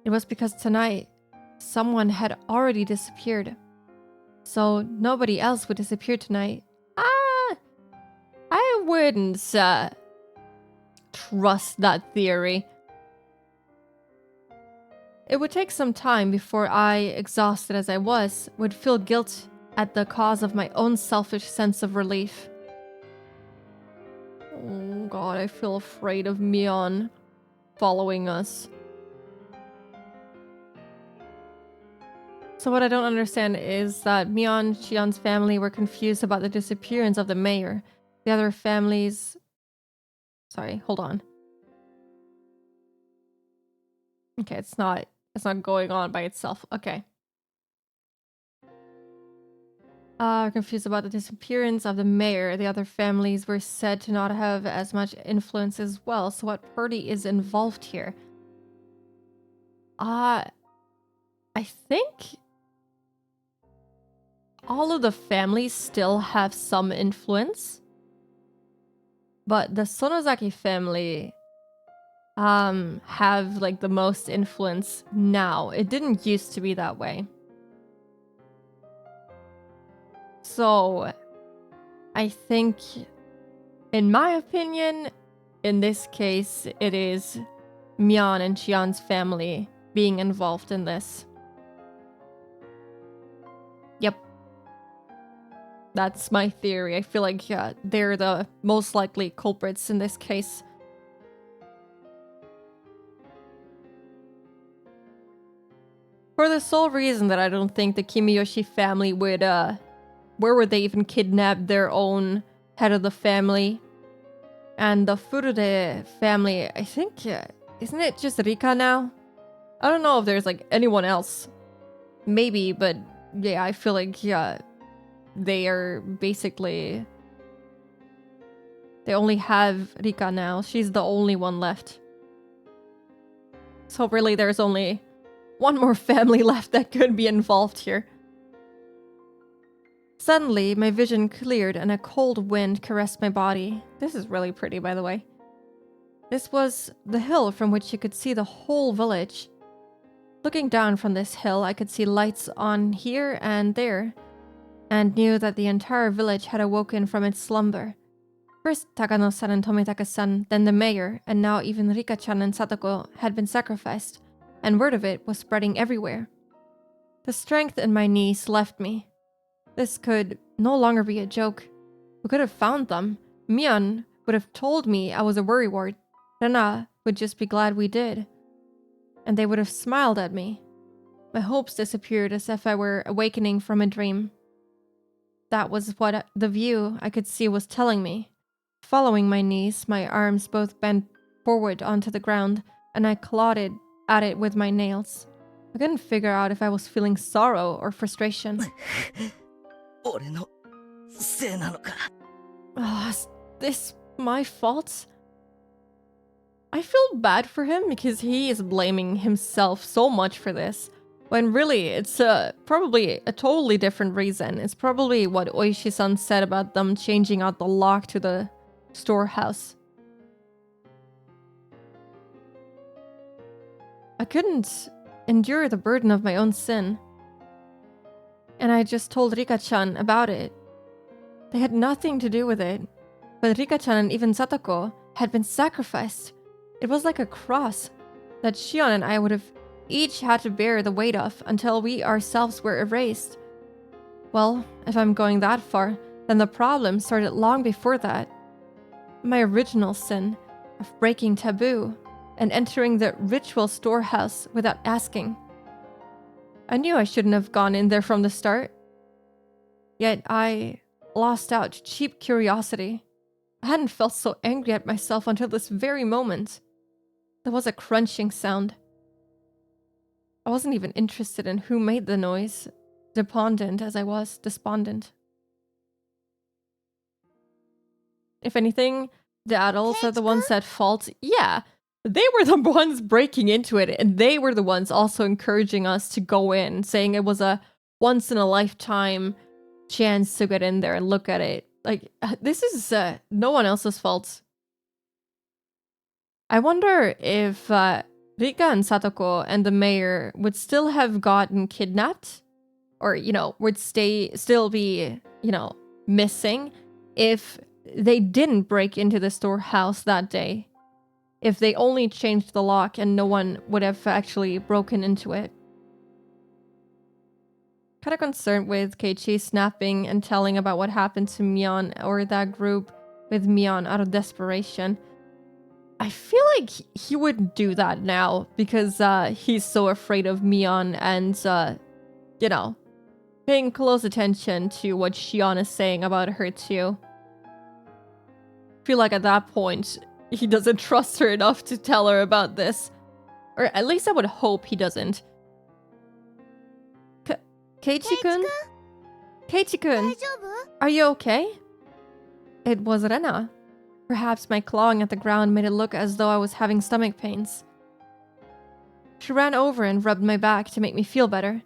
It was because tonight, someone had already disappeared. So nobody else would disappear tonight. I wouldn't, trust that theory. It would take some time before I, exhausted as I was, would feel guilt at the cause of my own selfish sense of relief. Oh god, I feel afraid of Mion following us. So what I don't understand is that Mion, Xion's family were confused about the disappearance of the mayor. The other families... Sorry, hold on. Okay, it's not going on by itself. Okay. Confused about the disappearance of the mayor. The other families were said to not have as much influence as well. So what party is involved here? I think all of the families still have some influence. But the Sonozaki family have like the most influence now. It didn't used to be that way. So, I think, in my opinion, in this case, it is Mion and Xion's family being involved in this. Yep. That's my theory. I feel like they're the most likely culprits in this case. For the sole reason that I don't think the Kimiyoshi family would, where would they even kidnap their own head of the family? And the Furude family, I think, isn't it just Rika now? I don't know if there's like anyone else. Maybe, but yeah, I feel like, they are basically... They only have Rika now. She's the only one left. So really, there's only one more family left that could be involved here. Suddenly, my vision cleared and a cold wind caressed my body. This is really pretty, by the way. This was the hill from which you could see the whole village. Looking down from this hill, I could see lights on here and there, and knew that the entire village had awoken from its slumber. First Takano-san and Tomitaka-san, then the mayor, and now even Rika-chan and Satoko had been sacrificed, and word of it was spreading everywhere. The strength in my knees left me. This could no longer be a joke. We could have found them. Mion would have told me I was a worrywart. Rena would just be glad we did. And they would have smiled at me. My hopes disappeared as if I were awakening from a dream. That was what the view I could see was telling me. Following my knees, my arms both bent forward onto the ground, and I clawed at it with my nails. I couldn't figure out if I was feeling sorrow or frustration. Is this my fault? I feel bad for him because he is blaming himself so much for this, when really it's probably a totally different reason. It's probably what Oishi-san said about them changing out the lock to the storehouse. I couldn't endure the burden of my own sin, and I just told Rika-chan about it. They had nothing to do with it, but Rika-chan and even Satoko had been sacrificed. It was like a cross that Shion and I would have each had to bear the weight of until we ourselves were erased. Well, if I'm going that far, then the problem started long before that. My original sin of breaking taboo and entering the ritual storehouse without asking. I knew I shouldn't have gone in there from the start. Yet I lost out to cheap curiosity. I hadn't felt so angry at myself until this very moment. There was a crunching sound. I wasn't even interested in who made the noise, despondent as I was, despondent. If anything, the adults are the ones at fault. Yeah, they were the ones breaking into it, and they were the ones also encouraging us to go in, saying it was a once-in-a-lifetime chance to get in there and look at it. Like, this is no one else's fault. I wonder if Rika and Satoko and the mayor would still have gotten kidnapped, or, you know, would still be, you know, missing if they didn't break into the storehouse that day. If they only changed the lock and no one would have actually broken into it. Kind of concerned with Keiichi snapping and telling about what happened to Mion or that group with Mion out of desperation. I feel like he would do that now because he's so afraid of Mion and, you know, paying close attention to what Shion is saying about her too. I feel like at that point, he doesn't trust her enough to tell her about this. Or at least I would hope he doesn't. Keiichi-kun? Keiichi-kun, are you okay? It was Rena. Perhaps my clawing at the ground made it look as though I was having stomach pains. She ran over and rubbed my back to make me feel better.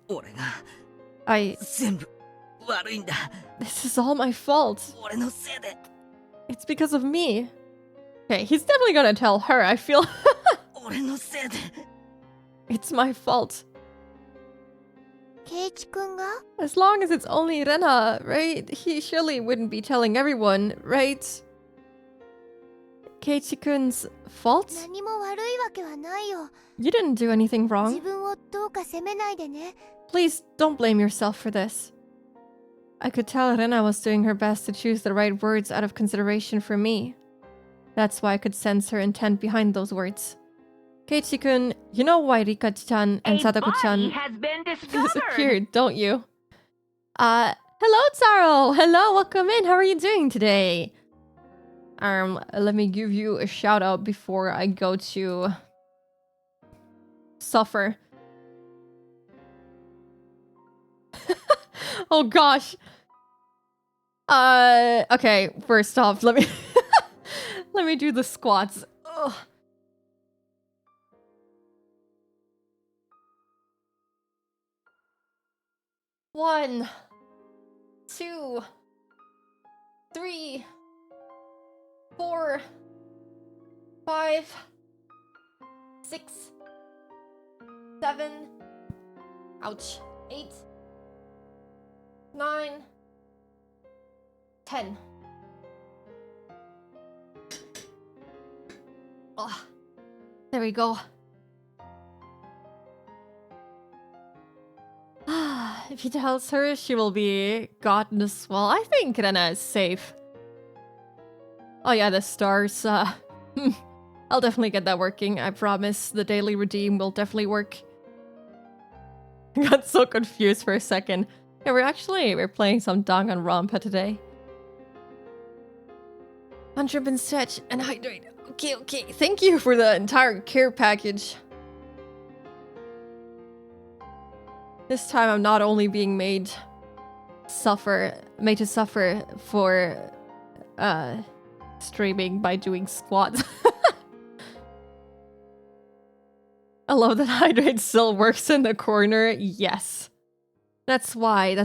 This is all my fault. It's because of me. Okay, he's definitely gonna tell her, I feel. It's my fault. As long as it's only Rena, right? He surely wouldn't be telling everyone, right? Keiichi-kun's fault? You didn't do anything wrong. Please don't blame yourself for this. I could tell Rena was doing her best to choose the right words out of consideration for me. That's why I could sense her intent behind those words. Keiichi-kun, you know why Rika-chan and Sadako-chan disappeared, don't you? Hello, Taro! Hello, welcome in. How are you doing today? Let me give you a shout out before I go to suffer. Oh gosh. Okay, first off, let me let me do the squats. Ugh. One, 2, 3, 4, 5, 6, 7, ouch, 8, 9, 10. Oh, there we go. If he tells her, she will be gotten as well. I think Rena is safe. Oh yeah, the stars. I'll definitely get that working. I promise. The daily redeem will definitely work. Got so confused for a second. Yeah, we're playing some Danganronpa today. 100 stretch and hydrate. Okay. Thank you for the entire care package. This time I'm not only being made to suffer for streaming by doing squats. I love that hydrate still works in the corner. Yes. That's why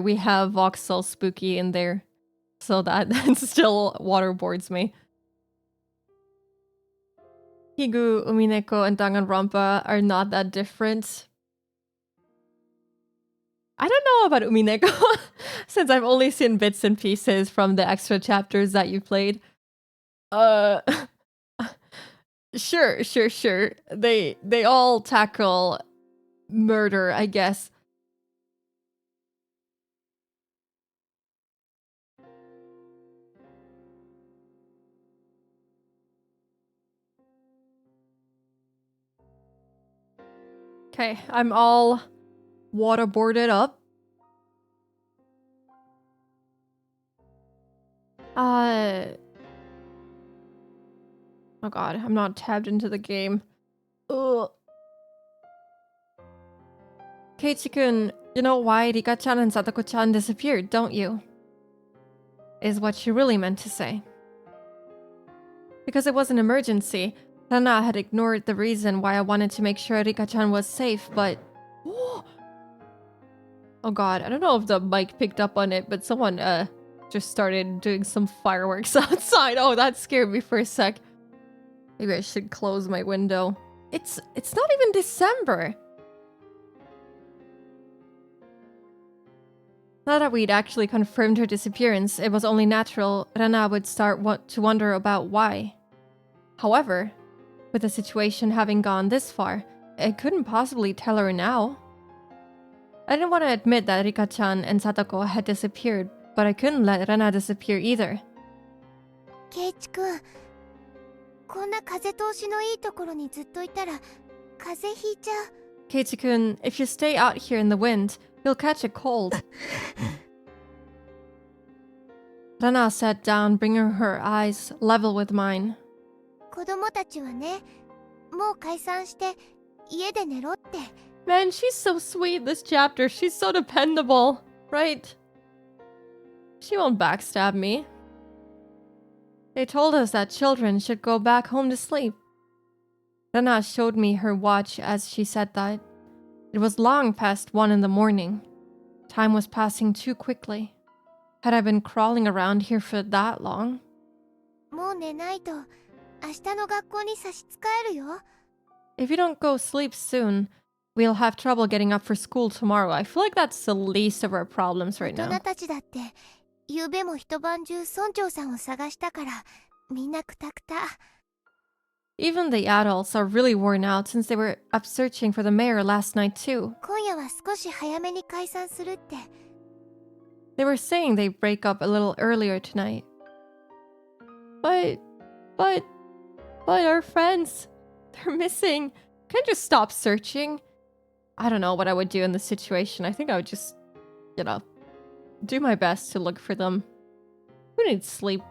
we have Voxel Spooky in there. So that still waterboards me. Higu, Umineko, and Danganronpa are not that different. I don't know about Umineko, since I've only seen bits and pieces from the extra chapters that you played. Sure. They all tackle murder, I guess. Okay, I'm all waterboarded up. Oh god, I'm not tabbed into the game. Ugh. Keiichi-kun, you know why Rika-chan and Satoko-chan disappeared, don't you? Is what she really meant to say. Because it was an emergency, Rana had ignored the reason why I wanted to make sure Rika-chan was safe, but... Oh god, I don't know if the mic picked up on it, but someone just started doing some fireworks outside. Oh, that scared me for a sec. Maybe I should close my window. It's not even December. Now that we'd actually confirmed her disappearance, it was only natural Rana would start to wonder about why. However, with the situation having gone this far, I couldn't possibly tell her now. I didn't want to admit that Rika-chan and Satoko had disappeared, but I couldn't let Rana disappear either. ケイチ君、こんな風通しのいいところにずっといたら風邪ひいちゃう。 Keiichi-kun, if you stay out here in the wind, you'll catch a cold. Rana sat down, bringing her eyes level with mine. 子供たちはね、もう解散して家で寝ろって。 Man, she's so sweet this chapter. She's so dependable, right? She won't backstab me. They told us that children should go back home to sleep. Rana showed me her watch as she said that. It was long past 1 in the morning. Time was passing too quickly. Had I been crawling around here for that long? もう寝ないと明日の学校に差し支えるよ。 If you don't go sleep soon, we'll have trouble getting up for school tomorrow. I feel like that's the least of our problems right 大 now. 人たちだって昨夜も一晩中村長さんを探したからみんなクタクタ。 Even the adults are really worn out since they were up searching for the mayor last night too. 今夜は少し早めに解散するって。 They were saying they'd break up a little earlier tonight. But our friends, they're missing. Can I just stop searching? I don't know what I would do in this situation. I think I would just, do my best to look for them. Who needs sleep?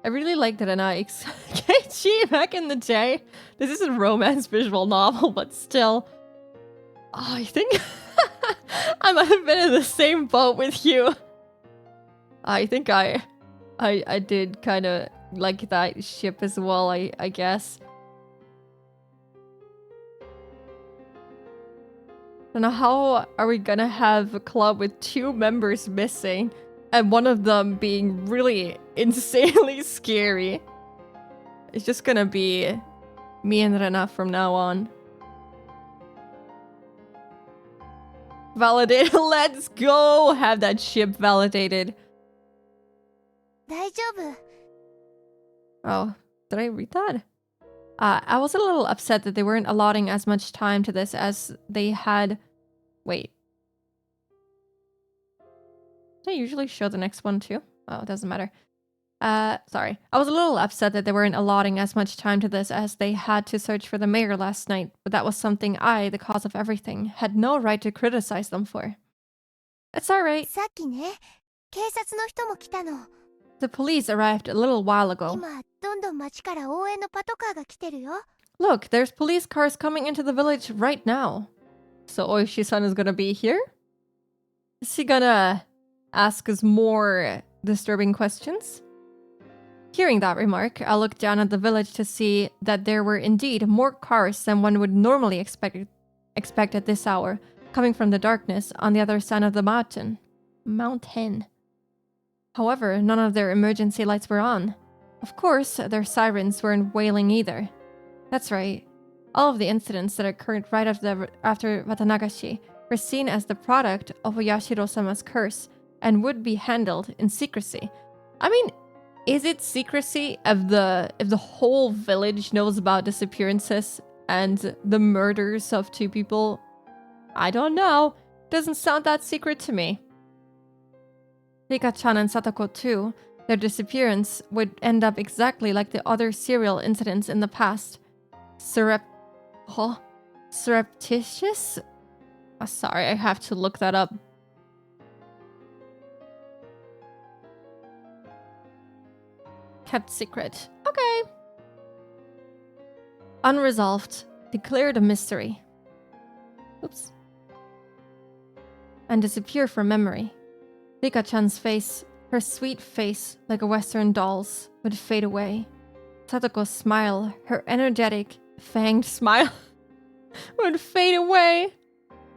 I really liked it, and Keiichi back in the day. This is a romance visual novel, but still. Oh, I think I might have been in the same boat with you. I think I did kind of like that ship as well, I guess. And how are we gonna have a club with 2 members missing and one of them being really insanely scary? It's just gonna be me and Rena from now on. Validated. Let's go! Have that ship validated. 大丈夫。 Oh, did I read that? I was a little upset that they weren't allotting as much time to this as they had... Wait. Did I usually show the next one too? Oh, it doesn't matter. Sorry. I was a little upset that they weren't allotting as much time to this as they had to search for the mayor last night, but that was something I, the cause of everything, had no right to criticize them for. It's alright. さっきね、警察の人も来たの。 The police arrived a little while ago. 今どんどん町から応援のパトカーが来てるよ。 Look, there's police cars coming into the village right now. So Oishi-san is gonna be here? Is he gonna ask us more disturbing questions? Hearing that remark, I looked down at the village to see that there were indeed more cars than one would normally expect at this hour, coming from the darkness on the other side of the mountain. However, none of their emergency lights were on. Of course, their sirens weren't wailing either. That's right. All of the incidents that occurred right after Watanagashi were seen as the product of Yashiro-sama's curse and would be handled in secrecy. I mean, is it secrecy if the whole village knows about disappearances and the murders of 2 people? I don't know. Doesn't sound that secret to me. Rika-chan and Satoko too. Their disappearance would end up exactly like the other serial incidents in the past. Surreptitious? Sorry, I have to look that up. Kept secret. Okay. Unresolved. Declared a mystery. Oops. And disappear from memory. Rika-chan's face, her sweet face like a Western doll's, would fade away. Satoko's smile, her energetic, fanged smile, would fade away.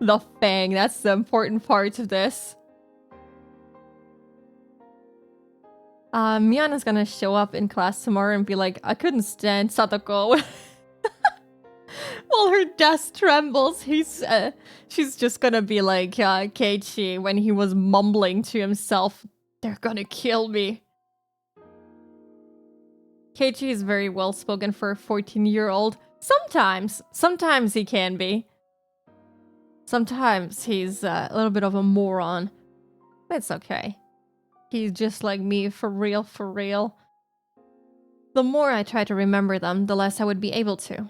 The fang, that's the important part of this. Miyana's gonna show up in class tomorrow and be like, I couldn't stand Satoko. While her desk trembles, she's just gonna be like, Keiichi, when he was mumbling to himself, they're gonna kill me. Keiichi is very well spoken for a 14-year-old. Sometimes he can be. Sometimes he's a little bit of a moron. It's okay. He's just like me, for real, for real. The more I try to remember them, the less I would be able to.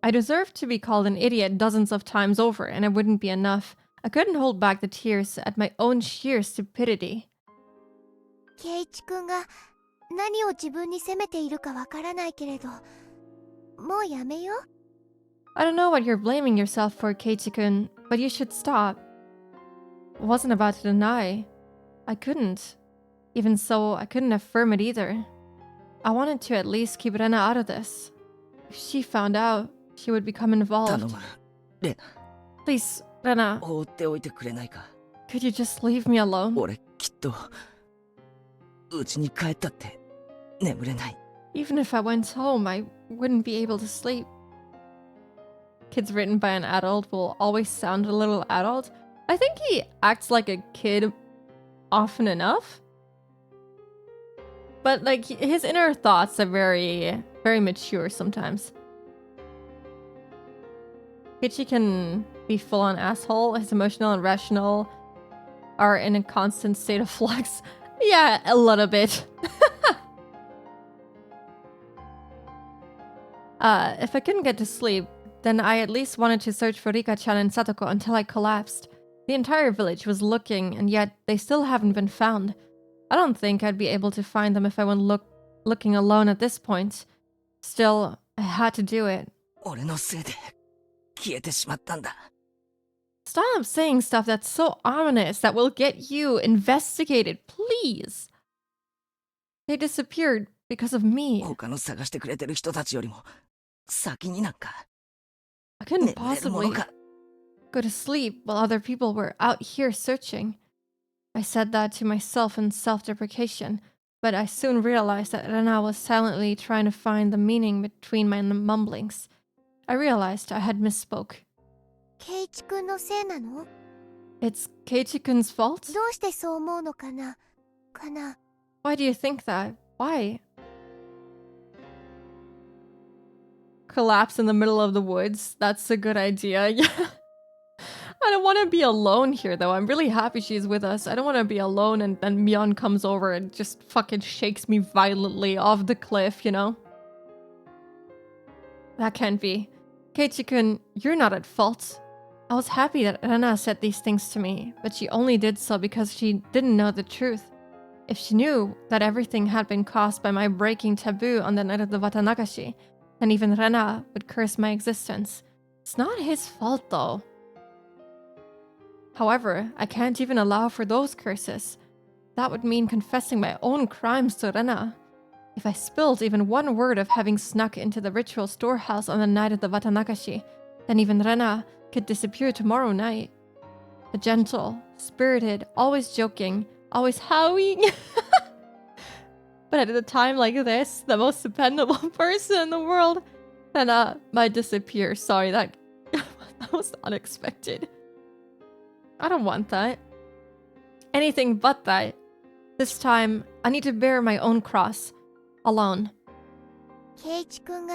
I deserved to be called an idiot dozens of times over, and it wouldn't be enough. I couldn't hold back the tears at my own sheer stupidity. 圭一君が何を自分に責めているかわからないけれど、もうやめよう。I don't know what you're blaming yourself for, Keiichi-kun, but you should stop. I wasn't about to deny. I couldn't. Even so, I couldn't affirm it either. I wanted to at least keep Rena out of this. If she found out, she would become 頼 involved. むレナ Please, Rena, 放っておいてくれないか could you just leave me alone? 俺きっと家に帰ったって眠れない Even if I went home, I wouldn't be able to sleep. Kids written by an adult will always sound a little adult. I think he acts like a kid often enough. But like his inner thoughts are very, very mature sometimes. Keiichi can be full-on asshole. His emotional and rational are in a constant state of flux. Yeah, a little bit. If I couldn't get to sleep, then I at least wanted to search for Rika-chan and Satoko until I collapsed. The entire village was looking, and yet they still haven't been found. I don't think I'd be able to find them if I went looking alone at this point. Still, I had to do it. 俺のせいで消えてしまったんだ Stop saying stuff that's so ominous that will get you investigated, please. They disappeared because of me. 他の探してくれてる人たちよりも先になんか I couldn't 眠れるも possibly のか go to sleep while other people were out here searching. I said that to myself in self-deprecation, but I soon realized that Rena was silently trying to find the meaning between my mumblings. I realized I had misspoke. 圭一君のせいなの？ It's Keiichi-kun's fault? どうしてそう思うのかな？ Why do you think that? Why? Collapse in the middle of the woods. That's a good idea. Yeah. I don't want to be alone here, though. I'm really happy she's with us. I don't want to be alone and then Mion comes over and just fucking shakes me violently off the cliff, you know? That can't be. Keiichi-kun, you're not at fault. I was happy that Rena said these things to me, but she only did so because she didn't know the truth. If she knew that everything had been caused by my breaking taboo on the night of the Watanagashi, then even Rena would curse my existence. It's not his fault, though. However, I can't even allow for those curses. That would mean confessing my own crimes to Rena. If I spilled even one word of having snuck into the ritual storehouse on the night of the Watanagashi, then even Rena could disappear tomorrow night. The gentle, spirited, always joking, always howling. But at a time like this, the most dependable person in the world, Rena might disappear. Sorry, that was unexpected. I don't want that. Anything but that. This time, I need to bear my own cross. Alone. 圭一君が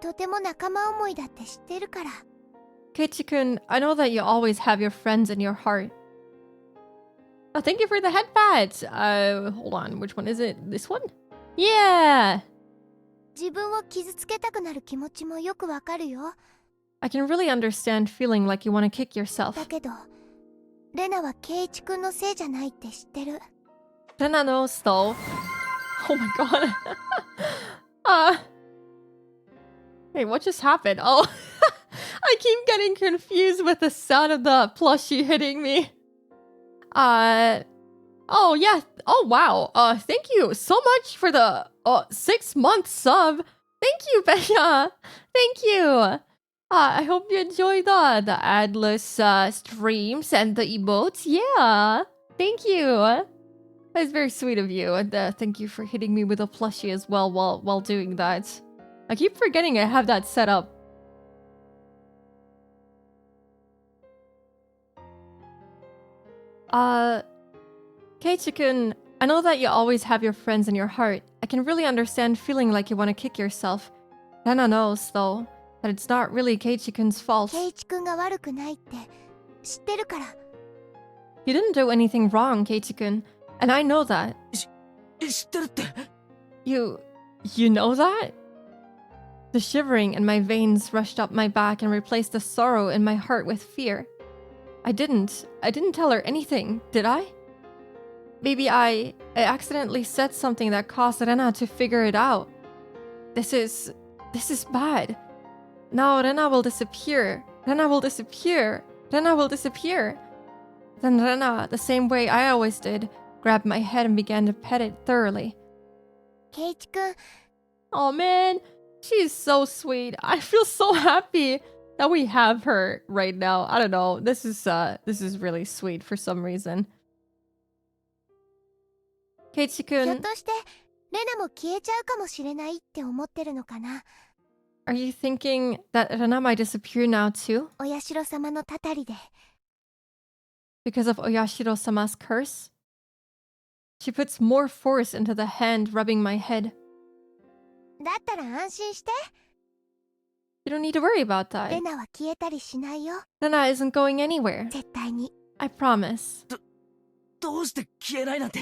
とても仲間思いだって知ってるから。 Keiichi-kun, I know that you always have your friends in your heart. Oh, thank you for the headpad. Hold on. Which one is it? This one? Yeah! 自分を傷つけたくなる気持ちもよくわかるよ。I can really understand feeling like you want to kick yourself. だけどレナはケイチ君のせいじゃないって知ってる。 Rena knows though. Oh my god. Hey, what just happened? Oh, I keep getting confused with the sound of the plushie hitting me. Oh yeah. Oh wow. Thank you so much for the 6-month sub. Thank you, Bella. Thank you. I hope you enjoyed the adless streams and the emotes. Yeah. Thank you. That is very sweet of you, and thank you for hitting me with a plushie as well while doing that. I keep forgetting I have that set up. Keiichi-kun, I know that you always have your friends in your heart. I can really understand feeling like you want to kick yourself. Rena knows, though, that it's not really Keiichi-kun's fault. ケイチ君が悪くないって知ってるから。 You didn't do anything wrong, Keiichi-kun, and I know that. 知ってるって。 You know that? The shivering in my veins rushed up my back and replaced the sorrow in my heart with fear. I didn't tell her anything, did I? Maybe I accidentally said something that caused Rena to figure it out. This is bad. Now Rena will disappear. Rena will disappear. Rena will disappear. Then Rena, the same way I always did, grabbed my head and began to pet it thoroughly. ケイチ君、 Oh man, she's so sweet. I feel so happy that we have her right now. I don't know. This is really sweet for some reason. ひょっ Keiichi-kun, としてレナも消えちゃうかもしれないって思ってるのかな。 are you thinking that Rena might disappear now too? お社様のたたりで。 Because of Oyashiro-sama's curse? She puts more force into the hand rubbing my head. だったら安心して。 You don't need to worry about レ that. ナは消えたりしないよ。 Rena isn't going anywhere. 絶対に。 I promise. どうして消えないなんて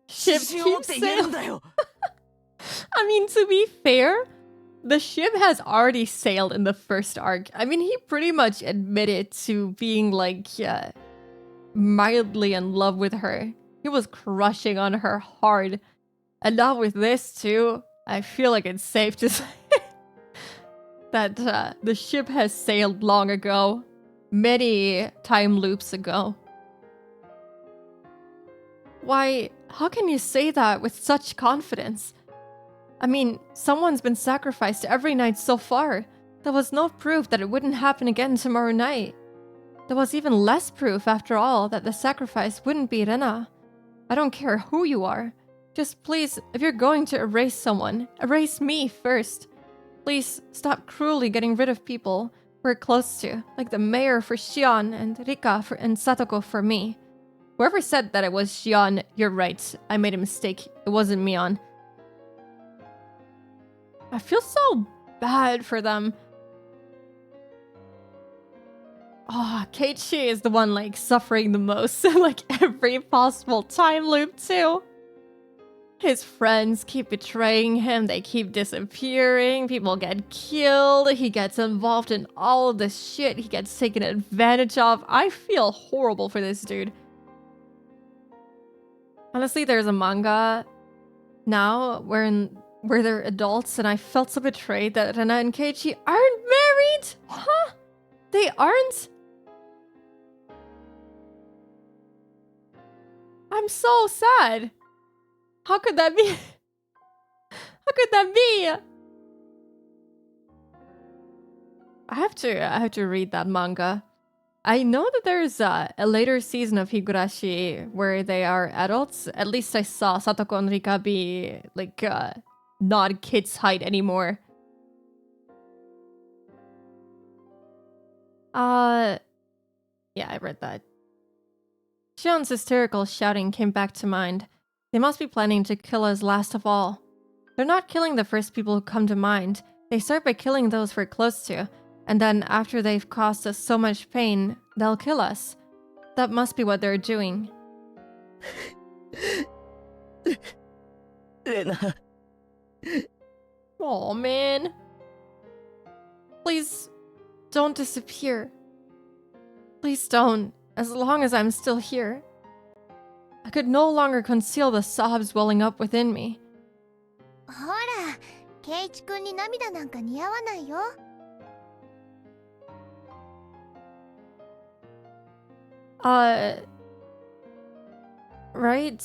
Ship 自信を持っ keeps て言えるん sailing. だよ。 I mean, to be fair, the ship has already sailed in the first arc. I mean, he pretty much admitted to being like mildly in love with her. He was crushing on her hard. And now with this too, I feel like it's safe to say that the ship has sailed long ago. Many time loops ago. Why, how can you say that with such confidence? I mean, someone's been sacrificed every night so far. There was no proof that it wouldn't happen again tomorrow night. There was even less proof, after all, that the sacrifice wouldn't be Rena. I don't care who you are. Just please, if you're going to erase someone, erase me first. Please stop cruelly getting rid of people we're close to, like the mayor for Shion and Rika and Satoko for me. Whoever said that it was Shion, you're right. I made a mistake. It wasn't Mion. I feel so bad for them. Oh, Keiichi is the one like suffering the most. Like every possible time loop too. His friends keep betraying him, they keep disappearing, people get killed, he gets involved in all of this shit, he gets taken advantage of. I feel horrible for this dude. Honestly, there's a manga now where they're adults, and I felt so betrayed that Rena and Keiichi aren't married? Huh? They aren't? I'm so sad. How could that be? How could that be? I have to read that manga. I know that there's a later season of Higurashi where they are adults. At least I saw Satoko and Rika be like not kids' height anymore. Yeah, I read that. Shion's hysterical shouting came back to mind. They must be planning to kill us last of all. They're not killing the first people who come to mind. They start by killing those we're close to, and then after they've caused us so much pain, they'll kill us. That must be what they're doing. レナ、 Oh man. Please don't disappear. Please don't, as long as I'm still here. I could no longer conceal the sobs welling up within me. ほら、ケイチ君に涙なんか似合わないよ。Right?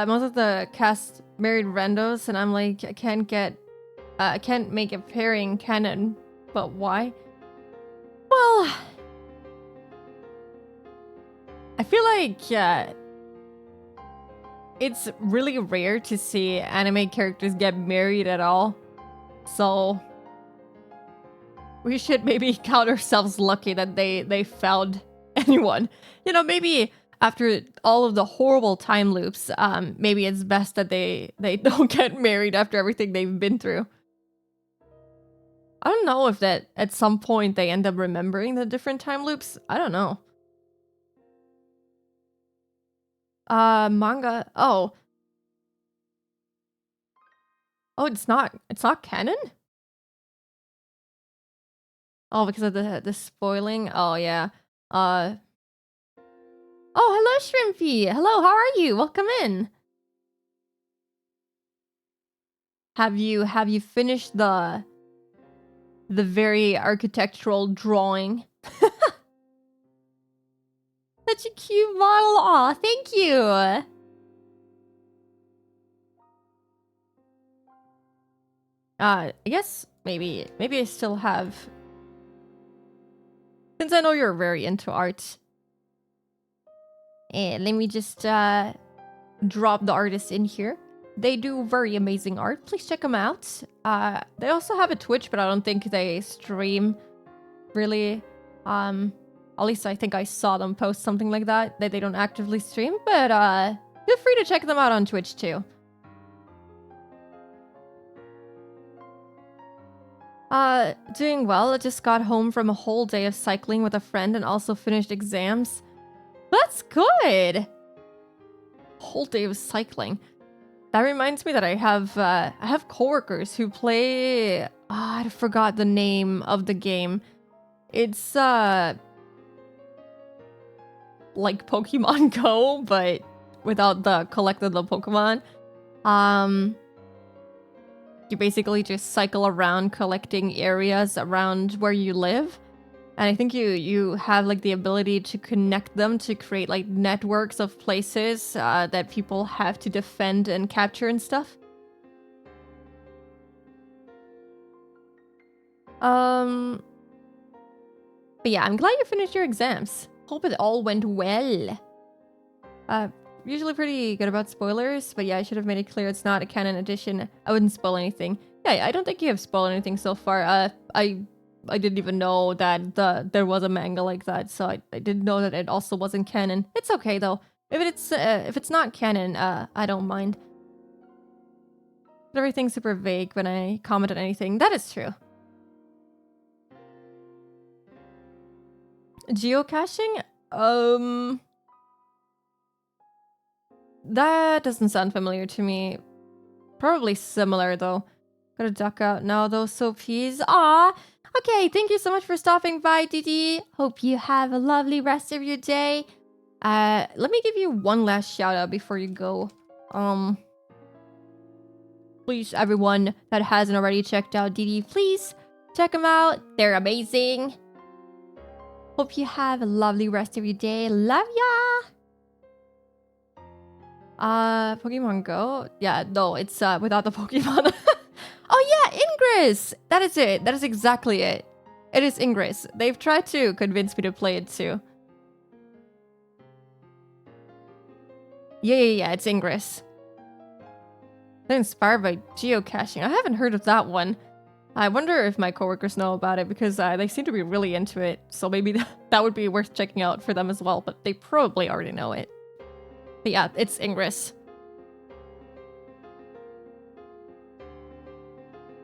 Most of the cast married randos, and I'm like, I can't make a pairing canon. But why? Well, I feel like it's really rare to see anime characters get married at all. So we should maybe count ourselves lucky that they found anyone. You know, maybe after all of the horrible time loops, maybe it's best that they don't get married after everything they've been through. I don't know if that at some point they end up remembering the different time loops. I don't know. Manga. Oh, it's not canon? Oh, because of the spoiling. Oh yeah. Oh, hello Shrimpy. Hello, how are you? Welcome in. Have you finished the very architectural drawing? Such a cute model. Aw, thank you. I guess maybe I still have. Since I know you're very into art. And let me just drop the artists in here. They do very amazing art. Please check them out. They also have a Twitch, but I don't think they stream really. At least I think I saw them post something like that they don't actively stream. But feel free to check them out on Twitch too. Doing well. I just got home from a whole day of cycling with a friend and also finished exams. That's good! Whole day of cycling. That reminds me that I have coworkers who play... I forgot the name of the game. It's, like Pokemon Go, but without the collecting the Pokemon. You basically just cycle around collecting areas around where you live. And I think you have like the ability to connect them to create like networks of places that people have to defend and capture and stuff. But yeah, I'm glad you finished your exams. Hope it all went well. Usually pretty good about spoilers, but yeah, I should have made it clear it's not a canon edition. I wouldn't spoil anything. Yeah, I don't think you have spoiled anything so far. I didn't even know that there was a manga like that, so I didn't know that it also wasn't canon. It's okay though. If it's not canon, I don't mind. But everything's super vague when I comment on anything. That is true. Geocaching? That doesn't sound familiar to me. Probably similar though. Gotta duck out now though, so please. Ah. Okay, thank you so much for stopping by, Didi. Hope you have a lovely rest of your day. Let me give you one last shout out before you go. Please, everyone that hasn't already checked out Didi, please check them out. They're amazing. Hope you have a lovely rest of your day. Love ya! Pokemon Go? Yeah, no, it's without the Pokemon. Oh yeah, Ingress! That is it. That is exactly it. It is Ingress. They've tried to convince me to play it too. Yeah, it's Ingress. They're inspired by geocaching. I haven't heard of that one. I wonder if my coworkers know about it because they seem to be really into it. So maybe that would be worth checking out for them as well, but they probably already know it. But yeah, it's Ingress.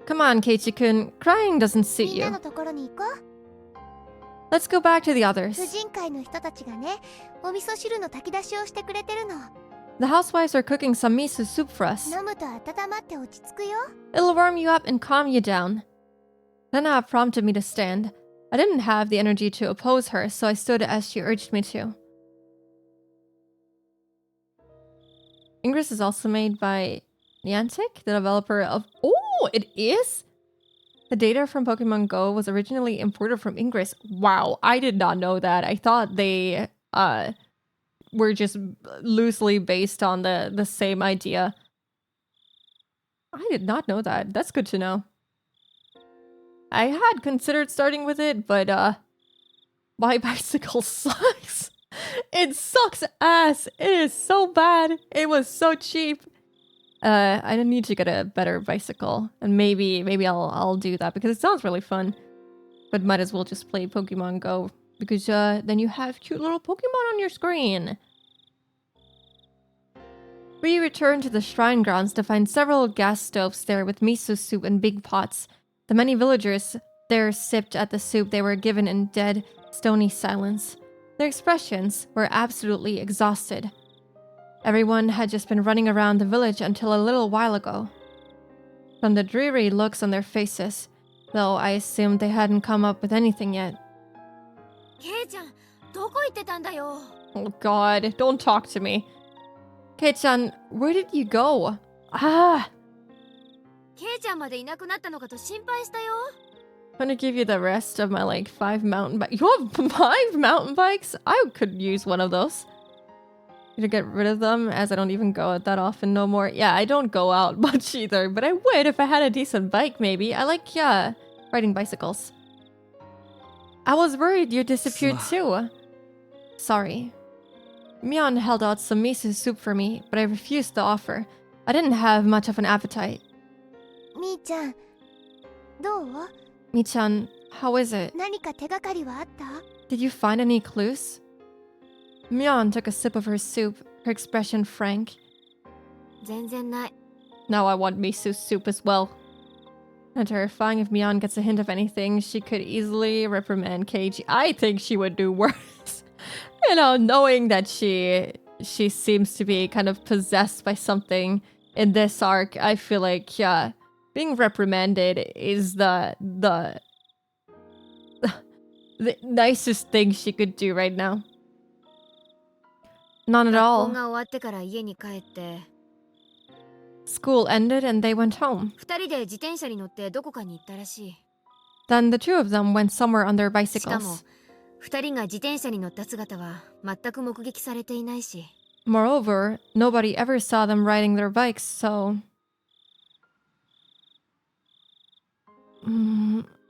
Come on, Keiichi-kun. Crying doesn't suit みんな you. のところに行こう。 Let's go back to the 婦 others. 人会の人たちがね、お味噌汁の炊き出しをしてくれてるの。 The housewives are cooking some miso soup for us. 飲むと温まって落ち着くよ。 It'll warm you up and calm you down. Lena prompted me to stand. I didn't have the energy to oppose her, so I stood as she urged me to. Ingress is also made by Niantic, the developer of... Oh, it is? The data from Pokemon Go was originally imported from Ingress. Wow, I did not know that. I thought they were just loosely based on the same idea. I did not know that. That's good to know. I had considered starting with it, but my bicycle sucks. It sucks ass. It is so bad. It was so cheap. I need to get a better bicycle, and maybe I'll do that because it sounds really fun. But might as well just play Pokemon Go because then you have cute little Pokemon on your screen. We returned to the shrine grounds to find several gas stoves there with miso soup in big pots. The many villagers there sipped at the soup they were given in dead, stony silence. Their expressions were absolutely exhausted. Everyone had just been running around the village until a little while ago. From the dreary looks on their faces, though I assumed they hadn't come up with anything yet. ケイちゃん、どこ行ってたんだよ。 Oh god, don't talk to me. Kei-chan, where did you go? Ah! ケイちゃんまでいなくなったのかと心配したよ。 I'm gonna give you the rest of my, 5 mountain bikes. You have 5 mountain bikes? I could use one of those. To get rid of them, as I don't even go out that often no more. Yeah, I don't go out much either, but I would if I had a decent bike, maybe. I like, riding bicycles. I was worried you disappeared too. Sorry. Mion held out some miso soup for me, but I refused the offer. I didn't have much of an appetite. みーちゃん、どう？ Mi-chan, how is it? 何か手がかりはあった？ Did you find any clues? Mion took a sip of her soup, her expression frank. 全然ない。 Now I want miso soup as well. And terrifying if Mion gets a hint of anything, she could easily reprimand Keiji. I think she would do worse. You know, knowing that she seems to be kind of possessed by something in this arc, I feel like, being reprimanded is the nicest thing she could do right now. None at 学校 all. が終わってから家に帰って、 School ended and they went home. 二人で自転車に乗ってどこかに行ったらしい。 Then the two of them went somewhere on their しかも bicycles. 二人が自転車に乗った姿は全く目撃されていないし、 Moreover, nobody ever saw them riding their bikes, so...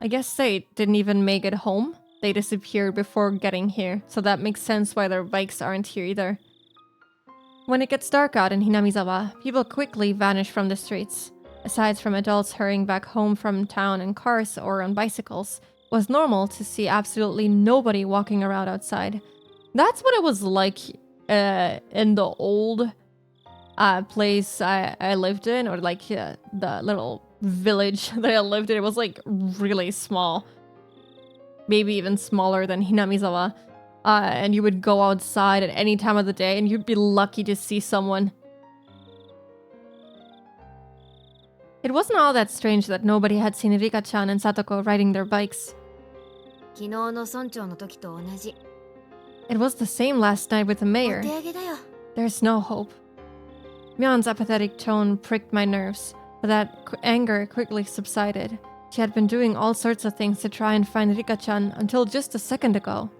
I guess they didn't even make it home. They disappeared before getting here, so that makes sense why their bikes aren't here either. When it gets dark out in Hinamizawa, people quickly vanish from the streets. Aside from adults hurrying back home from town in cars or on bicycles, it was normal to see absolutely nobody walking around outside. That's what it was like in the old place I lived in, or the little village that I lived in. It was really small. Maybe even smaller than Hinamizawa. And you would go outside at any time of the day and you'd be lucky to see someone. It wasn't all that strange that nobody had seen Rika-chan and Satoko riding their bikes. 昨日の村長の時と同じ。 It was the same last night with the お mayor. 手上げだよ。 There's no hope. Mion's apathetic tone pricked my nerves, but that anger quickly subsided. She had been doing all sorts of things to try and find Rika-chan until just a second ago.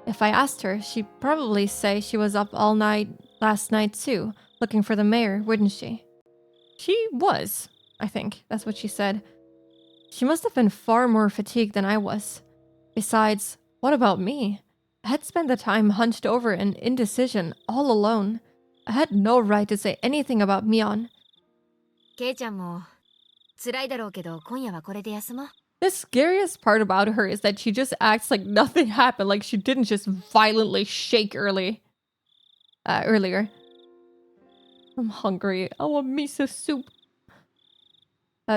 If I asked her, she'd probably say she was up all night last night too, looking for the mayor, wouldn't she? She was, I think. That's what she said. She must have been far more fatigued than I was. Besides, what about me? I had spent the time hunched over in indecision, all alone. I had no right to say anything about Mion. ケイちゃんも辛いだろうけど今夜はこれで休もう。 The scariest part about her is that she just acts like nothing happened, like she didn't just violently shake earlier. I'm hungry. I want miso soup.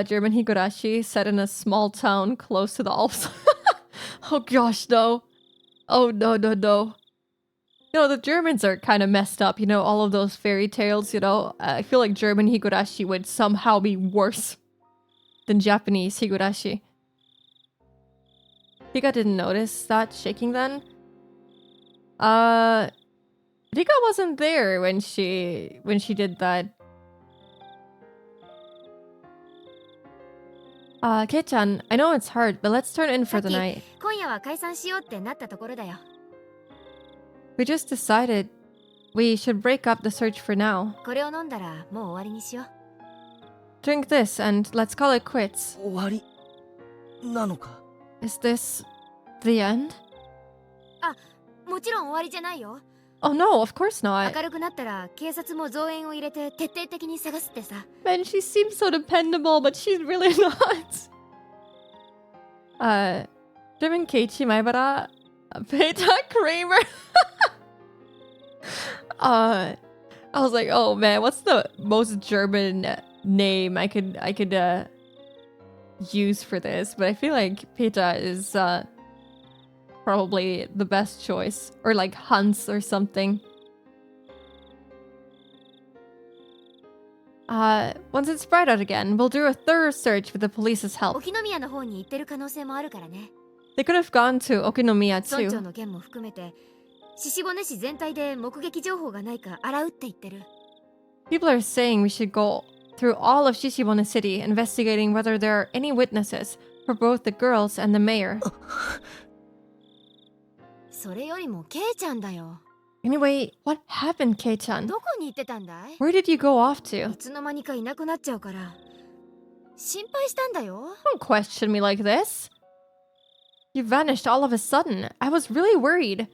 German Higurashi set in a small town close to the Alps. Oh gosh, no. Oh no. You know, the Germans are kind of messed up, you know, all of those fairy tales, you know. I feel like German Higurashi would somehow be worse than Japanese Higurashi. Rika didn't notice that shaking then. Rika wasn't there when she did that. Kei-chan, I know it's hard, but let's turn in さ for っ the き night. 今夜は解散しようってなったところだよ。 We just decided we should break up the search for now. これを飲んだらもう終わりにしよう。 Drink this and let's call it quits. 終わりなのか？ Is this the end? もちろん終わりじゃないよ。 Oh no, of course not. 明るくなったら警察も増援を入れて徹底的に探すってさ。 Man, she seems so dependable, but she's really not. German Keiichi Maibara, Peita Kramer. I was like, oh man, what's the most German name I could use for this? But I feel like Peita is probably the best choice, or like Hans or something. Once it's bright out again, we'll do a thorough search with the police's help. 沖宮の方に行ってる可能性もあるからね。 They could have gone to Okinomiya 村長 too. の件も含めて獅子骨市全体で目撃情報がないか洗うって言ってる。 People are saying we should go through all of Shishibone City, investigating whether there are any witnesses for both the girls and the mayor. それよりもケイちゃんだよ。 Anyway, what happened, Kei-chan? どこに行ってたんだい？ Where did you go off い to? つの間にかいなくなっちゃうから心配したんだよ。 Don't question me like this. You vanished all of a sudden. I was really worried.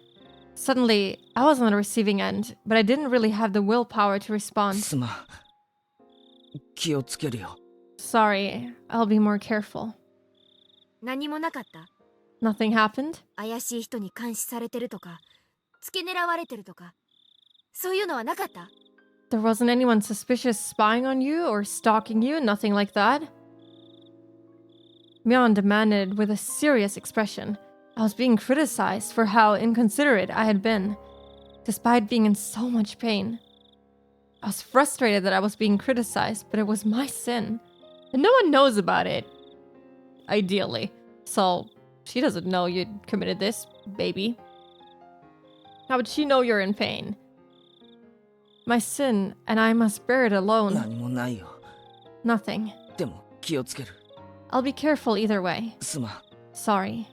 Suddenly, I was on the receiving end, but I didn't really have the willpower to respond. すまん。気をつけるよ。 Sorry, I'll be more careful. 何もなかった。 Nothing happened? 怪しい人に監視されてるとか付け狙われてるとかそういうのはなかった。 There wasn't anyone suspicious spying on you or stalking you, nothing like that? Myeon demanded with a serious expression. I was being criticized for how inconsiderate I had been, despite being in so much pain. I was frustrated that I was being criticized, but it was my sin. And no one knows about it. Ideally. So, she doesn't know you committed this, baby. How would she know you're in pain? My sin, and I must bear it alone. 何もないよ。 Nothing. でも気をつける。 I'll be careful either way. すまん。 Sorry.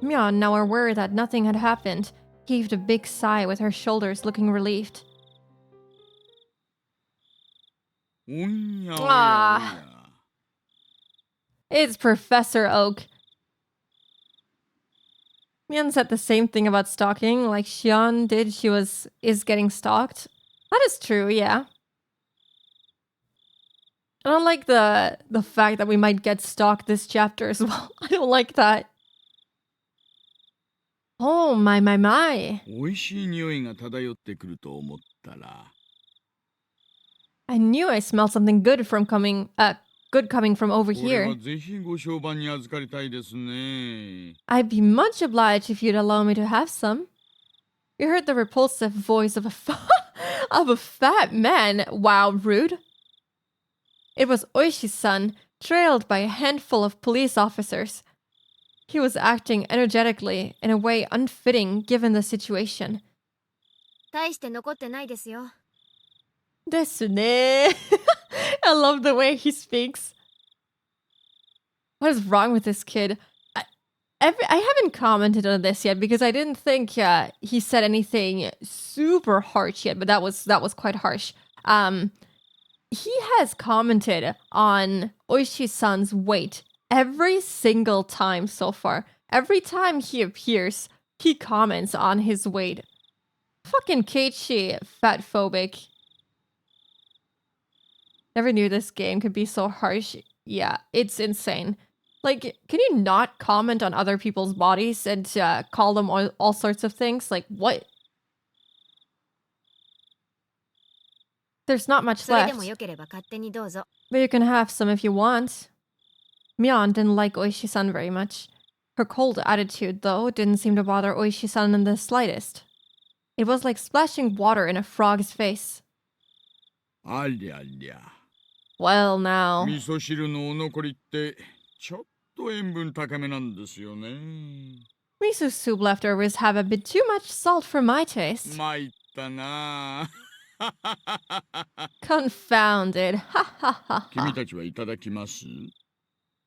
Myeon, now aware that nothing had happened, heaved a big sigh with her shoulders looking relieved. おんやおやお Ah. や It's Professor Oak. Myeon said the same thing about stalking, like Xion did. Is getting stalked. That is true, yeah. I don't like the fact that we might get stalked this chapter as well. I don't like that. Oh my. おいしい匂いが漂ってくると思ったら I knew I smelled something good coming from over これは here. ぜひご商売に預かりたいですね I'd be much obliged if you'd allow me to have some. You heard the repulsive voice of a fat man. Wow, rude. It was Oishi-san, trailed by a handful of police officers. He was acting energetically in a way unfitting given the situation. 大して残ってないですよ。 Desu ne. I love the way he speaks. What is wrong with this kid? I haven't commented on this yet because I didn't think he said anything super harsh yet, but that was quite harsh. He has commented on Oishi-san's weight every single time so far. Every time he appears, he comments on his weight. Fucking Keiichi, fat phobic. Never knew this game could be so harsh. Yeah, it's insane. Like, can you not comment on other people's bodies and call them all sorts of things? Like, what? There's not much それで left. もよければ勝手にどうぞ。 But you can have some if you want. Myeon didn't like Oishi-san very much. Her cold attitude, though, didn't seem to bother Oishi-san in the slightest. It was like splashing water in a frog's face. ありゃりゃ Well, now. 味噌汁のお残りってちょっと塩分高めなんですよね。 Miso soup leftovers have a bit too much salt for my taste. 参ったな。 Confounded. Ha ha ha 君 ha. たちはいただきます？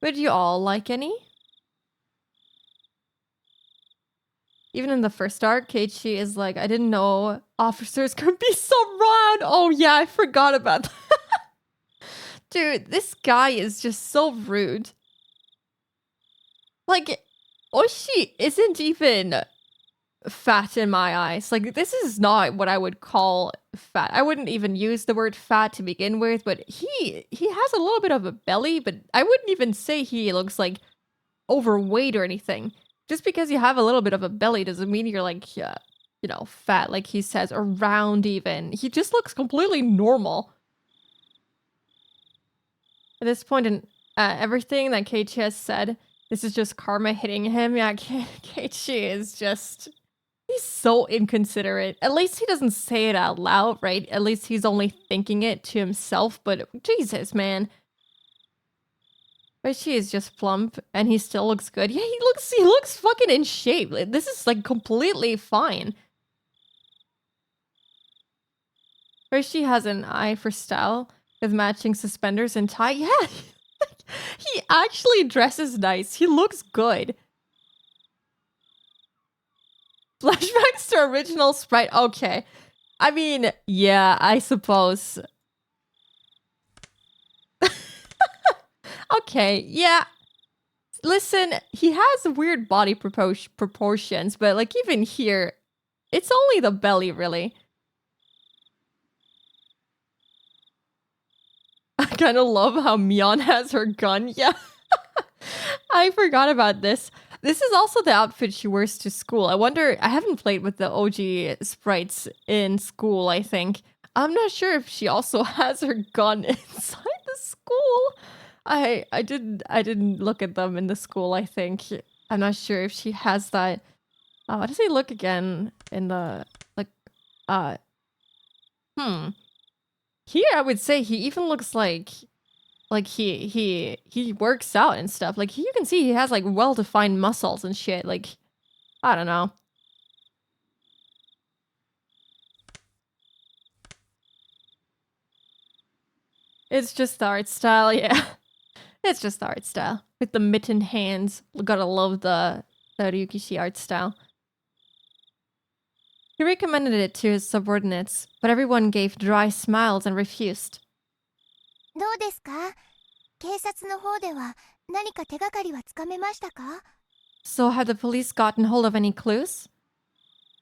Would you all like any? Even in the first arc, Keiichi is like, I didn't know officers could be so rude. Oh yeah, I forgot about that. Dude, this guy is just so rude. Like, Oishi isn't even fat in my eyes. Like, this is not what I would call fat. I wouldn't even use the word fat to begin with, but he has a little bit of a belly, but I wouldn't even say he looks like overweight or anything. Just because you have a little bit of a belly doesn't mean you're like, fat, like he says, or round even. He just looks completely normal. At this point in everything that Keiichi has said, this is just karma hitting him. Yeah, Keiichi is just... He's so inconsiderate. At least he doesn't say it out loud, right? At least he's only thinking it to himself, but Jesus, man. But she is just plump, and he still looks good. Yeah, he looks fucking in shape. This is, like, completely fine. Rishi has an eye for style, with matching suspenders and tie. Yeah, he actually dresses nice. He looks good. Flashbacks to original Sprite. Okay. I mean, yeah, I suppose. Okay, yeah. Listen, he has weird body proportions, but like even here, it's only the belly, really. I kind of love how Mion has her gun. Yeah. I forgot about this. This is also the outfit she wears to school. I wonder, I haven't played with the OG sprites in school, I think. I'm not sure if she also has her gun inside the school. I didn't look at them in the school, I think. I'm not sure if she has that. How does he look again in the Here I would say he even looks like he works out and stuff. Like you can see he has like well-defined muscles and shit. Like I don't know. It's just the art style, yeah. It's just the art style. With the mittened hands. Gotta love the Ryukishi art style. He recommended it to his subordinates, but everyone gave dry smiles and refused. どうですか？警察の方では何か手がかりはつかめましたか？ So had the police gotten hold of any clues?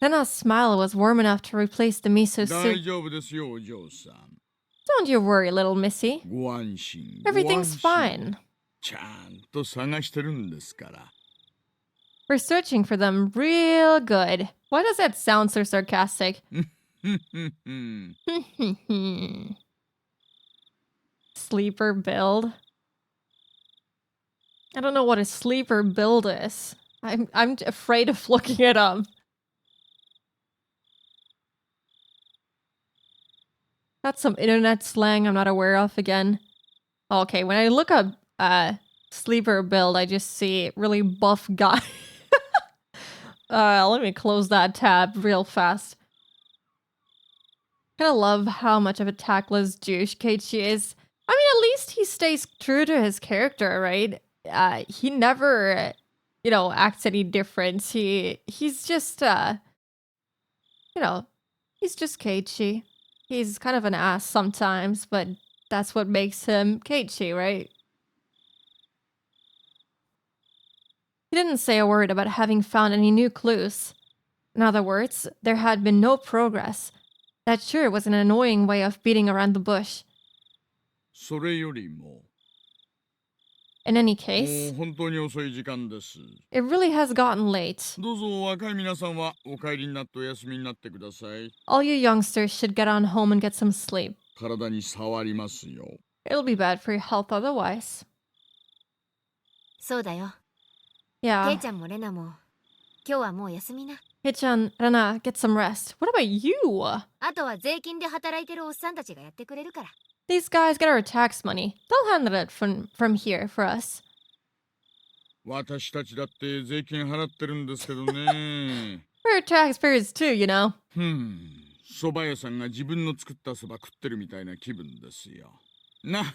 Rena's smile was warm enough to replace the miso 大 soup. 丈夫ですよ、お嬢さん。 Don't you worry, little missy. ご安心。 Everything's ご安心 fine. ちゃんと探してるんですから。 We're searching for them real good. Why does that sound so sarcastic? Sleeper build? I don't know what a sleeper build is. I'm afraid of looking it up. That's some internet slang I'm not aware of again. Okay, when I look up sleeper build, I just see really buff guy. Let me close that tab real fast. Kinda love how much of a tactless douche Keiichi is. I mean, at least he stays true to his character, right? He never, acts any different. He's just, he's just Keiichi. He's kind of an ass sometimes, but that's what makes him Keiichi, right? He didn't say a word about having found any new clues. In other words, there had been no progress. That sure was an annoying way of beating around the bush. それよりも、 In any も case, う本当に遅い時間です。 it really has gotten late. どうぞ若い皆さんはお帰りになってお休みになってください。 All you youngsters should get on home and get some sleep. 体に触りますよ。 It'll be bad for your health otherwise. そうだよ。ケイ Yeah. ちゃんもレナも今日はもう休みな。 Hichan, Rana, get some rest. What about you? あとは税金で働いてるおっさんたちがやってくれるから。 These guys get our tax money. They'll handle it from here for us. 私たちだって税金払ってるんですけどね。We're taxpayers too, you know. 蕎麦屋さんが自分の作った蕎麦食ってるみたいな気分ですよ。な。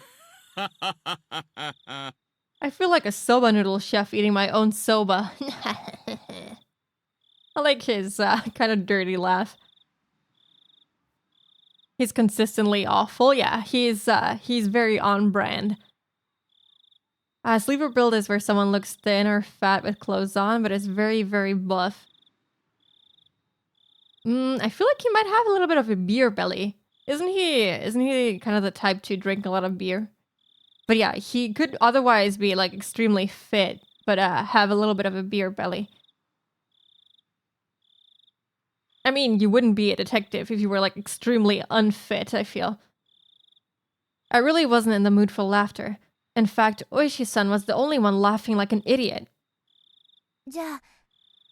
I feel like a soba noodle chef eating my own soba. I like his kind of dirty laugh. He's consistently awful. Yeah, he's very on brand. Sleeper build is where someone looks thin or fat with clothes on, but is very, very buff. I feel like he might have a little bit of a beer belly. Isn't he kind of the type to drink a lot of beer? But yeah, he could otherwise be like extremely fit, but have a little bit of a beer belly. I mean, you wouldn't be a detective if you were like extremely unfit, I feel. I really wasn't in the mood for laughter. In fact, Oishi-san was the only one laughing like an idiot. じゃあ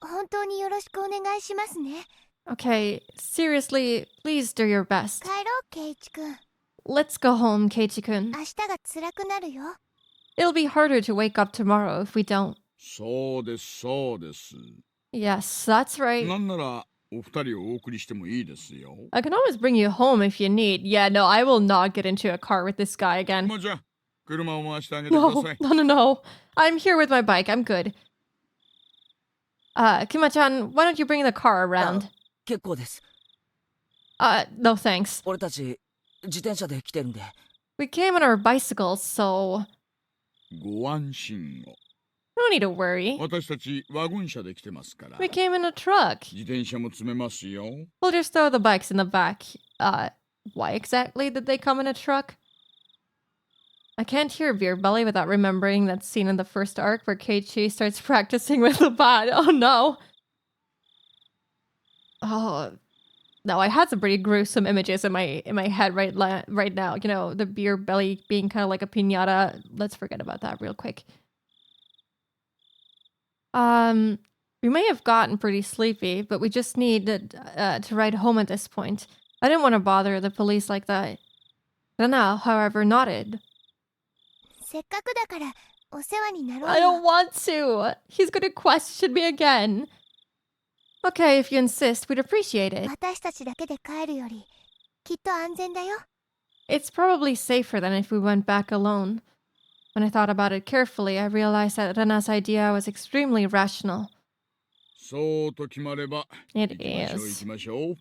本当によろしくお願いしますね。 Okay, seriously, please do your best. 帰ろうケイチくん。 Let's go home, Keiichi-kun. 明日が辛くなるよ。 It'll be harder to wake up tomorrow if we don't. そうです、そうです。Yes, that's right. なんならお二人をお送りしてもいいですよ。I can always bring you home if you need. Yeah, no, I will not get into a car with this guy again. まあじゃあ車を回してあげてくだ No, さい。 no. I'm here with my bike. I'm good. Kima-chan, why don't you bring the car around? 結構です。 No thanks. 俺たち自転車で来てるんで。 We came on our bicycles, so ご安心を。 no need to worry. 私たちワゴン車で来てますから。 We came in a truck. 自転車も詰めますよ。 We'll just throw the bikes in the back. Why exactly did they come in a truck? I can't hear Beer Belly without remembering that scene in the first arc where Keiichi starts practicing with the bat. Oh no. Oh no, I had some pretty gruesome images in my head right now. You know, the Beer Belly being kind of like a piñata. Let's forget about that real quick. We may have gotten pretty sleepy, but we just needed to ride home at this point. I didn't want to bother the police like that. Rana, however, nodded. せっかくだからお世話になろうよ。 I don't want to. He's gonna question me again. Okay, if you insist, we'd appreciate it. 私たちだけで帰るよりきっと安全だよ。 It's probably safer than if we went back alone. When I thought about it carefully, I realized that Rena's idea was extremely rational. そうと決まれば It 行きましょう is. 行きましょう。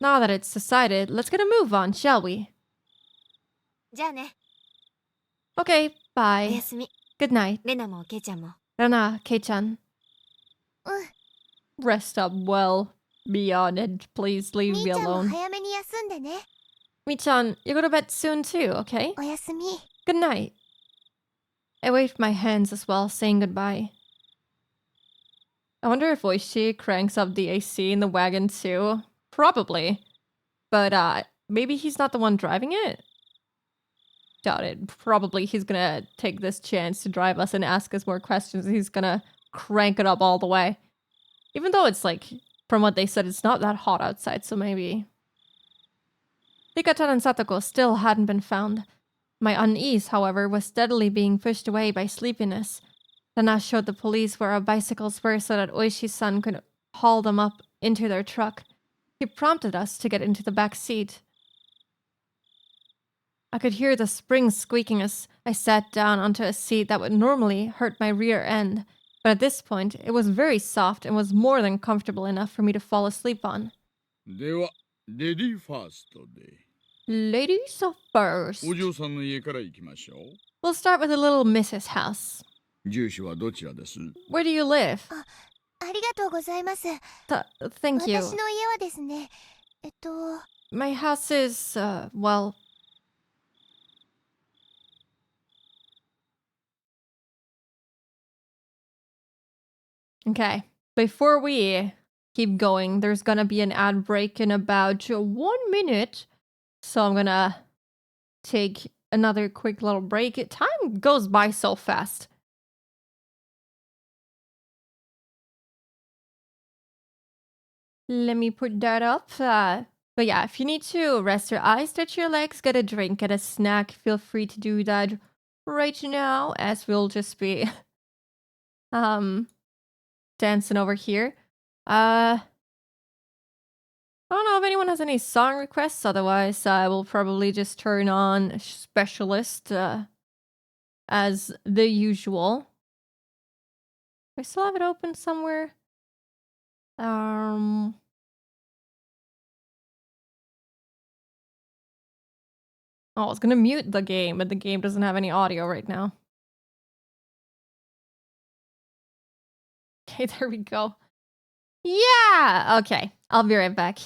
Now that it's decided, let's get a move on, shall we? じゃあね。 Okay, お bye. やすみ。 Good night. レナもケイちゃんも。 Rana, Kei-chan. うん。 Rest up well. Be on it. Please leave みー me ちゃんも alone. 早めに休んでね。 Mi-chan, you go to bed soon too, okay? おやすみ。 Good night. I waved my hands as well, saying goodbye. I wonder if Oishi cranks up the AC in the wagon too. Probably. But, maybe he's not the one driving it? Doubt it. Probably he's gonna take this chance to drive us and ask us more questions. He's gonna crank it up all the way. Even though it's like, from what they said, it's not that hot outside, so maybe. Rika-chan and Satoko still hadn't been found. My unease, however, was steadily being pushed away by sleepiness. Rana showed the police where our bicycles were so that Oishi-san could haul them up into their truck. He prompted us to get into the back seat. I could hear the springs squeaking as I sat down onto a seat that would normally hurt my rear end, but at this point it was very soft and was more than comfortable enough for me to fall asleep on. ではレディーファーストで Ladies first. お嬢さんの家から行きましょう。 We'll start with the little Mrs. house. 住所はどちらです？ Where do you live? ありがとうございます。 Thank you. 私の家はですね、My house is, well... Okay, before we keep going, there's gonna be an ad break in about 1 minute. So I'm gonna take another quick little break. Time goes by so fast. Let me put that up. But yeah, if you need to rest your eyes, stretch your legs, get a drink, get a snack, feel free to do that right now, as we'll just be dancing over here. I don't know if anyone has any song requests. Otherwise, I will probably just turn on Specialist as the usual. I still have it open somewhere. Oh, I was gonna mute the game, but the game doesn't have any audio right now. Okay, there we go. Yeah! Okay, I'll be right back.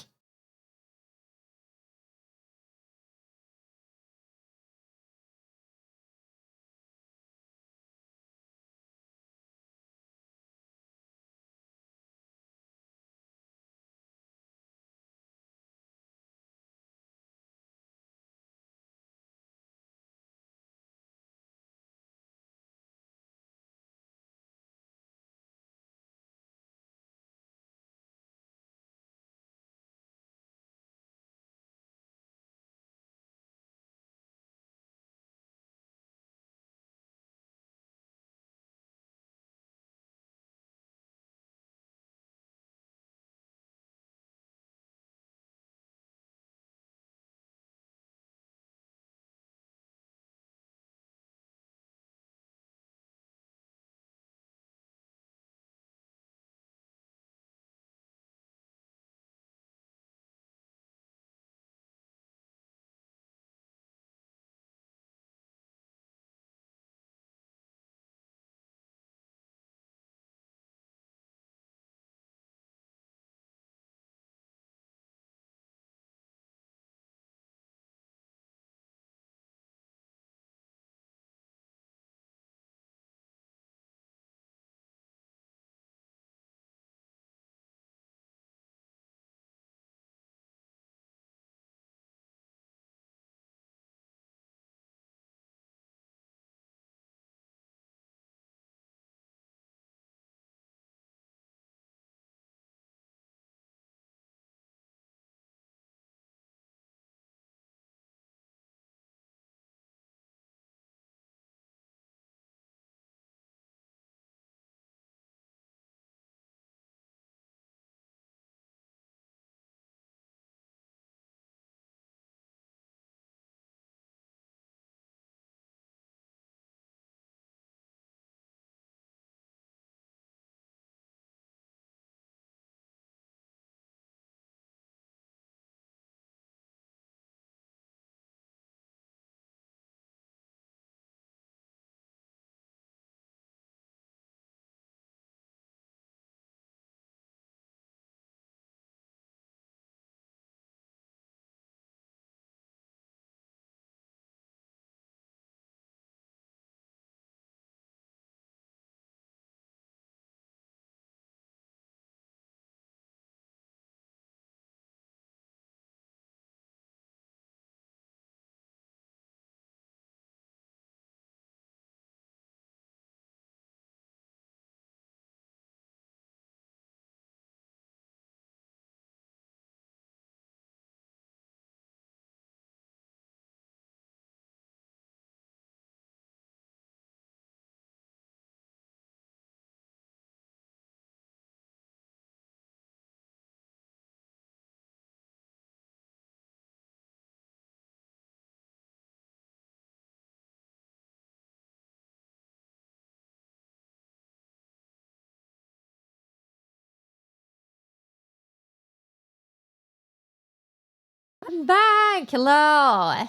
I'm back! Hello!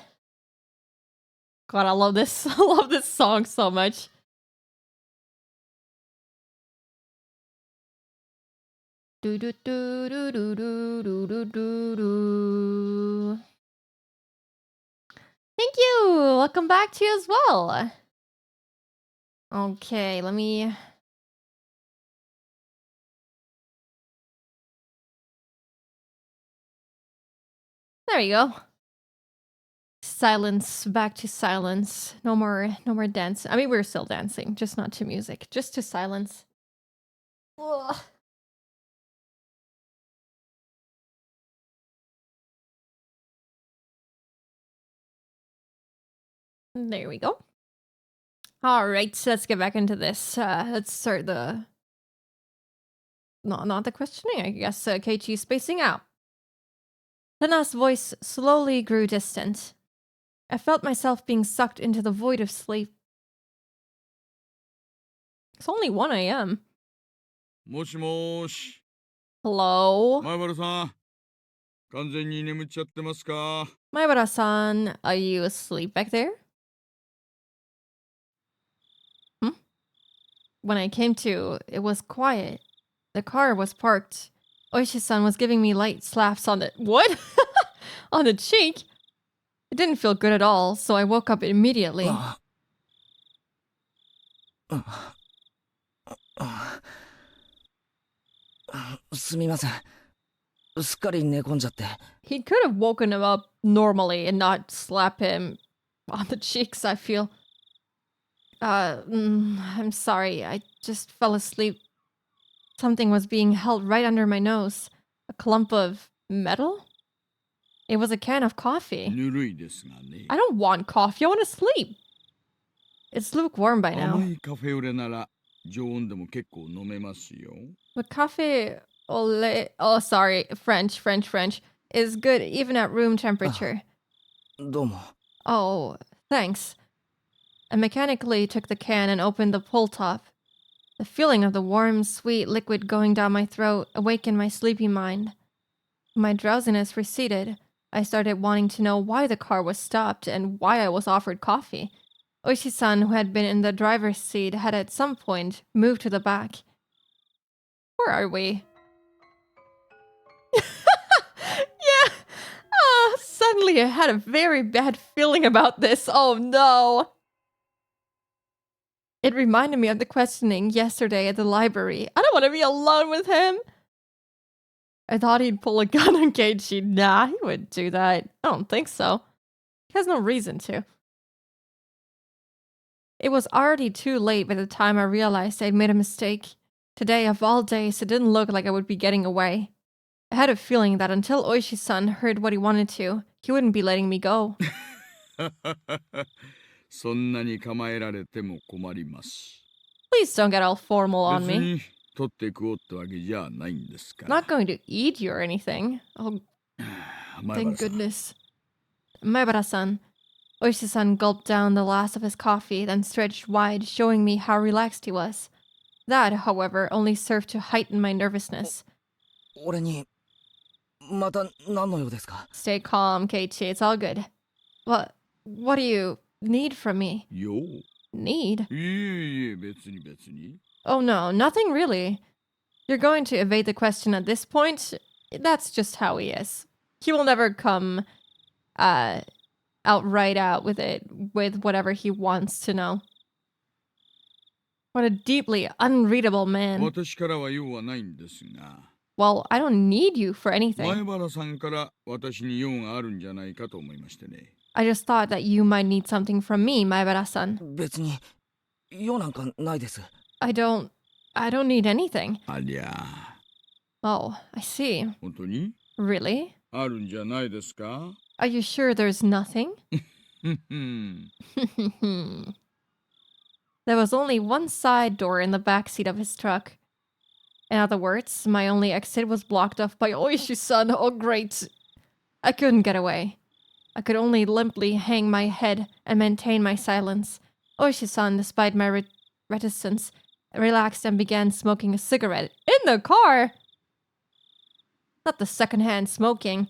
God, I love this. I love this song so much. Do do do do do do do do do do. Thank you! Welcome back to you as well. Okay, let me... There we go. Silence, back to silence. No more dance. I mean, we're still dancing, just not to music, just to silence. Ugh. There we go. Alright, so let's get back into this. Let's start the... No, not the questioning, I guess. Keiichi spacing out. Lena's voice slowly grew distant. I felt myself being sucked into the void of sleep. It's only 1 a.m. もしもーし。 Hello? 前原さん、完全に眠っちゃってますか？ Maibara-san, are you asleep back there? When I came to, it was quiet. The car was parked. Oishi-san was giving me light slaps on the... What? On the cheek? It didn't feel good at all, so I woke up immediately. すみません。すっかり寝込んじゃって。 He could have woken him up normally and not slap him on the cheeks, I feel. I'm sorry. I just fell asleep. Something was being held right under my nose. A clump of metal? It was a can of coffee. ぬるいですがね。 I don't want coffee. I want to sleep. It's lukewarm by 甘 now. いカフェオレなら常温でも結構飲めますよ。 But cafe au lait... Oh, sorry. French. Is good even at room temperature. どうも。 Oh, thanks. I mechanically took the can and opened the pull top. The feeling of the warm, sweet liquid going down my throat awakened my sleepy mind. When my drowsiness receded, I started wanting to know why the car was stopped and why I was offered coffee. Oishi-san, who had been in the driver's seat, had at some point moved to the back. Where are we? Yeah! Suddenly I had a very bad feeling about this. Oh no! It reminded me of the questioning yesterday at the library. I don't want to be alone with him. I thought he'd pull a gun on Keiichi. Nah, he wouldn't do that. I don't think so. He has no reason to. It was already too late by the time I realized I'd made a mistake. Today, of all days, it didn't look like I would be getting away. I had a feeling that until Oishi-san heard what he wanted to, he wouldn't be letting me go. そんなに構えられても困ります。 Please don't get all formal on 別 me. に取って食おうってわけじゃないんですか I'm ら。 not going to eat you or anything. Oh, 前 thank 原さん goodness. Maibara-san. Oishi-san gulped down the last of his coffee, then stretched wide, showing me how relaxed he was. That, however, only served to heighten my nervousness. 俺にまた何の用ですか？ Stay calm, Keiichi. It's all good. What do you need from me? よう。 Need? いえいえ、別に別に。 Oh no, nothing really. You're going to evade the question at this point? That's just how he is. He will never come outright out with it, with whatever he wants to know. What a deeply unreadable man. 私からは用はないんですが。 Well, I don't need you for 前 anything. 原さんから私に用があるんじゃないかと思いましてね。 I just thought that you might need something from me, Maibara-san. 別に用なんかないです。 I don't need anything. ありゃ。 Oh, I see. 本当に Really? あるんじゃないですか？ Are you sure there's nothing? ふふん。 There was only one side door in the back seat of his truck. In other words, my only exit was blocked off by Oishi-san. Oh, great. I couldn't get away. I could only limply hang my head and maintain my silence. Oishi-san, despite my reticence, relaxed and began smoking a cigarette. In the car! Not the secondhand smoking.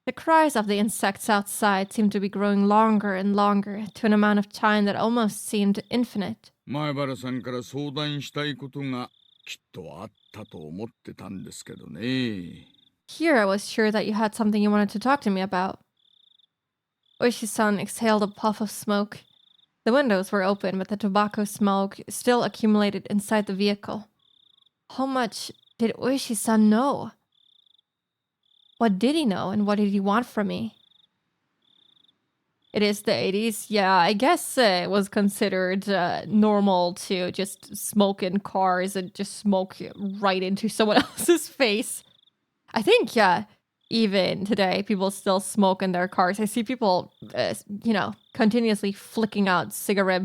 The cries of the insects outside seemed to be growing longer and longer, to an amount of time that almost seemed infinite. 前原さんから相談したいことがきっとあったと思ってたんですけどね。 Here I was sure that you had something you wanted to talk to me about. Oishi-san exhaled a puff of smoke. The windows were open, but the tobacco smoke still accumulated inside the vehicle. How much did Oishi-san know? What did he know, and what did he want from me? It is the 80s. Yeah, I guess it was considered normal to just smoke in cars and just smoke right into someone else's face. I think even today, people still smoke in their cars. I see people, continuously flicking out cigarette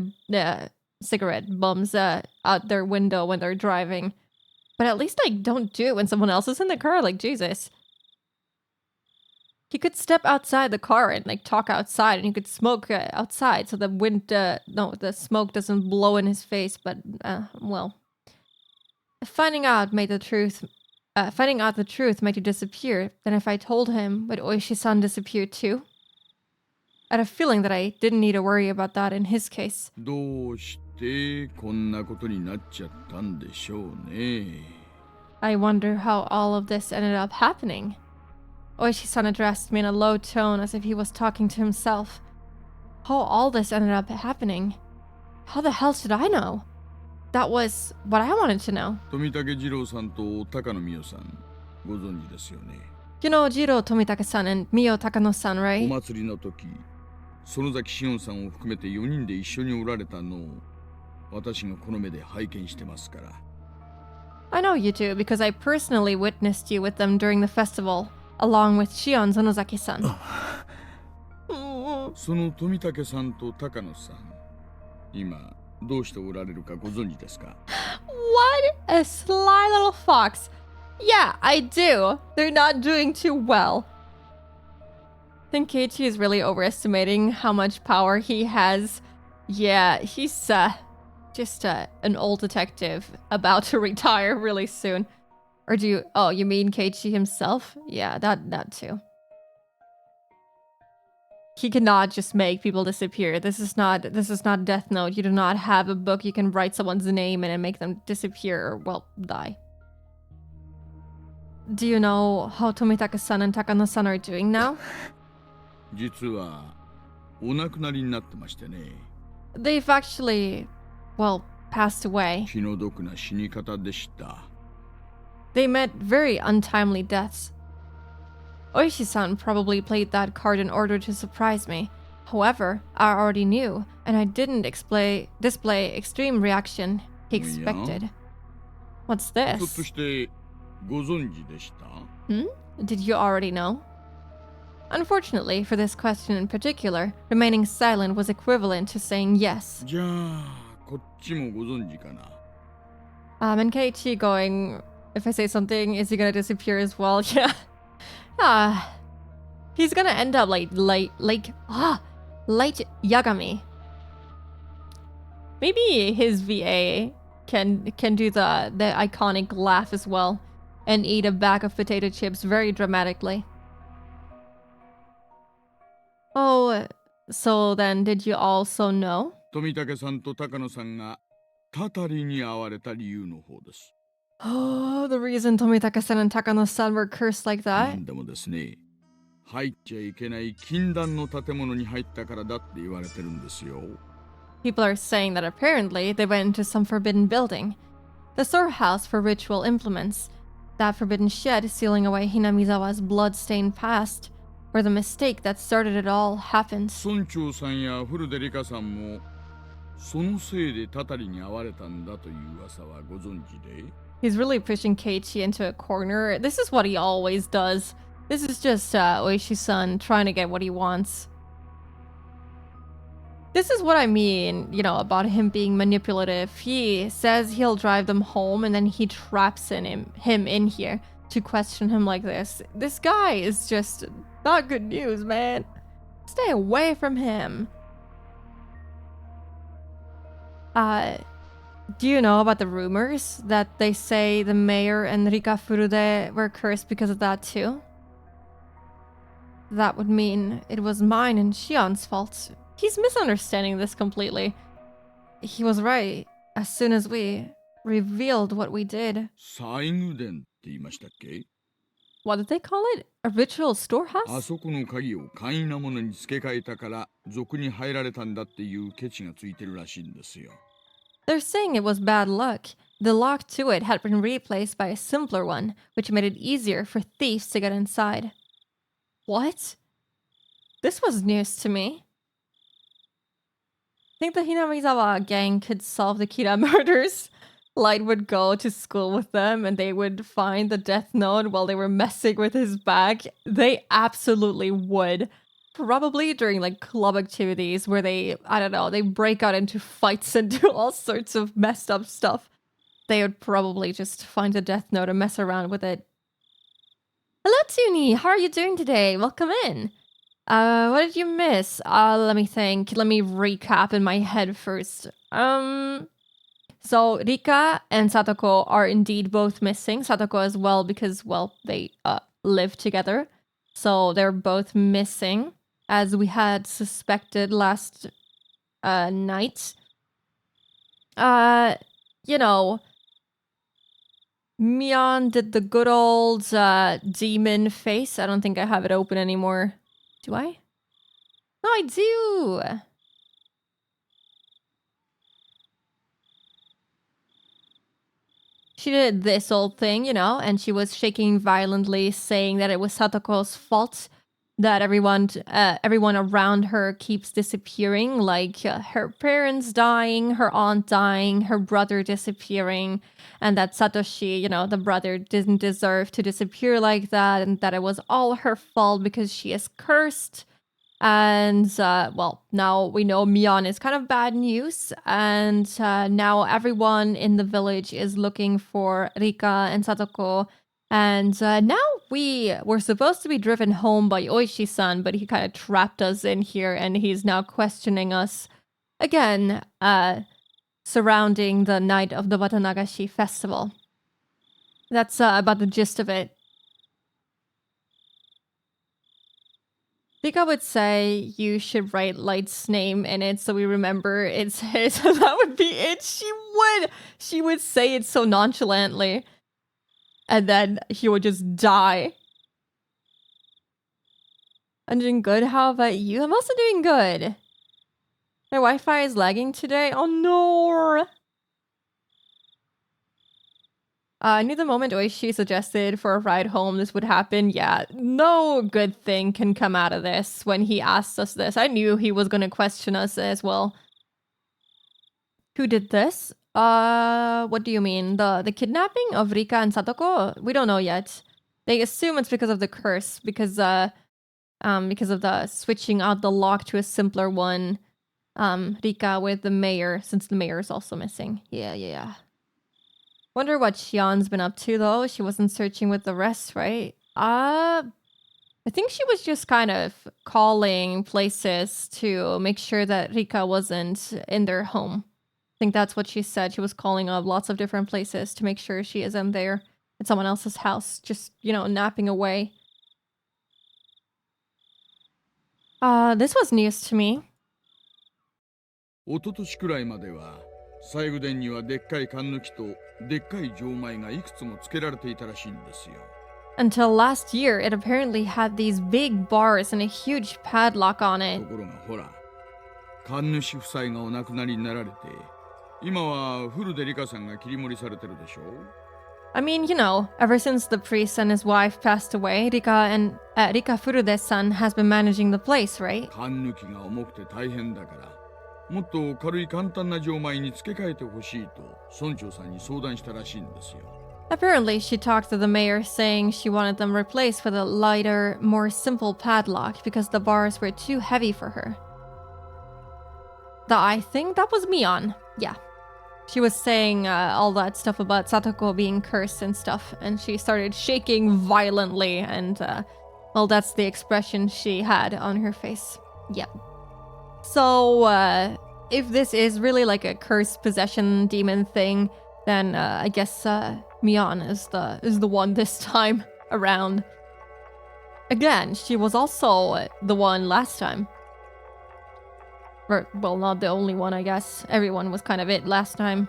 bums out their window when they're driving. But at least, like, don't do it when someone else is in the car. Like, Jesus. He could step outside the car and, like, talk outside, and he could smoke outside so the smoke doesn't blow in his face. But, well. Finding out the truth made you disappear. Then if I told him, would Oishi-san disappear too? I had a feeling that I didn't need to worry about that in his case. どうしてこんなことになっちゃったんでしょうね。 I wonder how all of this ended up happening. Oishi-san addressed me in a low tone as if he was talking to himself. How all this ended up happening? How the hell should I know? That was what I wanted to know. 富武二郎さんと高野美代さん、ご存知ですよね。 You know Jiro Tomitake-san and Mio Takano-san, お right? 祭りの時、園崎紫音さんを含めて4人で一緒におられたのを私がこの目で拝見してますから。 I know you two because I personally witnessed you with them during the festival, along with Shion Zonozaki-san. その富武さんと高野さん、今どうしておられるかご存知ですか？ What a sly little fox. Yeah, I do. They're not doing too well. I think Keiichi is really overestimating how much power he has. Yeah, he's just an old detective about to retire really soon. Or do you... Oh, you mean Keiichi himself? Yeah, that too. He cannot just make people disappear. This is not Death Note. You do not have a book you can write someone's name in and make them disappear or, well, die. Do you know how Tomitake-san and Takano-san are doing now? 実はお亡くなりになってましてね。 They've actually, well, passed away. 気の毒な死に方でした。 They met very untimely deaths. Oishi-san probably played that card in order to surprise me. However, I already knew, and I didn't display extreme reaction he expected. What's ひょっと this? してご存知でした？ Did you already know? Unfortunately, for this question in particular, remaining silent was equivalent to saying yes. じゃあこっちもご存知かな。 And Keiichi going, if I say something, is he gonna disappear as well? Yeah. He's gonna end up like light Yagami. Maybe his VA can do the iconic laugh as well and eat a bag of potato chips very dramatically. Oh, so then did you also know? 富武さんと高野さんがたたりに遭われた理由の方です。 Oh, the reason Tomitake-san and Takano-san were cursed like な that? んでもですね、入っちゃいけない禁断の建物に入ったからだって言われてるんですよ。 People are saying that apparently they went into some forbidden building. The storehouse for ritual implements. That forbidden shed sealing away Hinamizawa's blood-stained past. Where the mistake that started it all happened. 村長さんや古出里香さんもそのせいでたたりに遭われたんだという噂はご存知で？ He's really pushing Keiichi into a corner. This is what he always does. This is just Oishi-san trying to get what he wants. This is what I mean, about him being manipulative. He says he'll drive them home and then he traps him in here to question him like this. This guy is just not good news, man. Stay away from him. Do you know about the rumors that they say the mayor and Rika Furude were cursed because of that too? That would mean it was mine and Shion's fault. He's misunderstanding this completely. He was right. As soon as we revealed what we did. 西宮殿って言いましたっけ？ What did they call it? A ritual あ storehouse? そこの鍵を簡易なものに付け替えたから賊に入られたんだっていうケチがついてるらしいんですよ。 They're saying it was bad luck. The lock to it had been replaced by a simpler one, which made it easier for thieves to get inside. What? This was news to me. Think the Hinamizawa gang could solve the Kira murders? Light would go to school with them and they would find the death note while they were messing with his bag. They absolutely would. Probably during like club activities where they, I don't know, they break out into fights and do all sorts of messed up stuff. They would probably just find the death note and mess around with it. Hello, Tuni. How are you doing today? Welcome in. What did you miss? Let me think. Let me recap in my head first. So Rika and Satoko are indeed both missing. Satoko as well because, well, they live together. So they're both missing, as we had suspected last night. You know, Mion did the good old demon face. I don't think I have it open anymore. Do I? No, I do! She did this old thing, you know, and she was shaking violently, saying that it was Satoko's fault that everyone around her keeps disappearing, like her parents dying, her aunt dying, her brother disappearing, and that Satoshi, you know, the brother, didn't deserve to disappear like that, and that it was all her fault because she is cursed. And, well, now we know Mion is kind of bad news, and now everyone in the village is looking for Rika and Satoko. And now we were supposed to be driven home by Oishi-san, but he kind of trapped us in here, and he's now questioning us again, surrounding the night of the Watanagashi festival. That's about the gist of it. Rika would say you should write Light's name in it so we remember it's his. That would be it. She would say it so nonchalantly. And then he would just die. I'm doing good. How about you? I'm also doing good. My Wi-Fi is lagging today. Oh no! I knew the moment Oishi suggested for a ride home this would happen. Yeah, no good thing can come out of this when he asked us this. I knew he was going to question us as well. Who did this? What do you mean? The kidnapping of Rika and Satoko? We don't know yet. They assume it's because of the curse, because of the switching out the lock to a simpler one. Rika with the mayor, since the mayor is also missing. Yeah. Wonder what Xian's been up to, though. She wasn't searching with the rest, right? I think she was just kind of calling places to make sure that Rika wasn't in their home. I think that's what she said. She was calling up lots of different places to make sure she isn't there at someone else's house, just, you know, napping away. This was news to me. 一昨年くらいまでは西宮殿にはでっかい缶抜きとでっかい錠前がいくつもつけられていたらしいんですよ。Until last year, it apparently had these big bars and a huge padlock on it. ところがほら、缶主夫妻がお亡くなりになられて、今はフルでリカさんが切り盛りされてるでしょ。I mean, you know, ever since the priest and his wife passed away, Rika Furude-san has been managing the place, right? 缶抜きが重くて大変だから、もっと軽い簡単な錠前に付け替えてほしいと村長さんに相談したらしいんですよ。Apparently, she talked to the mayor saying she wanted them replaced with a lighter, more simple padlock because the bars were too heavy for her. I think that was Mion. Yeah. She was saying all that stuff about Satoko being cursed and stuff, and she started shaking violently, and, well, that's the expression she had on her face. Yeah. So, if this is really like a cursed possession demon thing, then I guess Mion is the one this time around. Again, she was also the one last time. Or, well, not the only one, I guess. Everyone was kind of it last time.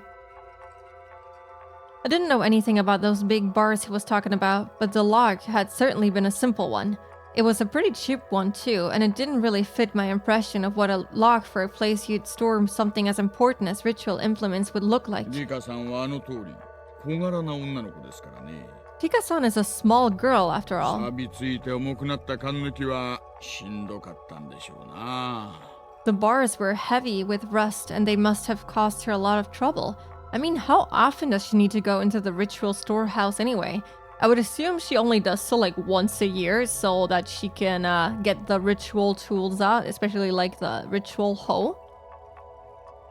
I didn't know anything about those big bars he was talking about, but the lock had certainly been a simple one. It was a pretty cheap one too, and it didn't really fit my impression of what a lock for a place you'd store something as important as ritual implements would look like. Rika-sanはあの通り、小柄な女の子ですからね。Rika-san is a small girl, after all. 錆びついて重くなった缶抜きはしんどかったんでしょうな。The bars were heavy with rust, and they must have caused her a lot of trouble. I mean, how often does she need to go into the ritual storehouse anyway? I would assume she only does so like once a year so that she can get the ritual tools out, especially like the ritual hoe.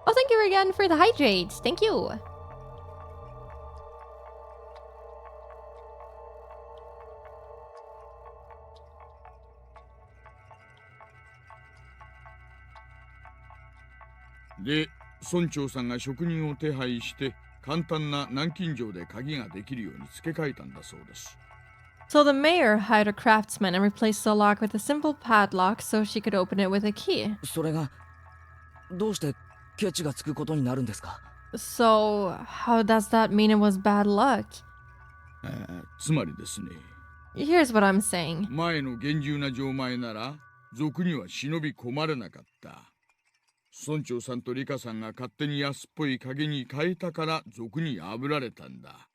Oh, thank you again for the hydrates. Thank you. De, 村長さんが職人を手配して簡単な南京錠で鍵ができるように付け替えたんだそうです。So the mayor hired a craftsman and replaced the lock with a simple padlock so she could open it with a key. それがどうしてケチがつくことになるんですか？ So how does that mean it was bad luck? つまりですね、 Here's what I'm saying. 前の厳重な錠前なら賊には忍び込まれなかった。村長さんとリカさんが勝手に安っぽい鍵に変えたから賊に破られたんだ。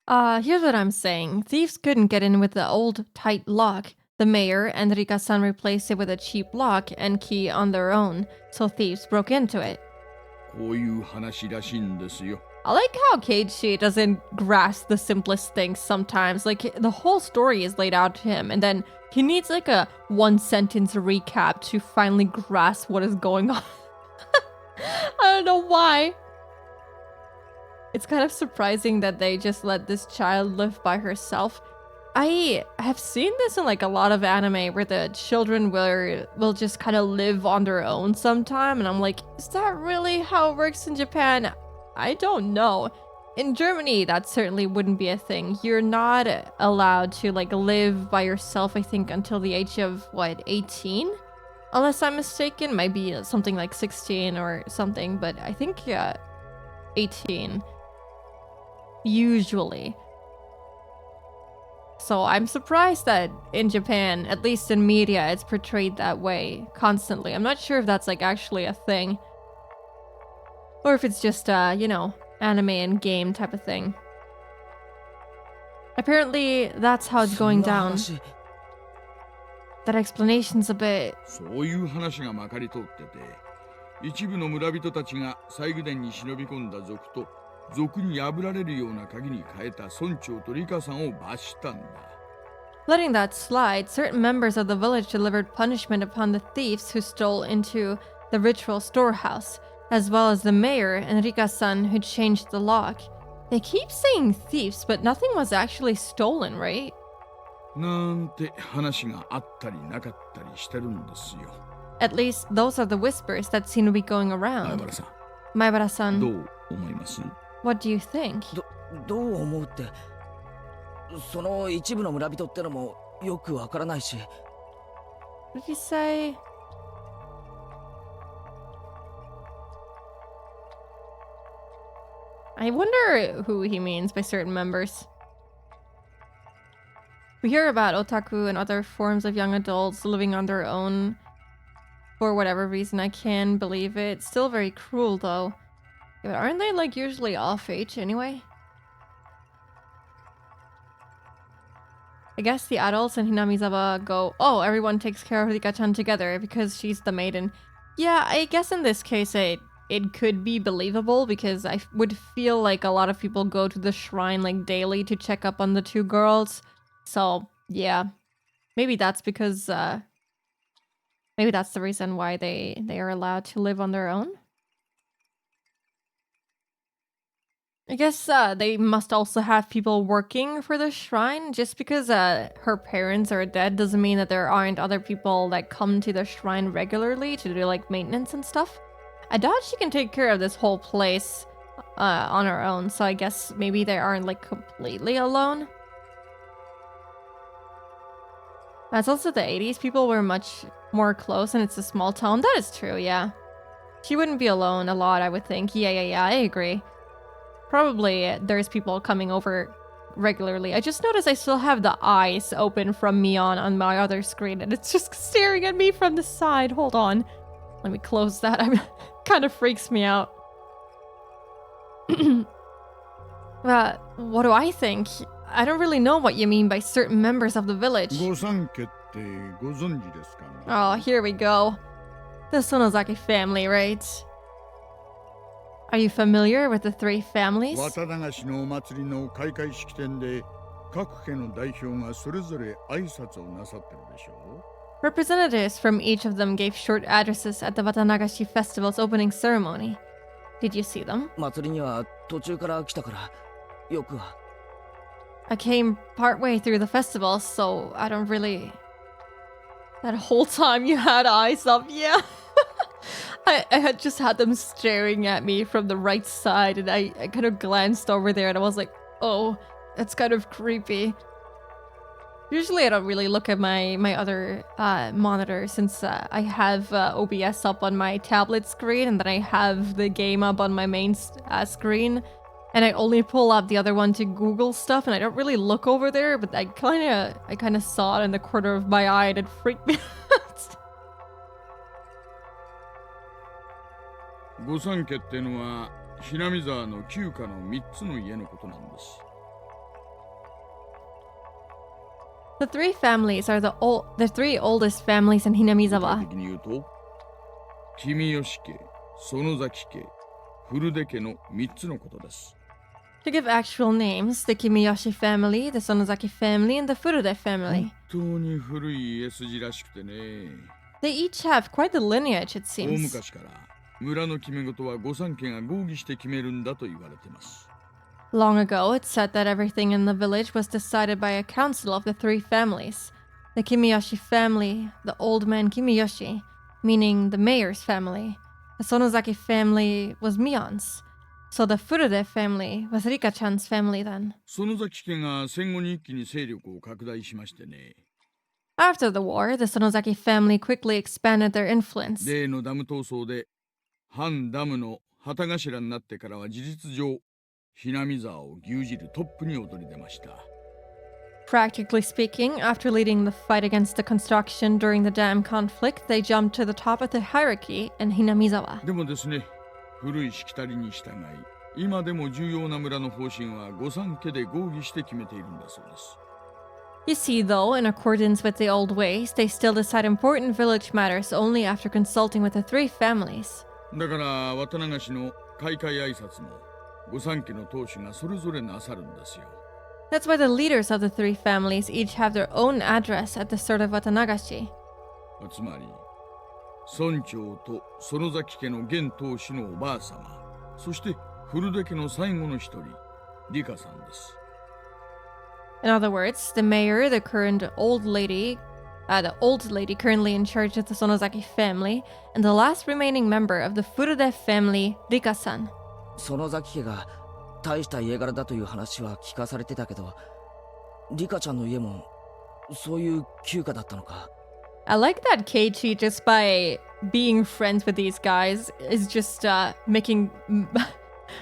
Here's what I'm saying. Thieves couldn't get in with the old, tight lock. The mayor and Rika-san replaced it with a cheap lock and key on their own, so thieves broke into it. こういう話らしいんですよ。I like how Keiichi doesn't grasp the simplest things sometimes. Like, the whole story is laid out to him, and then he needs like a one-sentence recap to finally grasp what is going on. I don't know why. It's kind of surprising that they just let this child live by herself. I have seen this in like a lot of anime where the children will just kind of live on their own sometime, and I'm like, is that really how it works in Japan? I don't know. In Germany, that certainly wouldn't be a thing. You're not allowed to like live by yourself, I think, until the age of what, 18? Unless I'm mistaken, might be something like 16 or something, but I think 18. Usually. So I'm surprised that in Japan, at least in media, it's portrayed that way constantly. I'm not sure if that's like actually a thing. Or if it's just, you know, anime and game type of thing. Apparently, that's how it's going down. That explanation's a bit... そういう話がまかり通ってて、一部の村人たちが西宮殿に忍び込んだ賊と賊に破られるような鍵に変えた村長とリカさんを罰したんだ。Letting that slide, certain members of the village delivered punishment upon the thieves who stole into the ritual storehouse, as well as the mayor and Rika-san who changed the lock. They keep saying thieves, but nothing was actually stolen, right? なんて話があったりなかったりしてるんですよ。At least those are the whispers that seem to be going 前 around. 原さん、 Maibara-san, どう思います？ what do you think? どう思うって、その一部の村人ってのもよくわからないし。 What did you say? I wonder who he means by certain members. We hear about otaku and other forms of young adults living on their own for whatever reason. I can believe it. Still very cruel though. Yeah, but aren't they like usually off age anyway? I guess the adults in Hinamizawa go, oh, everyone takes care of Rika-chan together because she's the maiden. Yeah, I guess in this case it could be believable because I would feel like a lot of people go to the shrine like daily to check up on the two girls. So, yeah. Maybe that's because, maybe that's the reason why they are allowed to live on their own. I guess they must also have people working for the shrine. Just because her parents are dead doesn't mean that there aren't other people that come to the shrine regularly to do like maintenance and stuff. I doubt she can take care of this whole place on her own, so I guess maybe they aren't like completely alone. It's also the 80s. People were much more close and it's a small town. That is true, yeah. She wouldn't be alone a lot, I would think. Yeah, I agree. Probably there's people coming over regularly. I just noticed I still have the eyes open from Mion on my other screen and it's just staring at me from the side. Hold on. Let me close that. Kind of freaks me out. What do I think? I don't really know what you mean by certain members of the village. 御三家ってご存知ですかね？ Oh, here we go. The Sonozaki family, right? Are you familiar with the three families? 綿流しのお祭りの開会式典で各家の代表がそれぞれ挨拶をなさってるでしょ Representatives from each of them gave short addresses at the Watanagashi festival's opening ceremony. Did you see them? 祭りには途中から来たからよくは。 I came partway through the festival, so I don't really... That whole time you had eyes up, yeah. I had just had them staring at me from the right side, and I kind of glanced over there and I was like, oh, that's kind of creepy. Usually I don't really look at my other monitor since I have OBS up on my tablet screen and then I have the game up on my main screen. And I only pull up the other one to Google stuff, and I don't really look over there, but I kind of saw it in the corner of my eye, and it freaked me out. 御三家ってのはひなみ沢の旧家の3つの家のことなんです。 The three families are the three oldest families in Hinamizawa. 具体的に言うと、君吉家、園崎家、古出家の3つのことです。 To give actual names, the Kimiyoshi family, the Sonozaki family, and the Furude family. 本当に古い家筋らしくてね。 They each have quite the lineage, it 大 seems. 昔から村の決め事は御三家が合議して決めるんだと言われてます。 Long ago, it's said that everything in the village was decided by a council of the three families. The Kimiyoshi family, the old man Kimiyoshi, meaning the mayor's family. The Sonozaki family was Mion's. So the Furude family was Rika-chan's family then. 園崎家が戦後に一気に勢力を拡大しましてね。 After the war, the Sonozaki family quickly expanded their influence. 例のダム闘争で反ダムの旗頭になってからは事実上ひなみ沢を牛耳るトップに躍り出ました。 Practically speaking, after leading the fight against the construction during the dam conflict, they jumped to the top of the hierarchy in Hinamizawa. でもですね、古いしきたりに従い、今でも重要な村の方針は御三家で合議して決めているんだそうです。 You see, though, in accordance with the old ways, they still decide important village matters only after consulting with the three families. だから渡流しの開会挨拶も御三家の当主がそれぞれなさるんですよ。 That's why the leaders of the three families each have their own address at the start of Watanagashi. つまり村長と園崎家の現当主のおばあ様、そして古出家の最後の一人、リカさんです。 In other words, the mayor, the old lady currently in charge of the Sonozaki family, and the last remaining member of the Furude family, Rika-san. 園崎家が大した家柄だという話は聞かされてたけど、リカちゃんの家もそういう旧家だったのか。 I like that Keiichi, just by being friends with these guys, is just making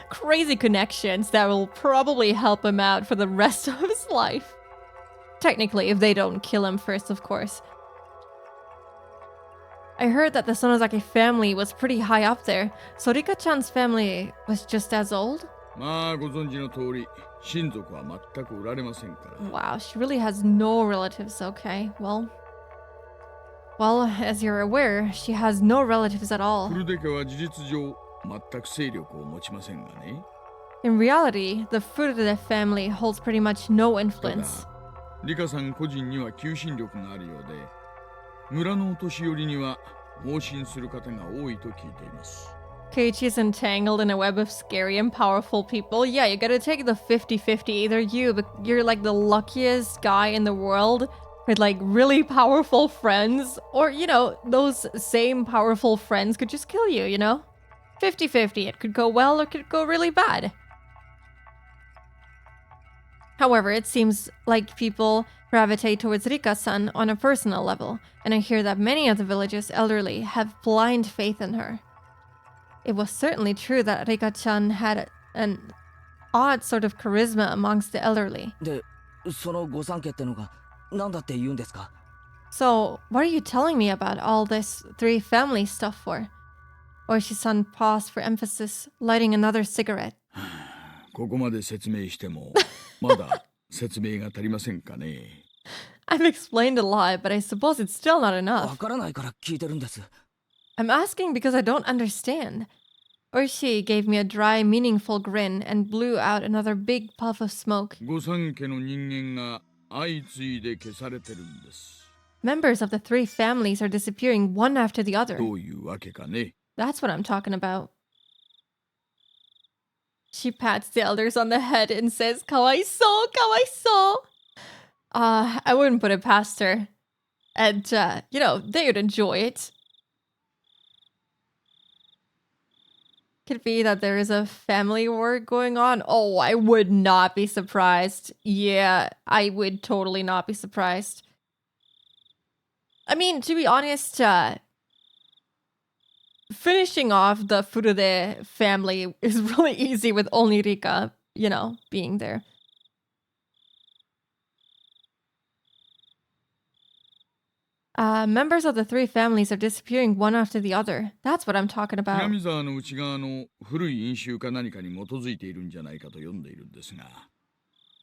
crazy connections that will probably help him out for the rest of his life. Technically, if they don't kill him first, of course. I heard that the Sonozaki family was pretty high up there, so Rika-chan's family was just as old? まあご存知の通り、親族は全くおられませんから。 Wow, she really has no relatives, okay. Well, as you're aware, she has no relatives at all. 古出家は事実上全く勢力を持ちませんがね。 In reality, the Furude family holds pretty much no ただ influence. リカさん個人には求心力があるようで、村のお年寄りには盲信する方が多いと聞いています。 Keiichi's entangled in a web of scary and powerful people. Yeah, you gotta take the 50-50. Either you're like the luckiest guy in the world with like really powerful friends, or, you know, those same powerful friends could just kill you, you know? 50-50. It could go well or it could go really bad. However, it seems like people gravitate towards Rika-san on a personal level, and I hear that many of the village's elderly have blind faith in her. It was certainly true that Rika-chan had an odd sort of charisma amongst the elderly. で、その御三家ってのが何だって言うんですか？ So, what are you telling me about all this three family stuff for? Oishi-san paused for emphasis, lighting another cigarette. ここまで説明してもまだ説明が足りませんかね。 I've explained a lot, but I suppose it's still not わ enough. からないから聞いてるんです。 I'm asking because I don't understand. Oishi gave me a dry, meaningful grin and blew out another big puff of smoke. 御三家の人間が相次いで消されてるんです。 Members of the three families are disappearing one after the other. どういうわけかね。 That's what I'm talking about. She pats the elders on the head and says, "Kawaiso, kawaiso." I wouldn't put it past her. And, they would enjoy it. Could be that there is a family war going on. Oh, I would not be surprised. Yeah, I would totally not be surprised. I mean, to be honest, finishing off the Furude family is really easy with only Rika, being there. Members of the three families are disappearing one after the other. That's what I'm talking about. 南沢の内側の古い因習か何かに基づいているんじゃないかと読んでいるんですが、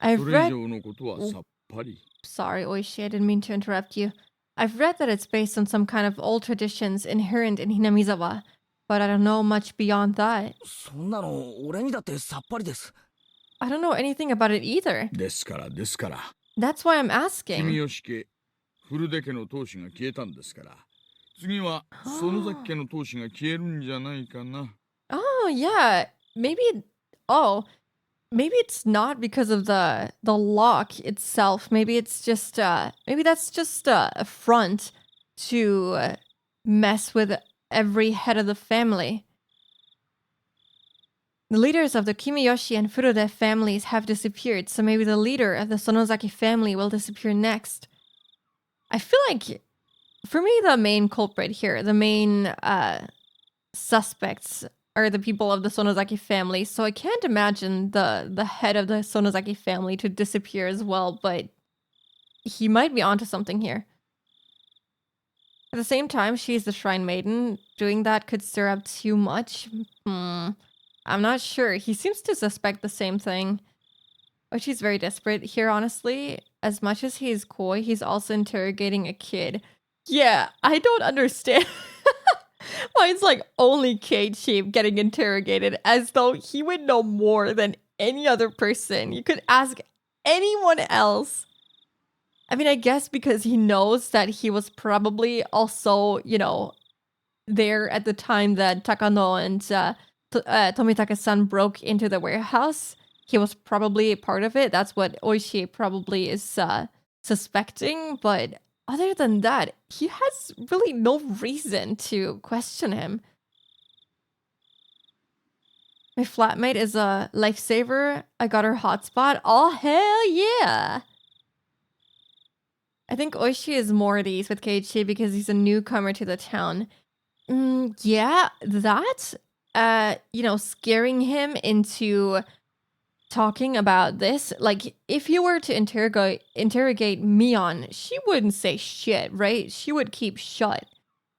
I've それ以 read... 上のことはさっぱり。 Sorry, Oishi, I didn't mean to interrupt you. I've read that it's based on some kind of old traditions inherent in Hinamizawa, but I don't know much beyond that. そんなの俺にだってさっぱりです。 I don't know anything about it either. ですから。 That's why I'm asking. 君吉家、古出家の当主が消えたんですから、次は園崎家の当主が消えるんじゃないかな。 Oh, yeah. Maybe it's not because of the lock itself. Maybe it's just maybe that's just a front to mess with every head of the family. The leaders of the Kimiyoshi and Furude families have disappeared, so maybe the leader of the Sonozaki family will disappear next. I feel like, for me, the main culprit here, the main suspects are the people of the Sonozaki family, so I can't imagine the head of the Sonozaki family to disappear as well, but he might be onto something here. At the same time, she's the Shrine Maiden. Doing that could stir up too much. I'm not sure. He seems to suspect the same thing. Oh, she's very desperate here, honestly. As much as he's coy, he's also interrogating a kid. Yeah, I don't understand why it's like only Keiichi getting interrogated, as though he would know more than any other person. You could ask anyone else. I mean, I guess because he knows that he was probably also, there at the time that Takano and Tomitake-san broke into the warehouse. He was probably a part of it. That's what Oishi probably is suspecting. But other than that, he has really no reason to question him. My flatmate is a lifesaver. I got her hotspot. Oh, hell yeah! I think Oishi is more at ease with Keiichi because he's a newcomer to the town. Yeah, that... scaring him into talking about this. Like, if you were to interrogate Mion, she wouldn't say shit, right? She would keep shut.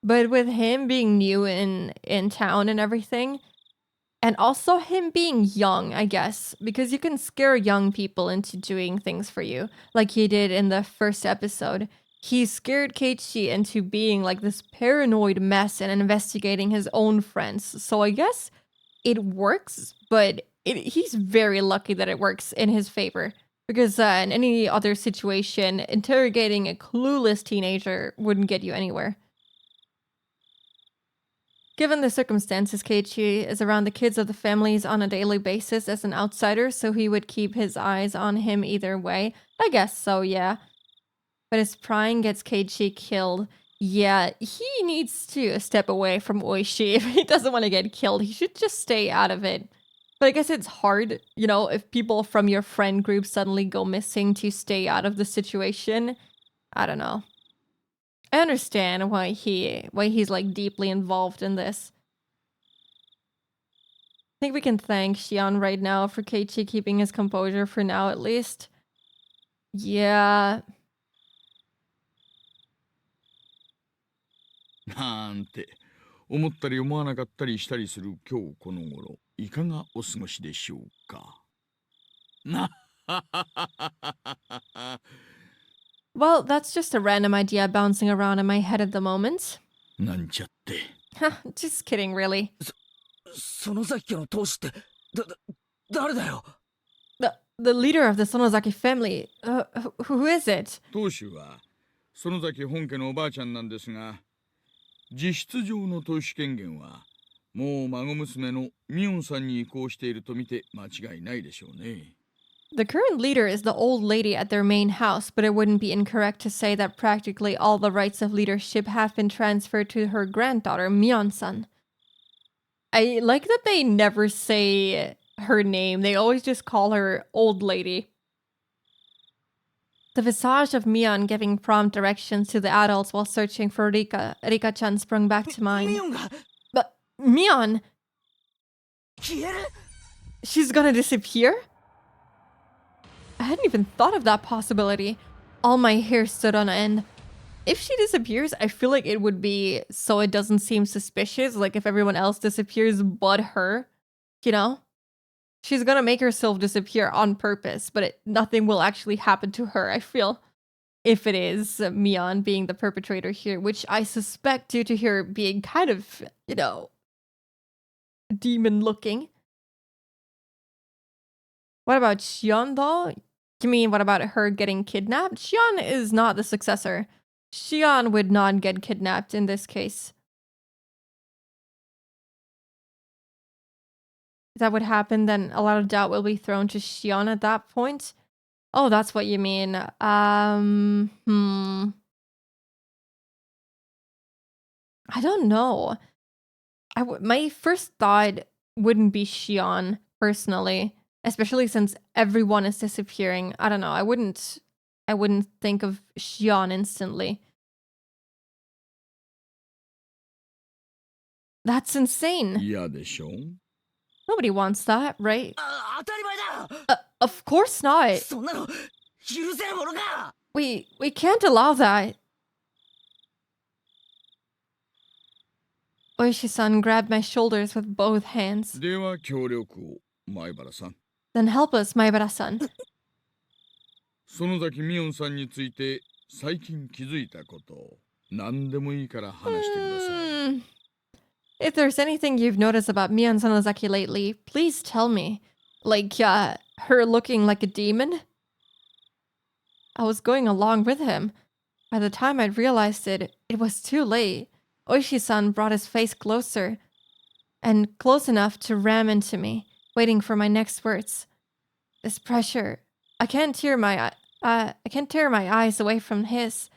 But with him being new in town and everything, and also him being young, I guess, because you can scare young people into doing things for you, like he did in the first episode. He scared Keiichi into being like this paranoid mess and investigating his own friends. So I guess it works, but he's very lucky that it works in his favor. Because in any other situation, interrogating a clueless teenager wouldn't get you anywhere. Given the circumstances, Keiichi is around the kids of the families on a daily basis as an outsider, so he would keep his eyes on him either way. I guess so, yeah. But his prying gets Keiichi killed. Yeah, he needs to step away from Oishi. If he doesn't want to get killed, he should just stay out of it. But I guess it's hard, if people from your friend group suddenly go missing, to stay out of the situation. I don't know. I understand why he's like deeply involved in this. I think we can thank Shion right now for Keiichi keeping his composure for now, at least. Yeah. なんて思ったり思わなかったりしたりする今日この頃、いかがお過ごしでしょうか。な Well, that's just a random idea bouncing around in my head at the moment. なんちゃって。Just kidding, really. 園崎家の当主って、誰だよ。 The leader of the Sonozaki family. Who is it? 当主は園崎本家のおばあちゃんなんですが、実質上の当主権限はもう孫娘のミオンさんに移行していると見て間違いないでしょうね。The current leader is the old lady at their main house, but it wouldn't be incorrect to say that practically all the rights of leadership have been transferred to her granddaughter, Mion-san. I like that they never say her name. They always just call her old lady. The visage of Mion giving prompt directions to the adults while searching for Rika-chan sprung back to mind. ミオンが But Mion, 消える。 she's gonna disappear? I hadn't even thought of that possibility. All my hair stood on end. If she disappears, I feel like it would be so it doesn't seem suspicious, like if everyone else disappears but her, you know? She's gonna make herself disappear on purpose, but nothing will actually happen to her, I feel. If it is Mion being the perpetrator here, which I suspect due to her being kind of, you know, demon looking. What about Shion though? You mean what about her getting kidnapped? Shion is not the successor. Shion would not get kidnapped in this case. If that would happen, then a lot of doubt will be thrown to Shion at that point. Oh, that's what you mean. I don't know. My first thought wouldn't be Shion, personally. Especially since everyone is disappearing. I don't know. I wouldn't think of Shion instantly. That's insane. 嫌でしょ。 Nobody wants that, right? 当たり前だ。 Of course not. そんなの許せるものか。 We can't allow that. Oishi-san grabbed my shoulders with both hands. では協力を、前原さん。 Then help us, Maibara-san. 園崎ミオンさんについて最近気づいたことを何でもいいから話してください。 If there's anything you've noticed about Mion Sonozaki lately, please tell me. Like, her looking like a demon? I was going along with him. By the time I'd realized it, it was too late. Oishi-san brought his face closer, and close enough to ram into me, waiting for my next words. This pressure, I can't tear my eyes away from his.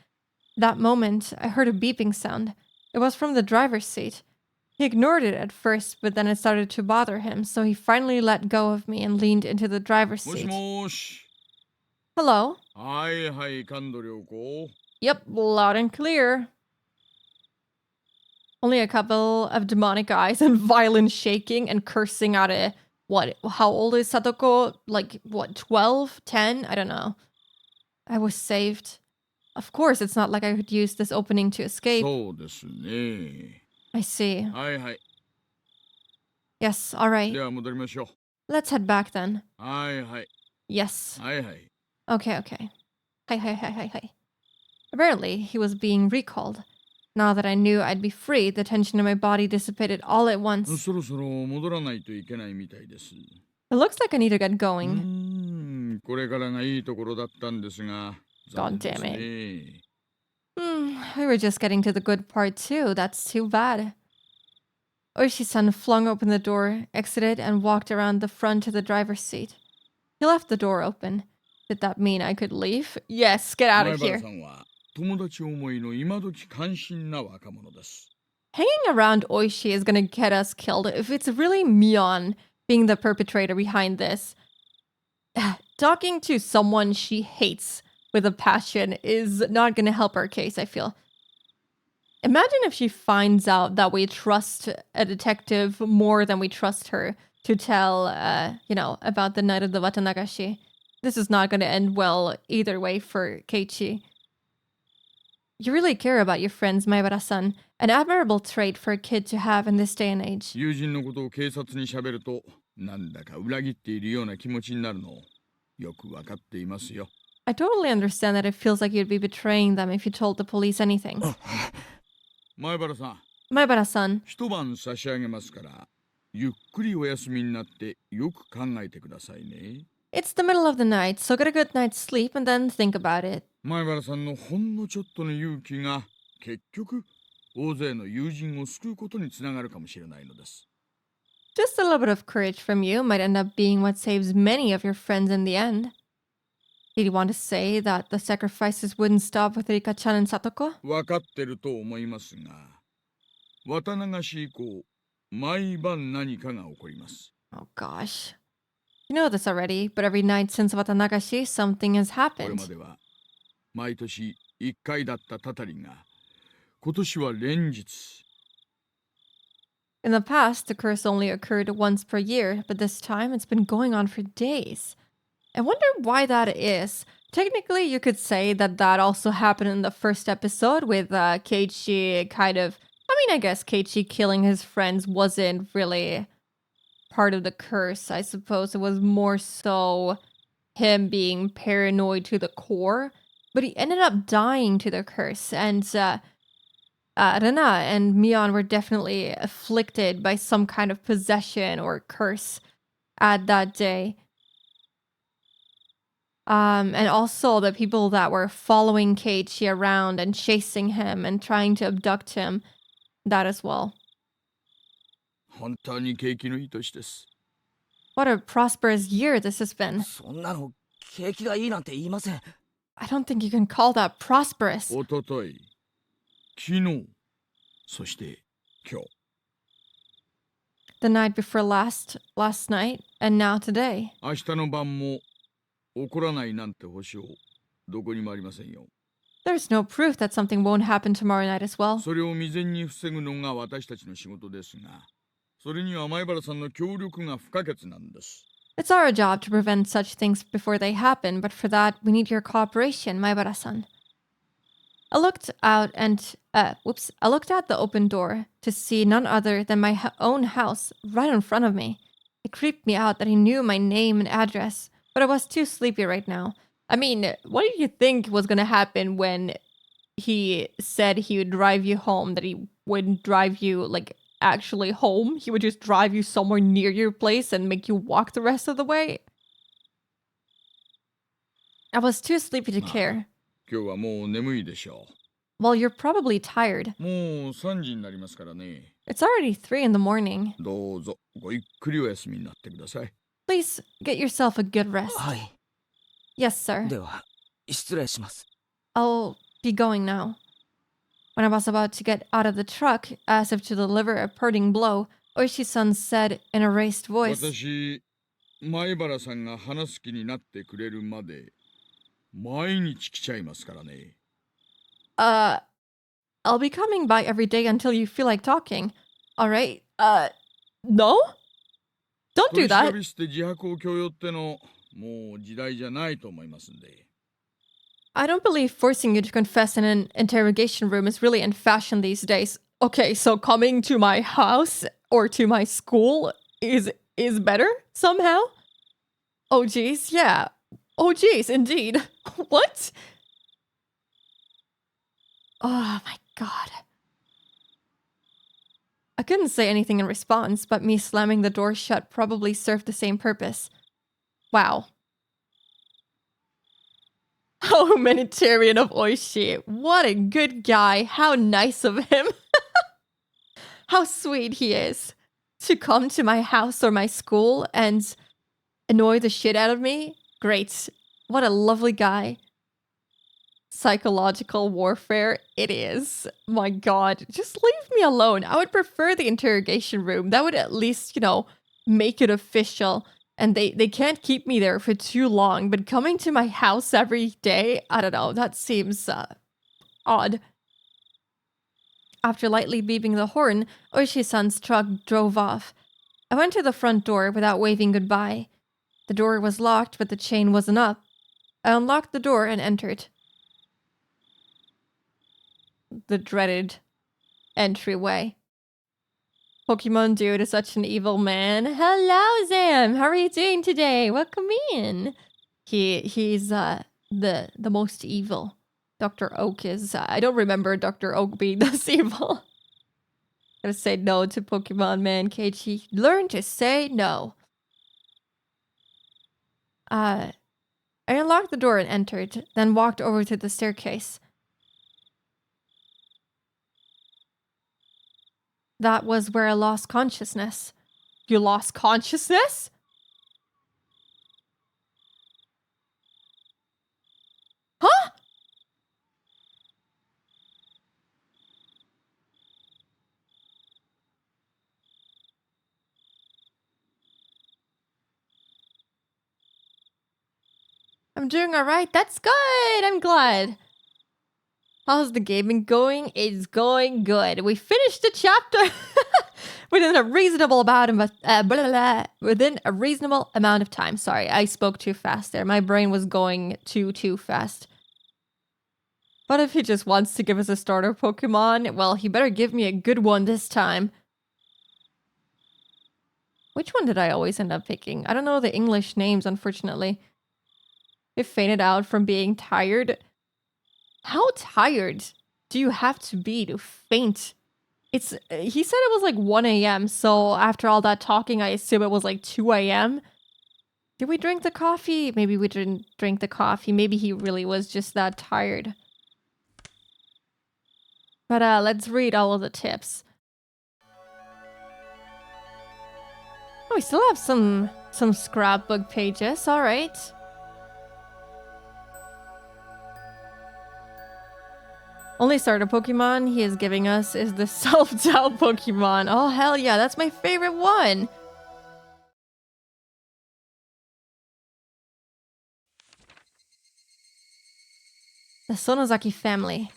That moment, I heard a beeping sound. It was from the driver's seat. He ignored it at first, but then it started to bother him, so he finally let go of me and leaned into the driver's もし seat. もし。 Hello? はいはい、感度良子。 Yep, loud and clear. Only a couple of demonic eyes and violent shaking and cursing out of what? How old is Satoko? Like, what, 12? 10? I don't know. I was saved. Of course, it's not like I could use this opening to escape. そうですね。 I see. はいはい。 Yes, alright. では戻りましょ Let's head back then. う。はいはい。 Yes. はいはい。 Okay. Hi. Apparently, he was being recalled. Now that I knew I'd be free, the tension in my body dissipated all at once. そろそろ戻らないといけないみたいです。 It looks like I need to get う going. これからがいいところだったんですが。残 God 念 damn です it. ね。 We were just getting to the good part too. That's too bad. Oishi-san flung open the door, exited, and walked around the front to the driver's seat. He left the door open. Did that mean I could leave? Yes, get out 前 of 原 here. さんは友達思いの今時関心な若者です。 Hanging around Oishi is gonna get us killed if it's really Mion being the perpetrator behind this. Talking to someone she hates with a passion is not gonna help our case, I feel. Imagine if she finds out that we trust a detective more than we trust her to tell, about the night of the Watanagashi. This is not gonna end well either way for Keiichi. You really care about your friends, Maibara-san. An admirable trait for a kid to have in this day and age. 友人のことを警察に喋るとなんだか裏切っているような気持ちになるのをよくわかっていますよ。 I totally understand that it feels like you'd be betraying them if you told the police anything. 前原さん、 Maibara-san, 一晩差し上げますからゆっくりお休みになってよく考えてくださいね。It's the middle of the night, so get a good night's sleep and then think about it. 前原さんのほんのちょっとの勇気が結局大勢の友人を救うことにつながるかもしれないのです。Just a little bit of courage from you might end up being what saves many of your friends in the end. Did you want to say that the sacrifices wouldn't stop with Rika-chan and Satoko? わかってると思いますが、渡流し以降、毎晩何かが起こります。Oh gosh. You know this already, but every night since Watanagashi, something has これ happened. までは毎年1回だったたたりが、今年は連日。In the past, the curse only occurred once per year, but this time it's been going on for days. I wonder why that is. Technically, you could say that that also happened in the first episode with Keiichi kind of... I guess Keiichi killing his friends wasn't really part of the curse, I suppose. It was more so him being paranoid to the core. But he ended up dying to the curse, and Rena and Mion were definitely afflicted by some kind of possession or curse at that day. And also the people that were following Keiichi around and chasing him and trying to abduct him, that as well. 本当に景気のいい年です。What a prosperous year this has been. そんなの景気がいいなんて言いません。I don't think you can call that prosperous. おととい、昨日、そして今日。The night before last night, and now today. 明日の晩も起こらないなんて保証、どこにもありませんよ。There's no proof that something won't happen tomorrow night as well. それを未然に防ぐのが私たちの仕事ですが、それには前原さんの協力が不可欠なんです。It's our job to prevent such things before they happen, but for that, we need your cooperation, Maibara-san. I looked out the open door to see none other than my own house right in front of me. It creeped me out that he knew my name and address, but I was too sleepy right now. I mean, what did you think was gonna happen when he said he would drive you home, that he wouldn't drive you, like, actually home? He would just drive you somewhere near your place and make you walk the rest of the way? I was too sleepy to care. 今日はもう眠いでしょ Well, you're probably tired. う。もう3時になりますからね。It's already 3 in the morning. どうぞごゆっくりお休みになってください。 Please get yourself a good rest. はい。 Yes, sir. では、失礼します。 I'll be going now. When I was about to get out of the truck, as if to deliver a parting blow, Oishi-san said in a raised voice, 私、前原さんが話す気になってくれるまで、毎日来ちゃいますからね。I'll be coming by every day until you feel like talking. Alright? No? Don't 取 do り調 that. べして自白を強要っての、もう時代じゃないと思いますんで。I don't believe forcing you to confess in an interrogation room is really in fashion these days. Okay, so coming to my house or to my school is better somehow? Oh geez, yeah. Oh geez, indeed. What? Oh my god. I couldn't say anything in response, but me slamming the door shut probably served the same purpose. Wow. How humanitarian of Oishi. What a good guy. How nice of him. How sweet he is. To come to my house or my school and annoy the shit out of me? Great. What a lovely guy. Psychological warfare, it is. My god. Just leave me alone. I would prefer the interrogation room. That would at least, make it official. And they can't keep me there for too long, but coming to my house every day, I don't know, that seems odd. After lightly beeping the horn, Oishi-san's truck drove off. I went to the front door without waving goodbye. The door was locked, but the chain wasn't up. I unlocked the door and entered. The dreaded entryway. Pokemon Dude is such an evil man. Hello, Zam. How are you doing today? Welcome in. He's the most evil. Dr. Oak is. I don't remember Dr. Oak being this evil. Gotta say no to Pokemon, man. Keiichi, learn to say no. I unlocked the door and entered, then walked over to the staircase. That was where I lost consciousness. You lost consciousness? Huh? I'm doing alright. That's good. I'm glad. How's the gaming going? It's going good. We finished the chapter within a reasonable amount of time. Sorry, I spoke too fast there. My brain was going too fast. But if he just wants to give us a starter Pokemon, well, he better give me a good one this time. Which one did I always end up picking? I don't know the English names, unfortunately. It fainted out from being tired. How tired do you have to be to faint? He said it was like 1 a.m. So after all that talking, I assume it was like 2 a.m. Did we drink the coffee? Maybe we didn't drink the coffee. Maybe he really was just that tired. But let's read all of the tips. Oh, we still have some scrapbook pages. All right. Only starter Pokemon he is giving us is the self-doubt Pokemon. Oh, hell yeah, that's my favorite one. The Sonozaki family.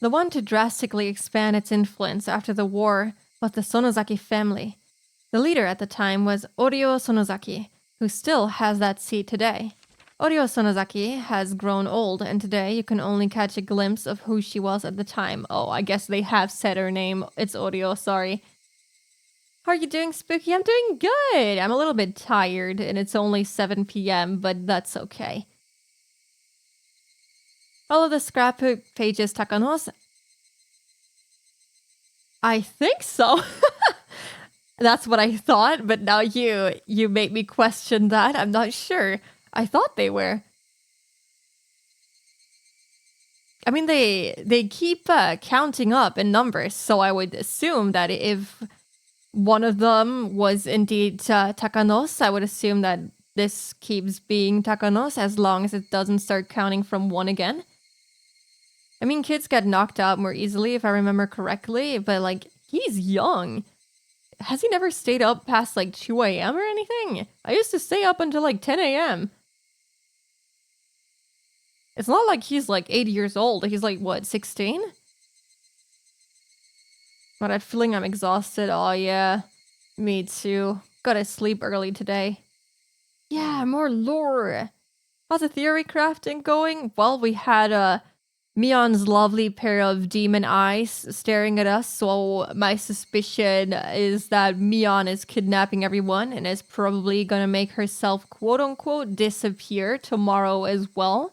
The one to drastically expand its influence after the war was the Sonozaki family. The leader at the time was Orio Sonozaki, who still has that seat today. Orio Sonozaki has grown old, and today you can only catch a glimpse of who she was at the time. Oh, I guess they have said her name. It's Orio, sorry. How are you doing, Spooky? I'm doing good. I'm a little bit tired, and it's only 7 p.m., but that's okay. All of the scrapbook pages, Takanos? I think so. That's what I thought, but now you make me question that. I'm not sure. I thought they were. I mean, they keep counting up in numbers, so I would assume that if one of them was indeed Takanos, I would assume that this keeps being Takanos as long as it doesn't start counting from 1 again. I mean, kids get knocked out more easily if I remember correctly, but like, he's young. Has he never stayed up past like 2 a.m. or anything? I used to stay up until like 10 a.m. It's not like he's like 80 years old. He's like, what, 16? But I'm feeling I'm exhausted. Oh, yeah. Me too. Gotta sleep early today. Yeah, more lore. How's the theory crafting going? Well, we had Mion's lovely pair of demon eyes staring at us, so my suspicion is that Mion is kidnapping everyone and is probably gonna make herself quote-unquote disappear tomorrow as well.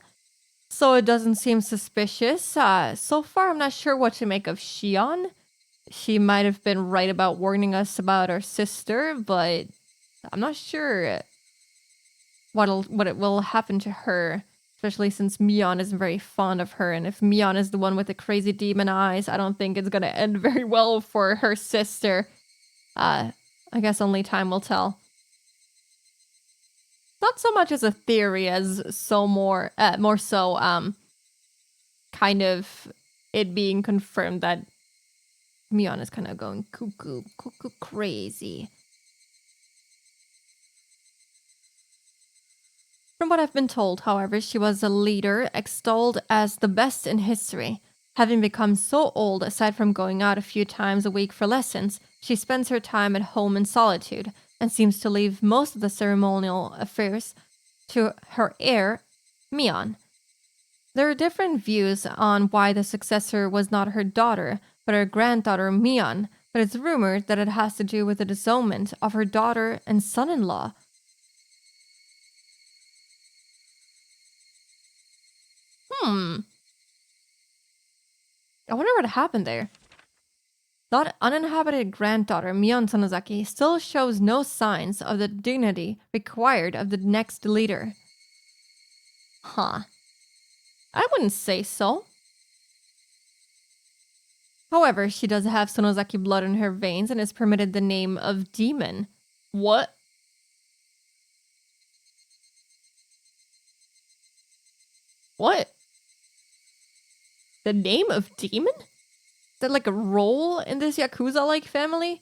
So it doesn't seem suspicious. So far, I'm not sure what to make of Shion. She might have been right about warning us about our sister, but I'm not sure what it will happen to her. Especially since Mion isn't very fond of her, and if Mion is the one with the crazy demon eyes, I don't think it's gonna end very well for her sister. I guess only time will tell. Not so much as a theory as more so, kind of it being confirmed that Mion is kind of going cuckoo crazy. From what I've been told, however, she was a leader extolled as the best in history. Having become so old, aside from going out a few times a week for lessons, she spends her time at home in solitude and seems to leave most of the ceremonial affairs to her heir, Mion. There are different views on why the successor was not her daughter, but her granddaughter Mion, but it's rumored that it has to do with the disownment of her daughter and son-in-law. I wonder what happened there. That uninhabited granddaughter, Mion Sonozaki, still shows no signs of the dignity required of the next leader. Huh. I wouldn't say so. However, she does have Sonozaki blood in her veins and is permitted the name of Demon. What? What? The name of Demon? Is that like a role in this Yakuza-like family?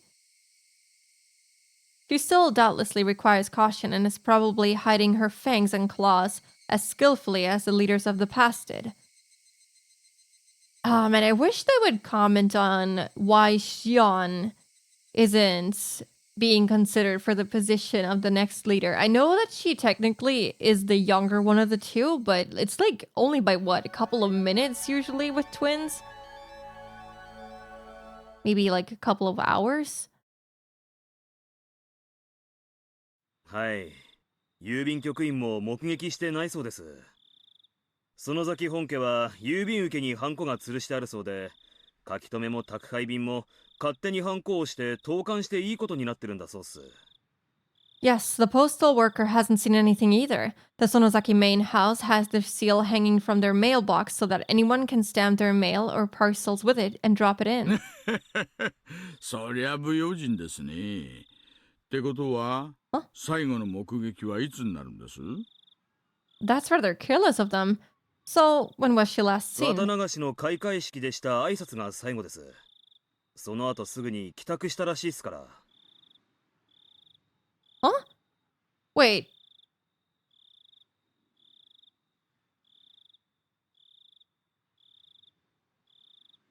She still doubtlessly requires caution and is probably hiding her fangs and claws as skillfully as the leaders of the past did. And I wish they would comment on why Xion isn't being considered for the position of the next leader. I know that she technically is the younger one of the two, but it's like only by what, a couple of minutes usually with twins? Maybe like a couple of hours? はい。郵便局員も目撃してないそうです。園崎本家は郵便受けにハンコが吊るしてあるそうで、書き留めも宅配便も勝手にハンコをして投函していいことになってるんだそうっす。Yes, the postal worker hasn't seen anything either. The Sonozaki main house has the seal hanging from their mailbox so that anyone can stamp their mail or parcels with it and drop it in. そりゃ不用心ですね。ってことは、最後の目撃はいつになるんです？ That's rather careless of them. So, when was she last seen? 渡流の開会式でした挨拶が最後です。その後すぐに帰宅したらしいっすから。Huh? Wait.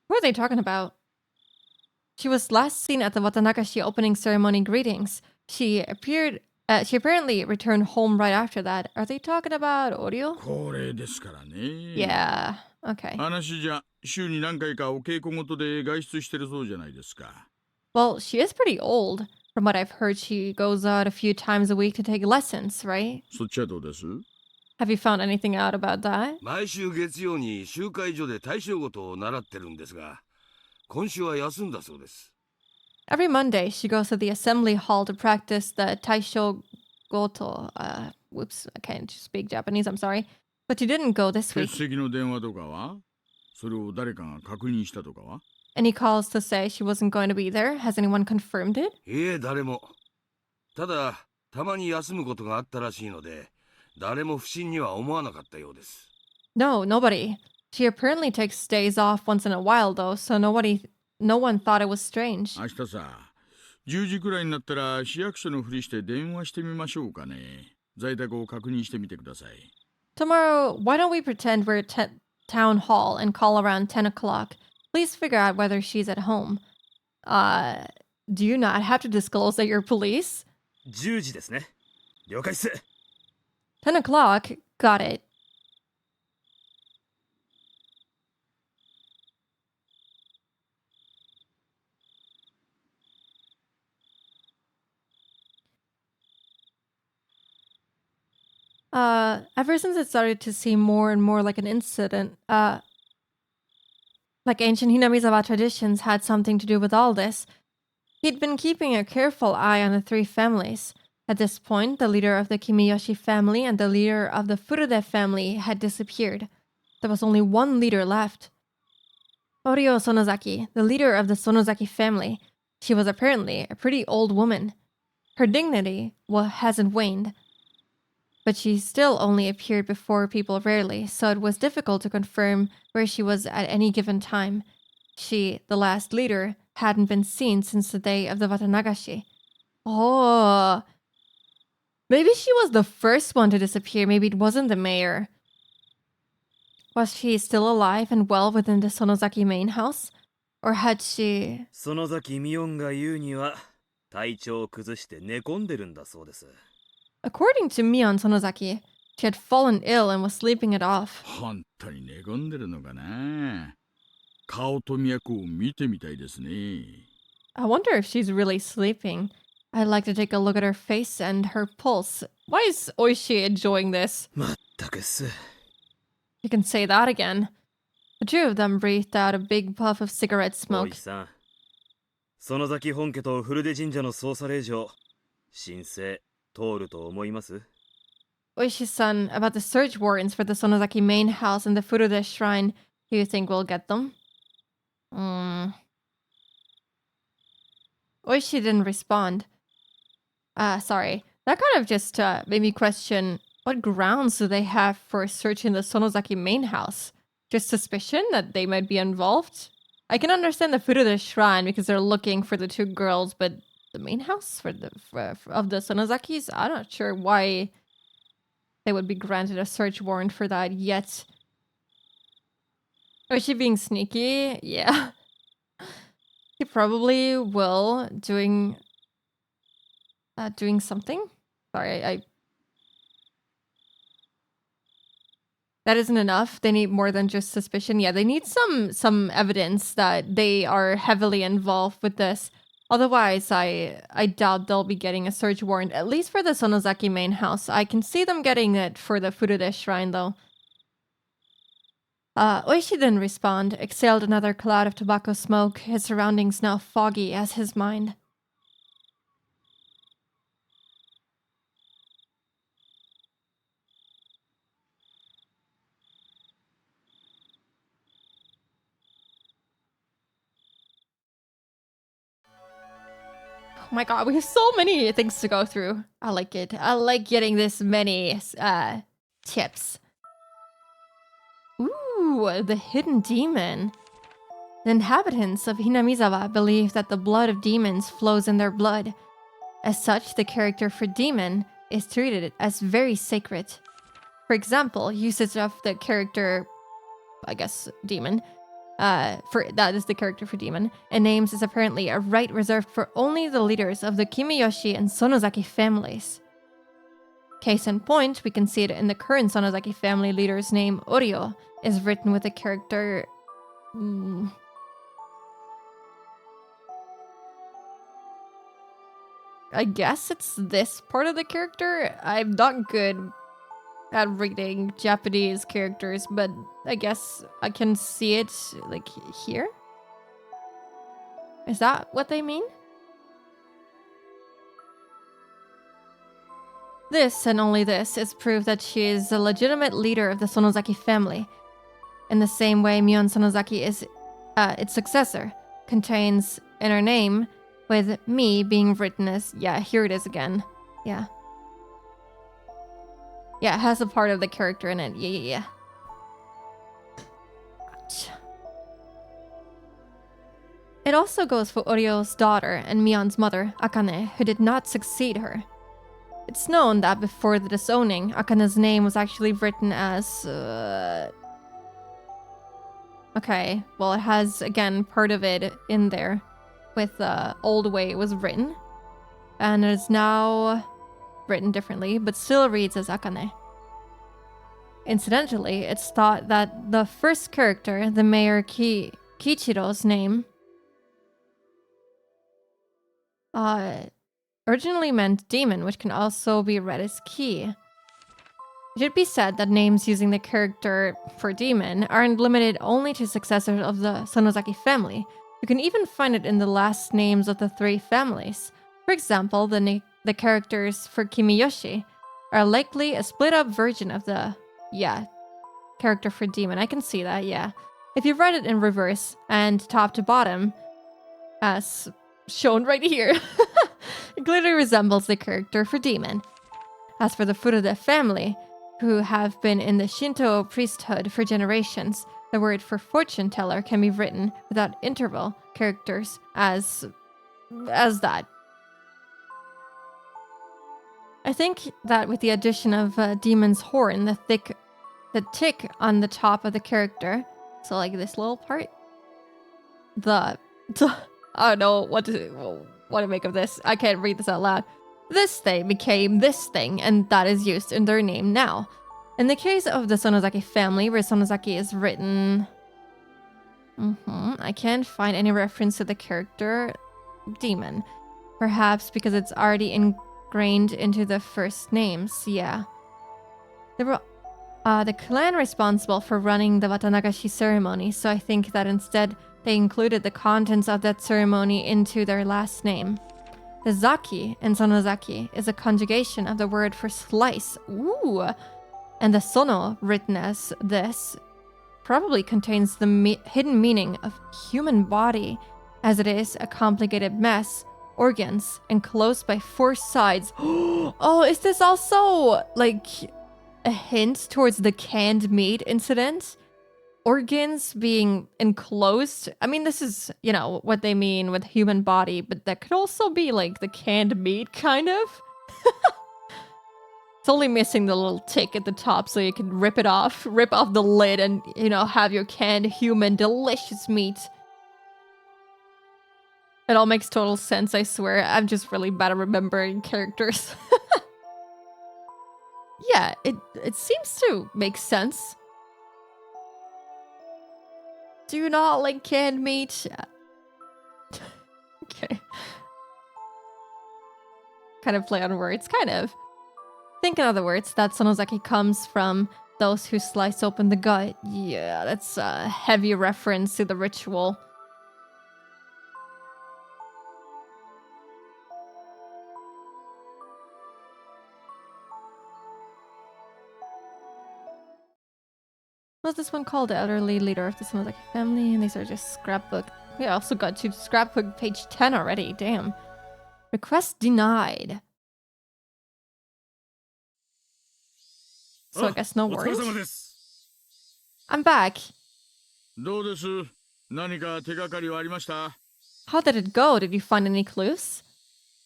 Who are they talking about? She was last seen at the Watanagashi opening ceremony greetings. She apparently returned home right after that. Are they talking about Oryo? これですからね。Yeah. Okay. 話じゃ週に何回かお稽古ごとで外出してるそうじゃないですか。Well, she is pretty old. From what I've heard, she goes out a few times a week to take lessons, right? そっちはどうです？ Have you found anything out about that? 毎週月曜に集会所で大正事を習ってるんですが、今週は休んだそうです。Every Monday, she goes to the assembly hall to practice the Taisho Goto. Whoops, I can't speak Japanese, I'm sorry. But she didn't go this 欠 week. 席の電話とかは？それを誰かが確認したとかは？ Any calls to say she wasn't going to be there? Has anyone confirmed it? いえ、誰も。ただ、たまに休むことがあったらしいので、誰も不審には思わなかったようです。No, nobody. She apparently takes days off once in a while, though, so no one thought it was strange. 明日さ、10時くらいになったら市役所のふりして電話してみましょうかね。在宅を確認してみてください。Tomorrow, why don't we pretend we're at town hall and call around 10 o'clock? Please figure out whether she's at home. Do you not have to disclose that you're police? 10時ですね。了解っす。10 o'clock? Got it. Ever since it started to seem more and more like an incident, like ancient Hinamizawa traditions had something to do with all this, he'd been keeping a careful eye on the three families. At this point, the leader of the Kimiyoshi family and the leader of the Furude family had disappeared. There was only one leader left. Oryo Sonozaki, the leader of the Sonozaki family. She was apparently a pretty old woman. Her dignity hasn't waned. But she still only appeared before people rarely, so it was difficult to confirm where she was at any given time. She, the last leader, hadn't been seen since the day of the Watanagashi. Oh, maybe she was the first one to disappear. Maybe it wasn't the mayor. Was she still alive and well within the Sonozaki main house? Or had she... 園崎ミオンが言うには、体調を崩して寝込んでるんだそうです。According to Mion Sonozaki, she had fallen ill and was sleeping it off. 本当に寝込んでるのかな。顔と脈を見てみたいですね。I wonder if she's really sleeping. I'd like to take a look at her face and her pulse. Why is Oishi enjoying this? まったくっす。 You can say that again. The two of them breathed out a big puff of cigarette 大 smoke. 石さん、園崎本家と古出神社の捜査令状、申請通ると思います？ Oishi-san, about the search warrants for the Sonozaki main house and the Furude shrine, do you think we'll get them? Oishi didn't respond. Sorry. That kind of just made me question, what grounds do they have for searching the Sonozaki main house? Just suspicion that they might be involved? I can understand the Furude shrine because they're looking for the two girls, but the main house of the Sonozakis? I'm not sure why they would be granted a search warrant for that yet. Oh, is she being sneaky? Yeah. He probably will doing something. Sorry, I that isn't enough. They need more than just suspicion. Yeah, they need some evidence that they are heavily involved with this. Otherwise, I doubt they'll be getting a search warrant, at least for the Sonozaki main house. I can see them getting it for the Furude shrine, though. Oishi didn't respond, exhaled another cloud of tobacco smoke, his surroundings now foggy as his mind. Oh my god, we have so many things to go through. I like it. I like getting this many tips. Ooh, the hidden demon. The inhabitants of Hinamizawa believe that the blood of demons flows in their blood. As such, the character for demon is treated as very sacred. For example, usage of the character, I guess, demon, that is the character for demon, and names is apparently a right reserved for only the leaders of the Kimiyoshi and Sonozaki families. Case in point, we can see it in the current Sonozaki family leader's name, Oryo, is written with the character... I guess it's this part of the character? I'm not good at reading Japanese characters, but I guess I can see it, like, here? Is that what they mean? This, and only this, is proof that she is a legitimate leader of the Sonozaki family. In the same way Mion Sonozaki is its successor, contains in her name, with me being written as... Yeah, here it is again. Yeah. Yeah, it has a part of the character in it. Yeah. It also goes for Oryo's daughter and Mion's mother, Akane, who did not succeed her. It's known that before the disowning, Akane's name was actually written as... Okay, well, it has, again, part of it in there with the old way it was written. And it is now written differently, but still reads as Akane. Incidentally, it's thought that the first character, the Mayor Kichiro's name, originally meant demon, which can also be read as Ki. It should be said that names using the character for demon aren't limited only to successors of the Sonozaki family. You can even find it in the last names of the three families. For example, the characters for Kimiyoshi are likely a split-up version of the, character for demon. I can see that, yeah. If you read it in reverse and top to bottom, as shown right here, it clearly resembles the character for demon. As for the Furude family, who have been in the Shinto priesthood for generations, the word for fortune teller can be written without interval characters as that. I think that with the addition of demon's horn, the tick on the top of the character, so like this little part, I don't know what to make of this. I can't read this out loud. This thing became this thing, and that is used in their name now. In the case of the Sonozaki family, where Sonozaki is written... I can't find any reference to the character demon. Perhaps because it's already ingrained into the first names, yeah. There were the clan responsible for running the Watanagashi ceremony, so I think that instead they included the contents of that ceremony into their last name. The zaki in sonozaki is a conjugation of the word for slice. Ooh! And the sono, written as this, probably contains the hidden meaning of human body, as it is a complicated mess, organs, enclosed by 4 sides. Oh, is this also like a hint towards the canned meat incident? Organs being enclosed. I mean, this is, you know, what they mean with human body, but that could also be like the canned meat, kind of. It's only missing the little tick at the top so you can rip off the lid and, you know, have your canned human delicious meat. It all makes total sense, I swear. I'm just really bad at remembering characters. Yeah, it seems to make sense. Do you not like canned meat? Okay. Kind of play on words, kind of. Think in other words, that sonozaki comes from those who slice open the gut. Yeah, that's a heavy reference to the ritual. What's this one called? The elderly leader of the sonozaki family, and these are just scrapbook. We also got to scrapbook page 10 already, damn. Request denied. So I guess no worries. I'm back. How did it go? Did you find any clues?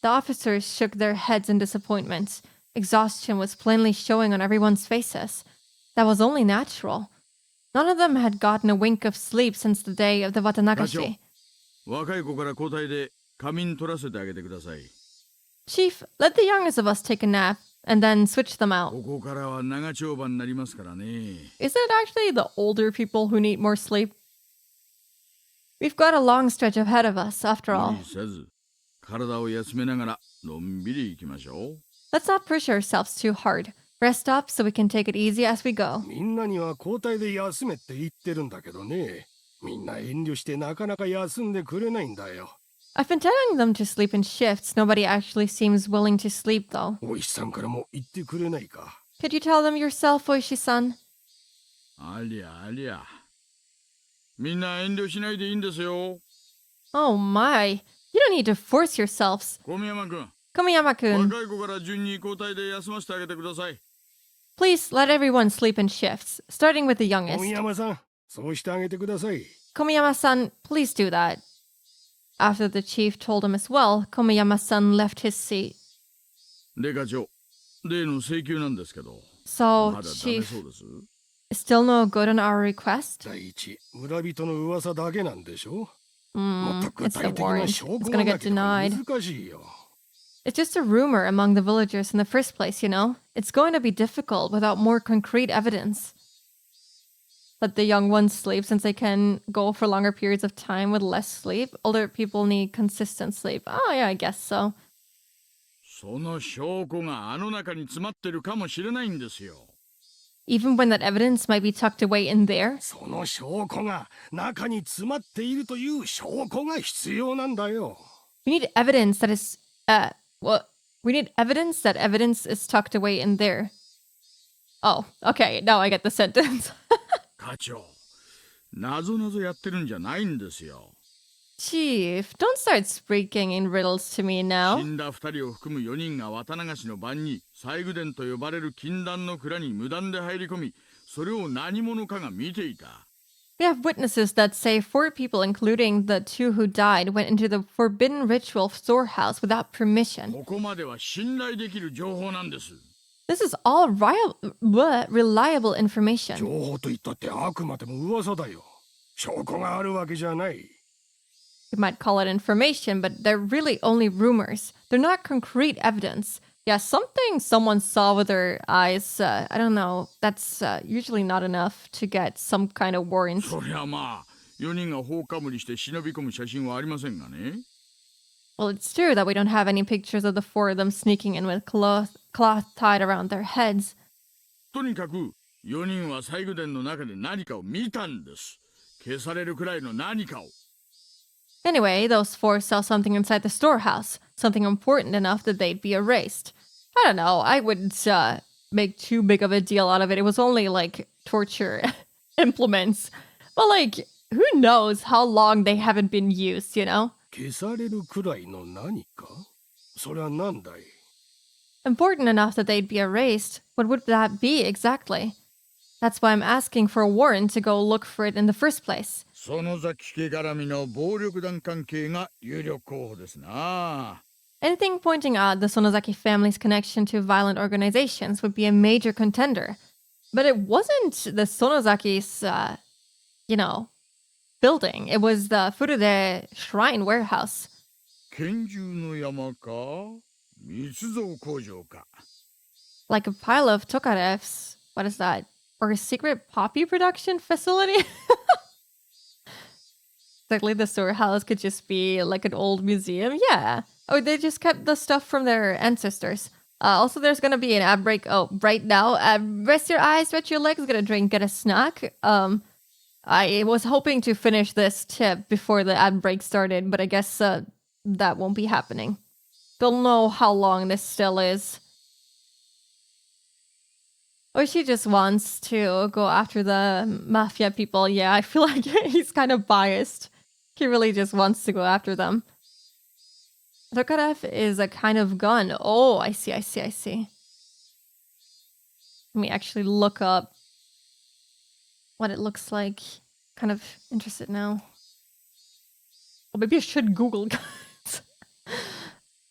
The officers shook their heads in disappointment. Exhaustion was plainly showing on everyone's faces. That was only natural. None of them had gotten a wink of sleep since the day of the Watanagashi. Chief, let the youngest of us take a nap, and then switch them out. Is it actually the older people who need more sleep? We've got a long stretch ahead of us, after all. Let's not push ourselves too hard. Rest up so we can take it easy as we go. I've been telling them to sleep in shifts. Nobody actually seems willing to sleep, though. Could you tell them yourself, Oishi-san? Oh my. You don't need to force yourselves. Komiyama-kun. Please let everyone sleep in shifts, starting with the youngest. Komiyama-san, please do that. After the chief told him as well, Komiyama-san left his seat. So, Chief, still no good on our request? It's the warrant. It's gonna get denied. It's just a rumor among the villagers in the first place, you know? It's going to be difficult without more concrete evidence. Let the young ones sleep since they can go for longer periods of time with less sleep. Older people need consistent sleep. Oh yeah, I guess so. Even when that evidence might be tucked away in there? We need evidence that is... we need evidence that evidence is tucked away in there. Oh, okay, now I get the sentence. Chief, don't start speaking in riddles to me now. We have witnesses that say 4 people, including the 2 who died, went into the forbidden ritual storehouse without permission. This is all reliable information. You might call it information, but they're really only rumors. They're not concrete evidence. Yeah, something someone saw with their eyes, I don't know, that's usually not enough to get some kind of warrant. Well, it's true that we don't have any pictures of the 4 of them sneaking in with cloth tied around their heads. Anyway, those four saw something inside the storehouse, something important enough that they'd be erased. I don't know, I wouldn't make too big of a deal out of it. It was only like torture implements. But like, who knows how long they haven't been used, you know? 消されるくらいの何かそれは何だい Important enough that they'd be erased. What would that be exactly? That's why I'm asking for a warrant to go look for it in the first place. 園崎家絡みの暴力団関係が有力候補ですな。 Anything pointing out the Sonozaki family's connection to violent organizations would be a major contender. But it wasn't the Sonozaki's, building. It was the Furude Shrine Warehouse. 拳銃の山か密造工場か Like a pile of Tokarevs. What is that? Or a secret poppy production facility? Exactly, the storehouse could just be like an old museum. Yeah. Oh, they just kept the stuff from their ancestors. Also, there's gonna be an ad break. Oh, right now. Rest your eyes, stretch your legs, get a drink, get a snack. I was hoping to finish this tip before the ad break started, but I guess that won't be happening. Don't know how long this still is. Or she just wants to go after the mafia people. Yeah, I feel like he's kind of biased. He really just wants to go after them. Tokarev is a kind of gun. Oh, I see. Let me actually look up what it looks like. Kind of interested now. Well, maybe I should Google guns.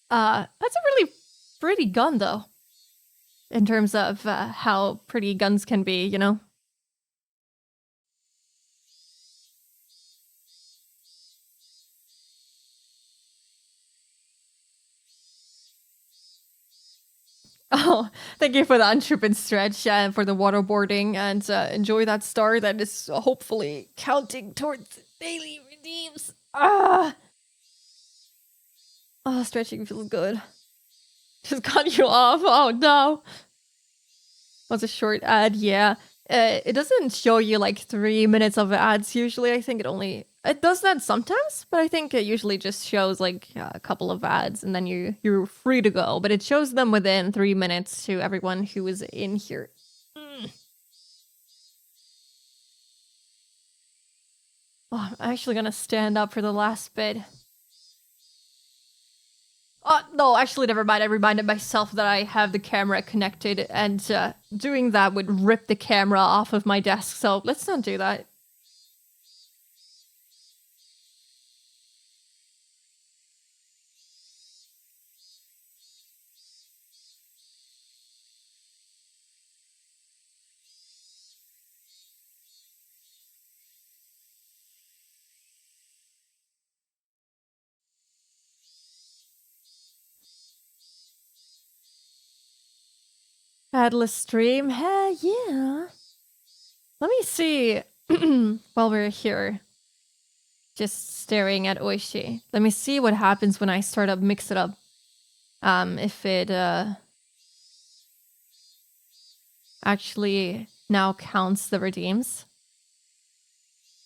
That's a really pretty gun, though. In terms of how pretty guns can be, you know? Oh, thank you for the untripping stretch and for the waterboarding, and enjoy that star that is hopefully counting towards daily redeems. Oh, stretching feels good. Just cut you off. Oh no. Was a short ad, yeah. It doesn't show you like 3 minutes of ads usually. I think it does that sometimes, but I think it usually just shows like a couple of ads and then you're free to go. But it shows them within 3 minutes to everyone who is in here. Oh, I'm actually gonna stand up for the last bit. Oh, no, actually, never mind. I reminded myself that I have the camera connected, and doing that would rip the camera off of my desk, so let's not do that. Headless stream? Yeah. Let me see, while we're here, just staring at Oishi. Let me see what happens when I start up Mix It Up. If it, actually now counts the redeems.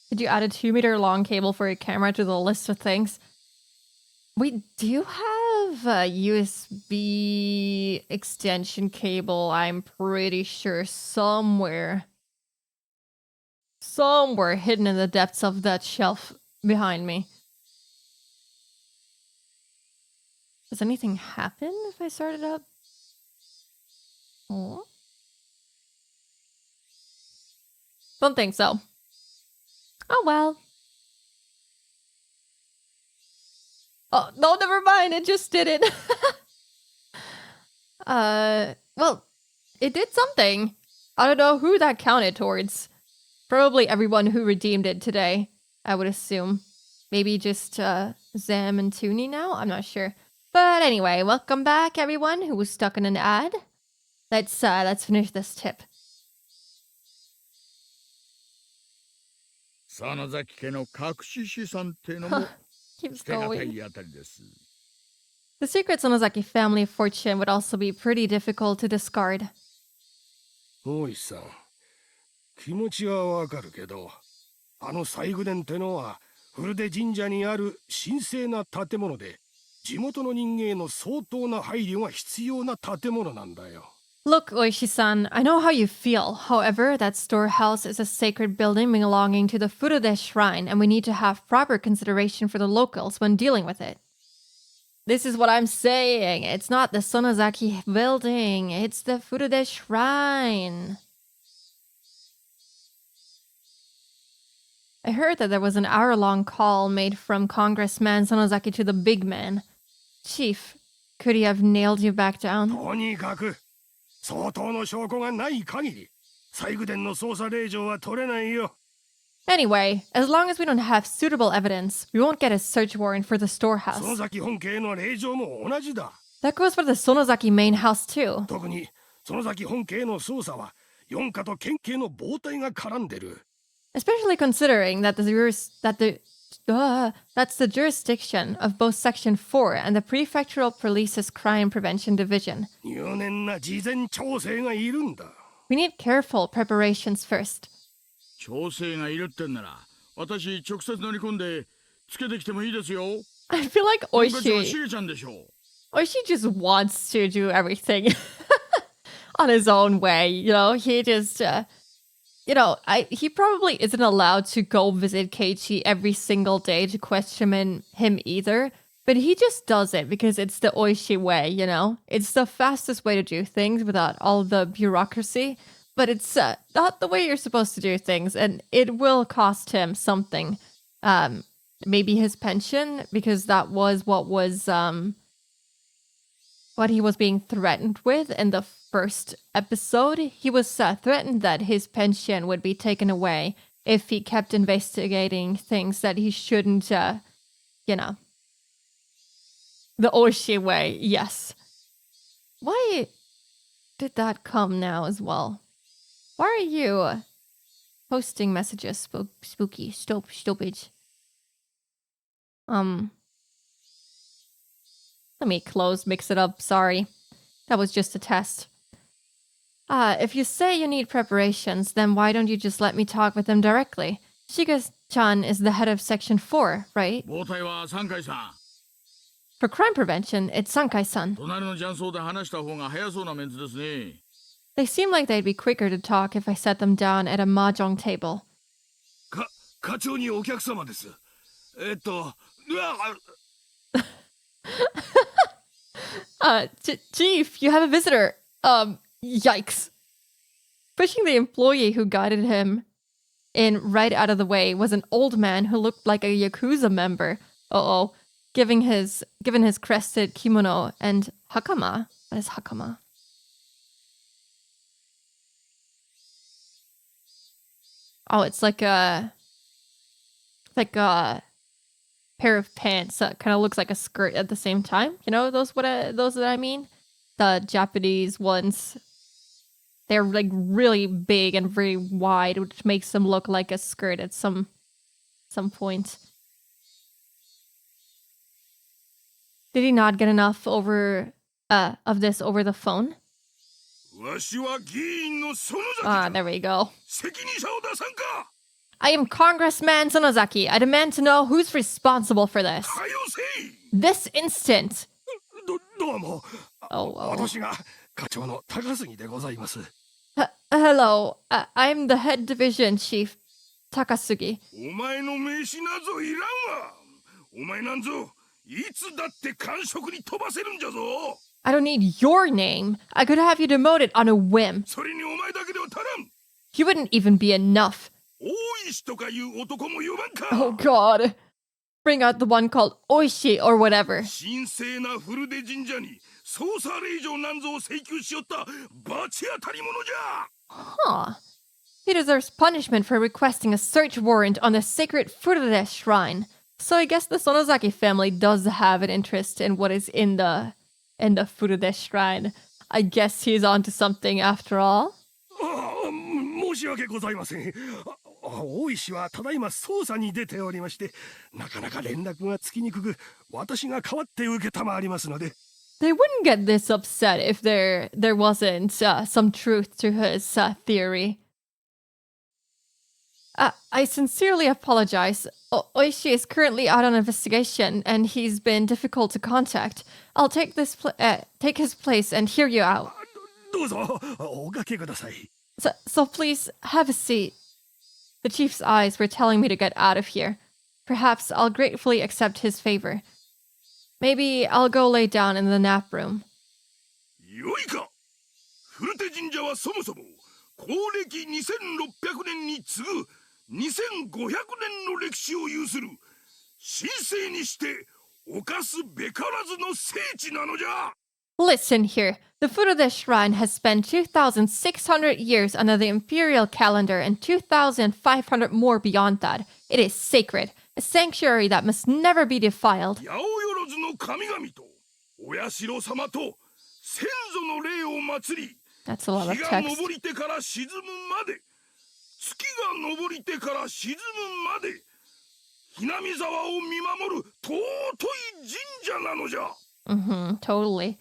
Did you add a 2-meter long cable for your camera to the list of things? We do have a USB extension cable, I'm pretty sure, somewhere. Somewhere hidden in the depths of that shelf behind me. Does anything happen if I start it up? Oh. Don't think so. Oh well. Oh, no, never mind. It just did it. Well, it did something. I don't know who that counted towards. Probably everyone who redeemed it today, I would assume. Maybe just Zam and Toonie now? I'm not sure. But anyway, welcome back, everyone who was stuck in an ad. Let's finish this tip. 園崎家の隠し資産ってのも Keeps 捨てがた going. いあたりです。 The secret Sonozaki family fortune would also be pretty difficult to discard. 大石さん気持ちはわかるけどあの細工伝ってのは古出神社にある神聖な建物で、地元の人間への相当な配慮が必要な建物なんだよ。Look, Oishi-san, I know how you feel. However, that storehouse is a sacred building belonging to the Furude Shrine, and we need to have proper consideration for the locals when dealing with it. This is what I'm saying. It's not the Sonozaki building. It's the Furude Shrine. I heard that there was an hour-long call made from Congressman Sonozaki to the big man. Chief, could he have nailed you back down? とにかく相当の証拠がない限り、西宮殿の捜査令状は取れないよ。Anyway, as long as we don't have suitable evidence, we won't get a search warrant for the storehouse. 園崎本家への令状も同じだ。That goes for the Sonozaki main house too. 特に園崎本家への捜査は四課と県警の傍体が絡んでる。Especially considering that that's the jurisdiction of both Section 4 and the Prefectural Police's Crime Prevention Division. 入念な事前調整がいるんだ。We need careful preparations first. 調整がいるってんなら、私直接乗り込んでつけてきてもいいですよ。I feel like 本課長はし Oishi げちゃんでしょう。 just wants to do everything on his own way. You know, he just, he probably isn't allowed to go visit Keiichi every single day to question him either. But he just does it because it's the Oishi way, you know? It's the fastest way to do things without all the bureaucracy. But it's not the way you're supposed to do things, and it will cost him something. Maybe his pension, because that was what he was being threatened with in the first episode. He was threatened that his pension would be taken away if he kept investigating things that he shouldn't, The Oishi way, yes. Why did that come now as well? Why are you posting messages, spooky, stupid? Let me mix it up, sorry. That was just a test. If you say you need preparations, then why don't you just let me talk with them directly? Shiga-chan is the head of Section 4, right? 傍体は三海さん。 For crime prevention, it's Sankai-san. 隣の雀荘で話した方が早そうなメンツですね。 They seem like they'd be quicker to talk if I set them down at a mahjong table. 課長にお客様です。Chief, you have a visitor. Yikes. Pushing the employee who guided him in right out of the way was an old man who looked like a Yakuza member. Uh-oh. Given his crested kimono and hakama. What is hakama? Oh, it's like a pair of pants that kind of looks like a skirt at the same time. You know those that I mean? The Japanese ones. They're like really big and very wide, which makes them look like a skirt at some point. Did he not get enough of this over the phone? There we go. I am Congressman Sonozaki. I demand to know who's responsible for this. This instant. Hello. I'm the head division chief, Takasugi. I don't need your name. I could have you demoted on a whim. You wouldn't even be enough. Oh god. Bring out the one called Oishi or whatever. Huh. He deserves punishment for requesting a search warrant on the sacred Furude shrine. So I guess the Sonozaki family does have an interest in what is in the Furude shrine. I guess he's onto something after all. 申し訳ございません。大石はただいま捜査に出ておりまして、なかなか連絡がつきにくく、私が代わって受けたまわりますので。They wouldn't get this upset if there wasn't some truth to his theory. I sincerely apologize. Oishi is currently out on investigation, and he's been difficult to contact. I'll take take his place and hear you out. どうぞおかけください。 So please have a seat. The chief's eyes were telling me to get out of here. Perhaps I'll gratefully accept his favor. Maybe I'll go lay down in the nap room. よいか。古手神社はそもそも公暦2600年に次ぐ2500年の歴史を有する神聖にして犯すべからずの聖地なのじゃ。 Listen here. The Furude Shrine has spent 2,600 years under the imperial calendar and 2,500 more beyond that. It is sacred, a sanctuary that must never be defiled. 八百万の神々とお社様と先祖の霊を祀り、 That's a lot of 日が text. 昇りてから沈むまで、月が昇りてから沈むまで、ひなみ沢を見守る尊い神社なのじゃ。 Totally.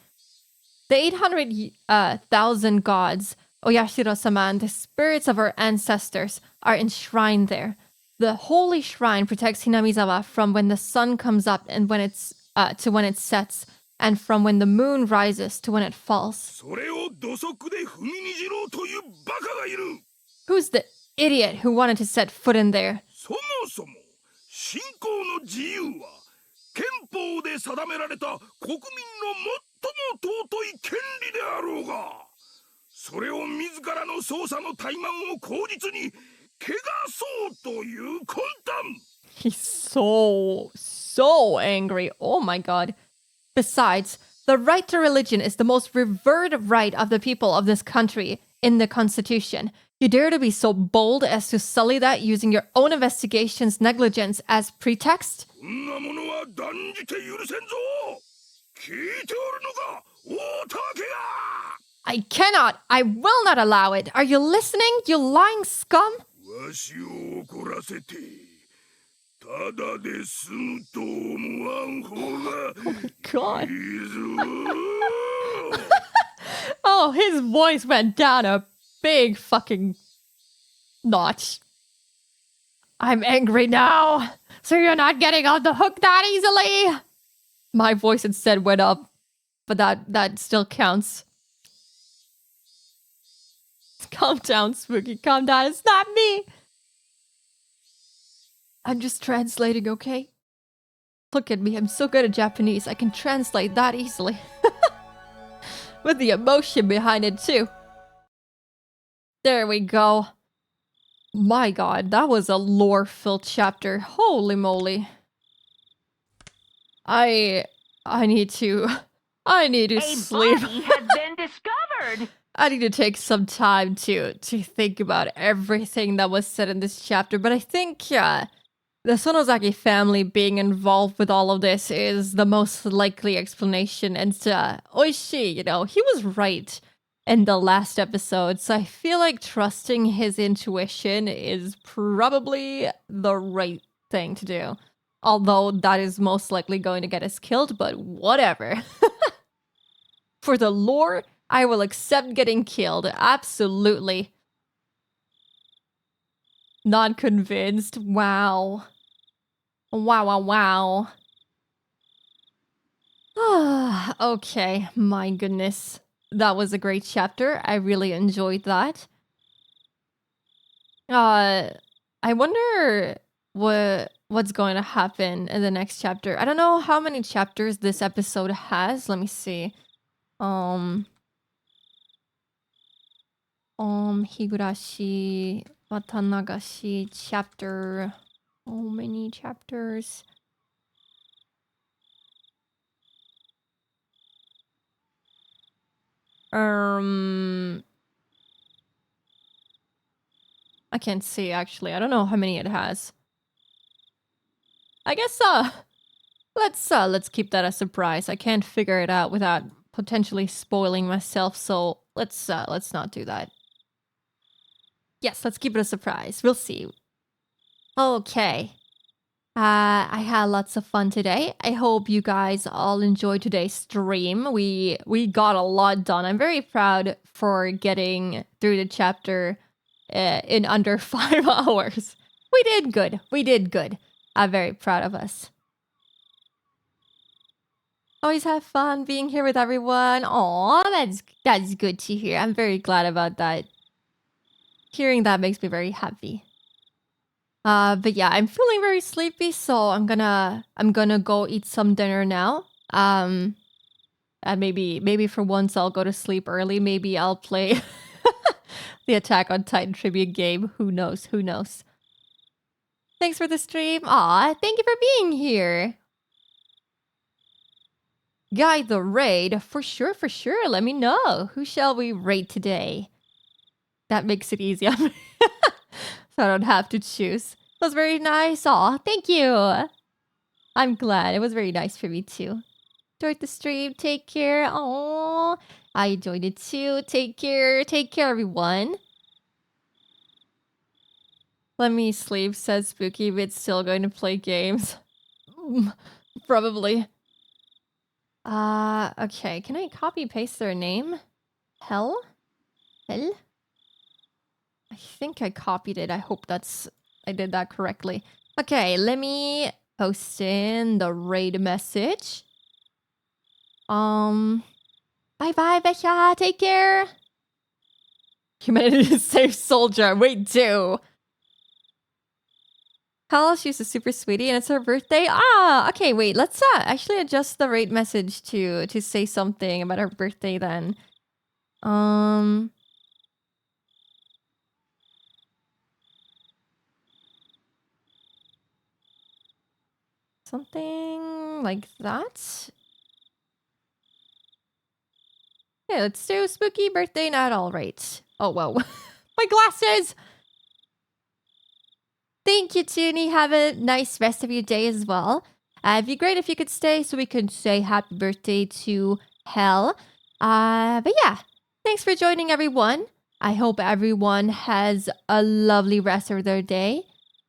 The 800,000 gods, Oyashiro-sama, and the spirits of our ancestors are enshrined there. The holy shrine protects Hinamizawa from when the sun comes up and when it's to when it sets, and from when the moon rises to when it falls. それを土足で踏みにじろうというバカがいる。 Who's the idiot who wanted to set foot in there? そもそも信仰の自由は憲法で定められた国民の最も尊い権利であろうが、それを自らの捜査の怠慢を口実に汚そうという魂胆。 He's so angry. Oh my god. Besides, the right to religion is the most revered right of the people of this country in the Constitution. You dare to be so bold as to sully that using your own investigation's negligence as pretext? こんなものは断じて許せんぞ。聞いておるのか、大竹が。 I cannot. I will not allow it. Are you listening, you lying scum? わしを怒らせて、ただで済むと思わん方がいいぞ。Oh, his voice went down a big fucking notch. I'm angry now, so you're not getting off the hook that easily. My voice instead went up, but that still counts. Calm down, Spooky. Calm down. It's not me. I'm just translating, okay? Look at me. I'm so good at Japanese. I can translate that easily. With the emotion behind it, too. There we go. My god, that was a lore-filled chapter. Holy moly. I need to sleep. Has been discovered. I need to take some time to think about everything that was said in this chapter, but I think the Sonozaki family being involved with all of this is the most likely explanation. And Oishi, you know, he was right in the last episode, so I feel like trusting his intuition is probably the right thing to do. Although that is most likely going to get us killed, but whatever. For the lore, I will accept getting killed. Absolutely. Not convinced. Wow. Wow. Okay, my goodness. That was a great chapter. I really enjoyed that. I wonder what's going to happen in the next chapter. I don't know how many chapters this episode has. Let me see. Higurashi, Watanagashi chapter. How many chapters? I can't see actually. I don't know how many it has. I guess let's keep that a surprise. I can't figure it out without potentially spoiling myself, so let's not do that. Yes, let's keep it a surprise. We'll see. Okay. I had lots of fun today. I hope you guys all enjoyed today's stream. We got a lot done. I'm very proud for getting through the chapter in under 5 hours. We did good. We did good. I'm very proud of us. Always have fun being here with everyone. Aw, that's good to hear. I'm very glad about that. Hearing that makes me very happy. But yeah, I'm feeling very sleepy, so I'm gonna go eat some dinner now. And maybe for once I'll go to sleep early. Maybe I'll play the Attack on Titan tribute game. Who knows? Who knows? Thanks for the stream. Aw, thank you for being here. Guide the raid. For sure, for sure. Let me know. Who shall we raid today? That makes it easy. So I don't have to choose. It was very nice. Aw, thank you. I'm glad. It was very nice for me too. Enjoyed the stream. Take care. Aw, I enjoyed it too. Take care. Take care, everyone. Let me sleep, says Spooky, but still going to play games. Probably. Okay. Can I copy paste their name? Hell? Hell? I think I copied it. I hope I did that correctly. Okay, let me post in the raid message. Bye bye, Becha. Take care. Humanity is safe soldier. Wait, too. Hell, she's a super sweetie and it's her birthday. Ah, okay, wait. Let's actually adjust the raid message to say something about her birthday then. Something like that. Okay, let's do spooky birthday not all right. Oh, whoa. My glasses! Thank you, Toonie. Have a nice rest of your day as well. It'd be great if you could stay so we could say happy birthday to Hell. But yeah, thanks for joining, everyone. I hope everyone has a lovely rest of their day.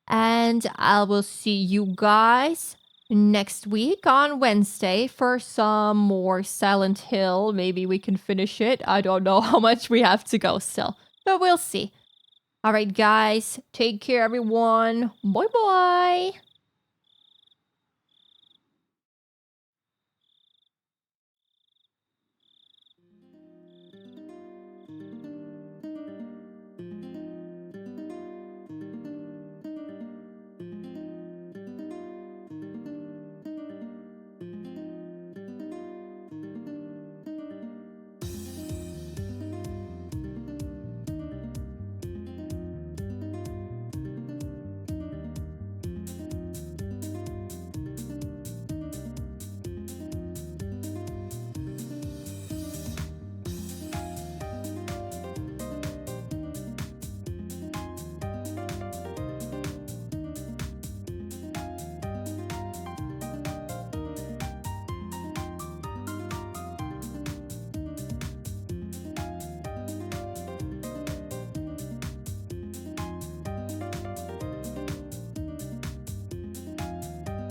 And I will see you guys next week on Wednesday for some more Silent Hill. Maybe we can finish it. I don't know how much we have to go still, but we'll see. All right, guys. Take care, everyone. Bye-bye.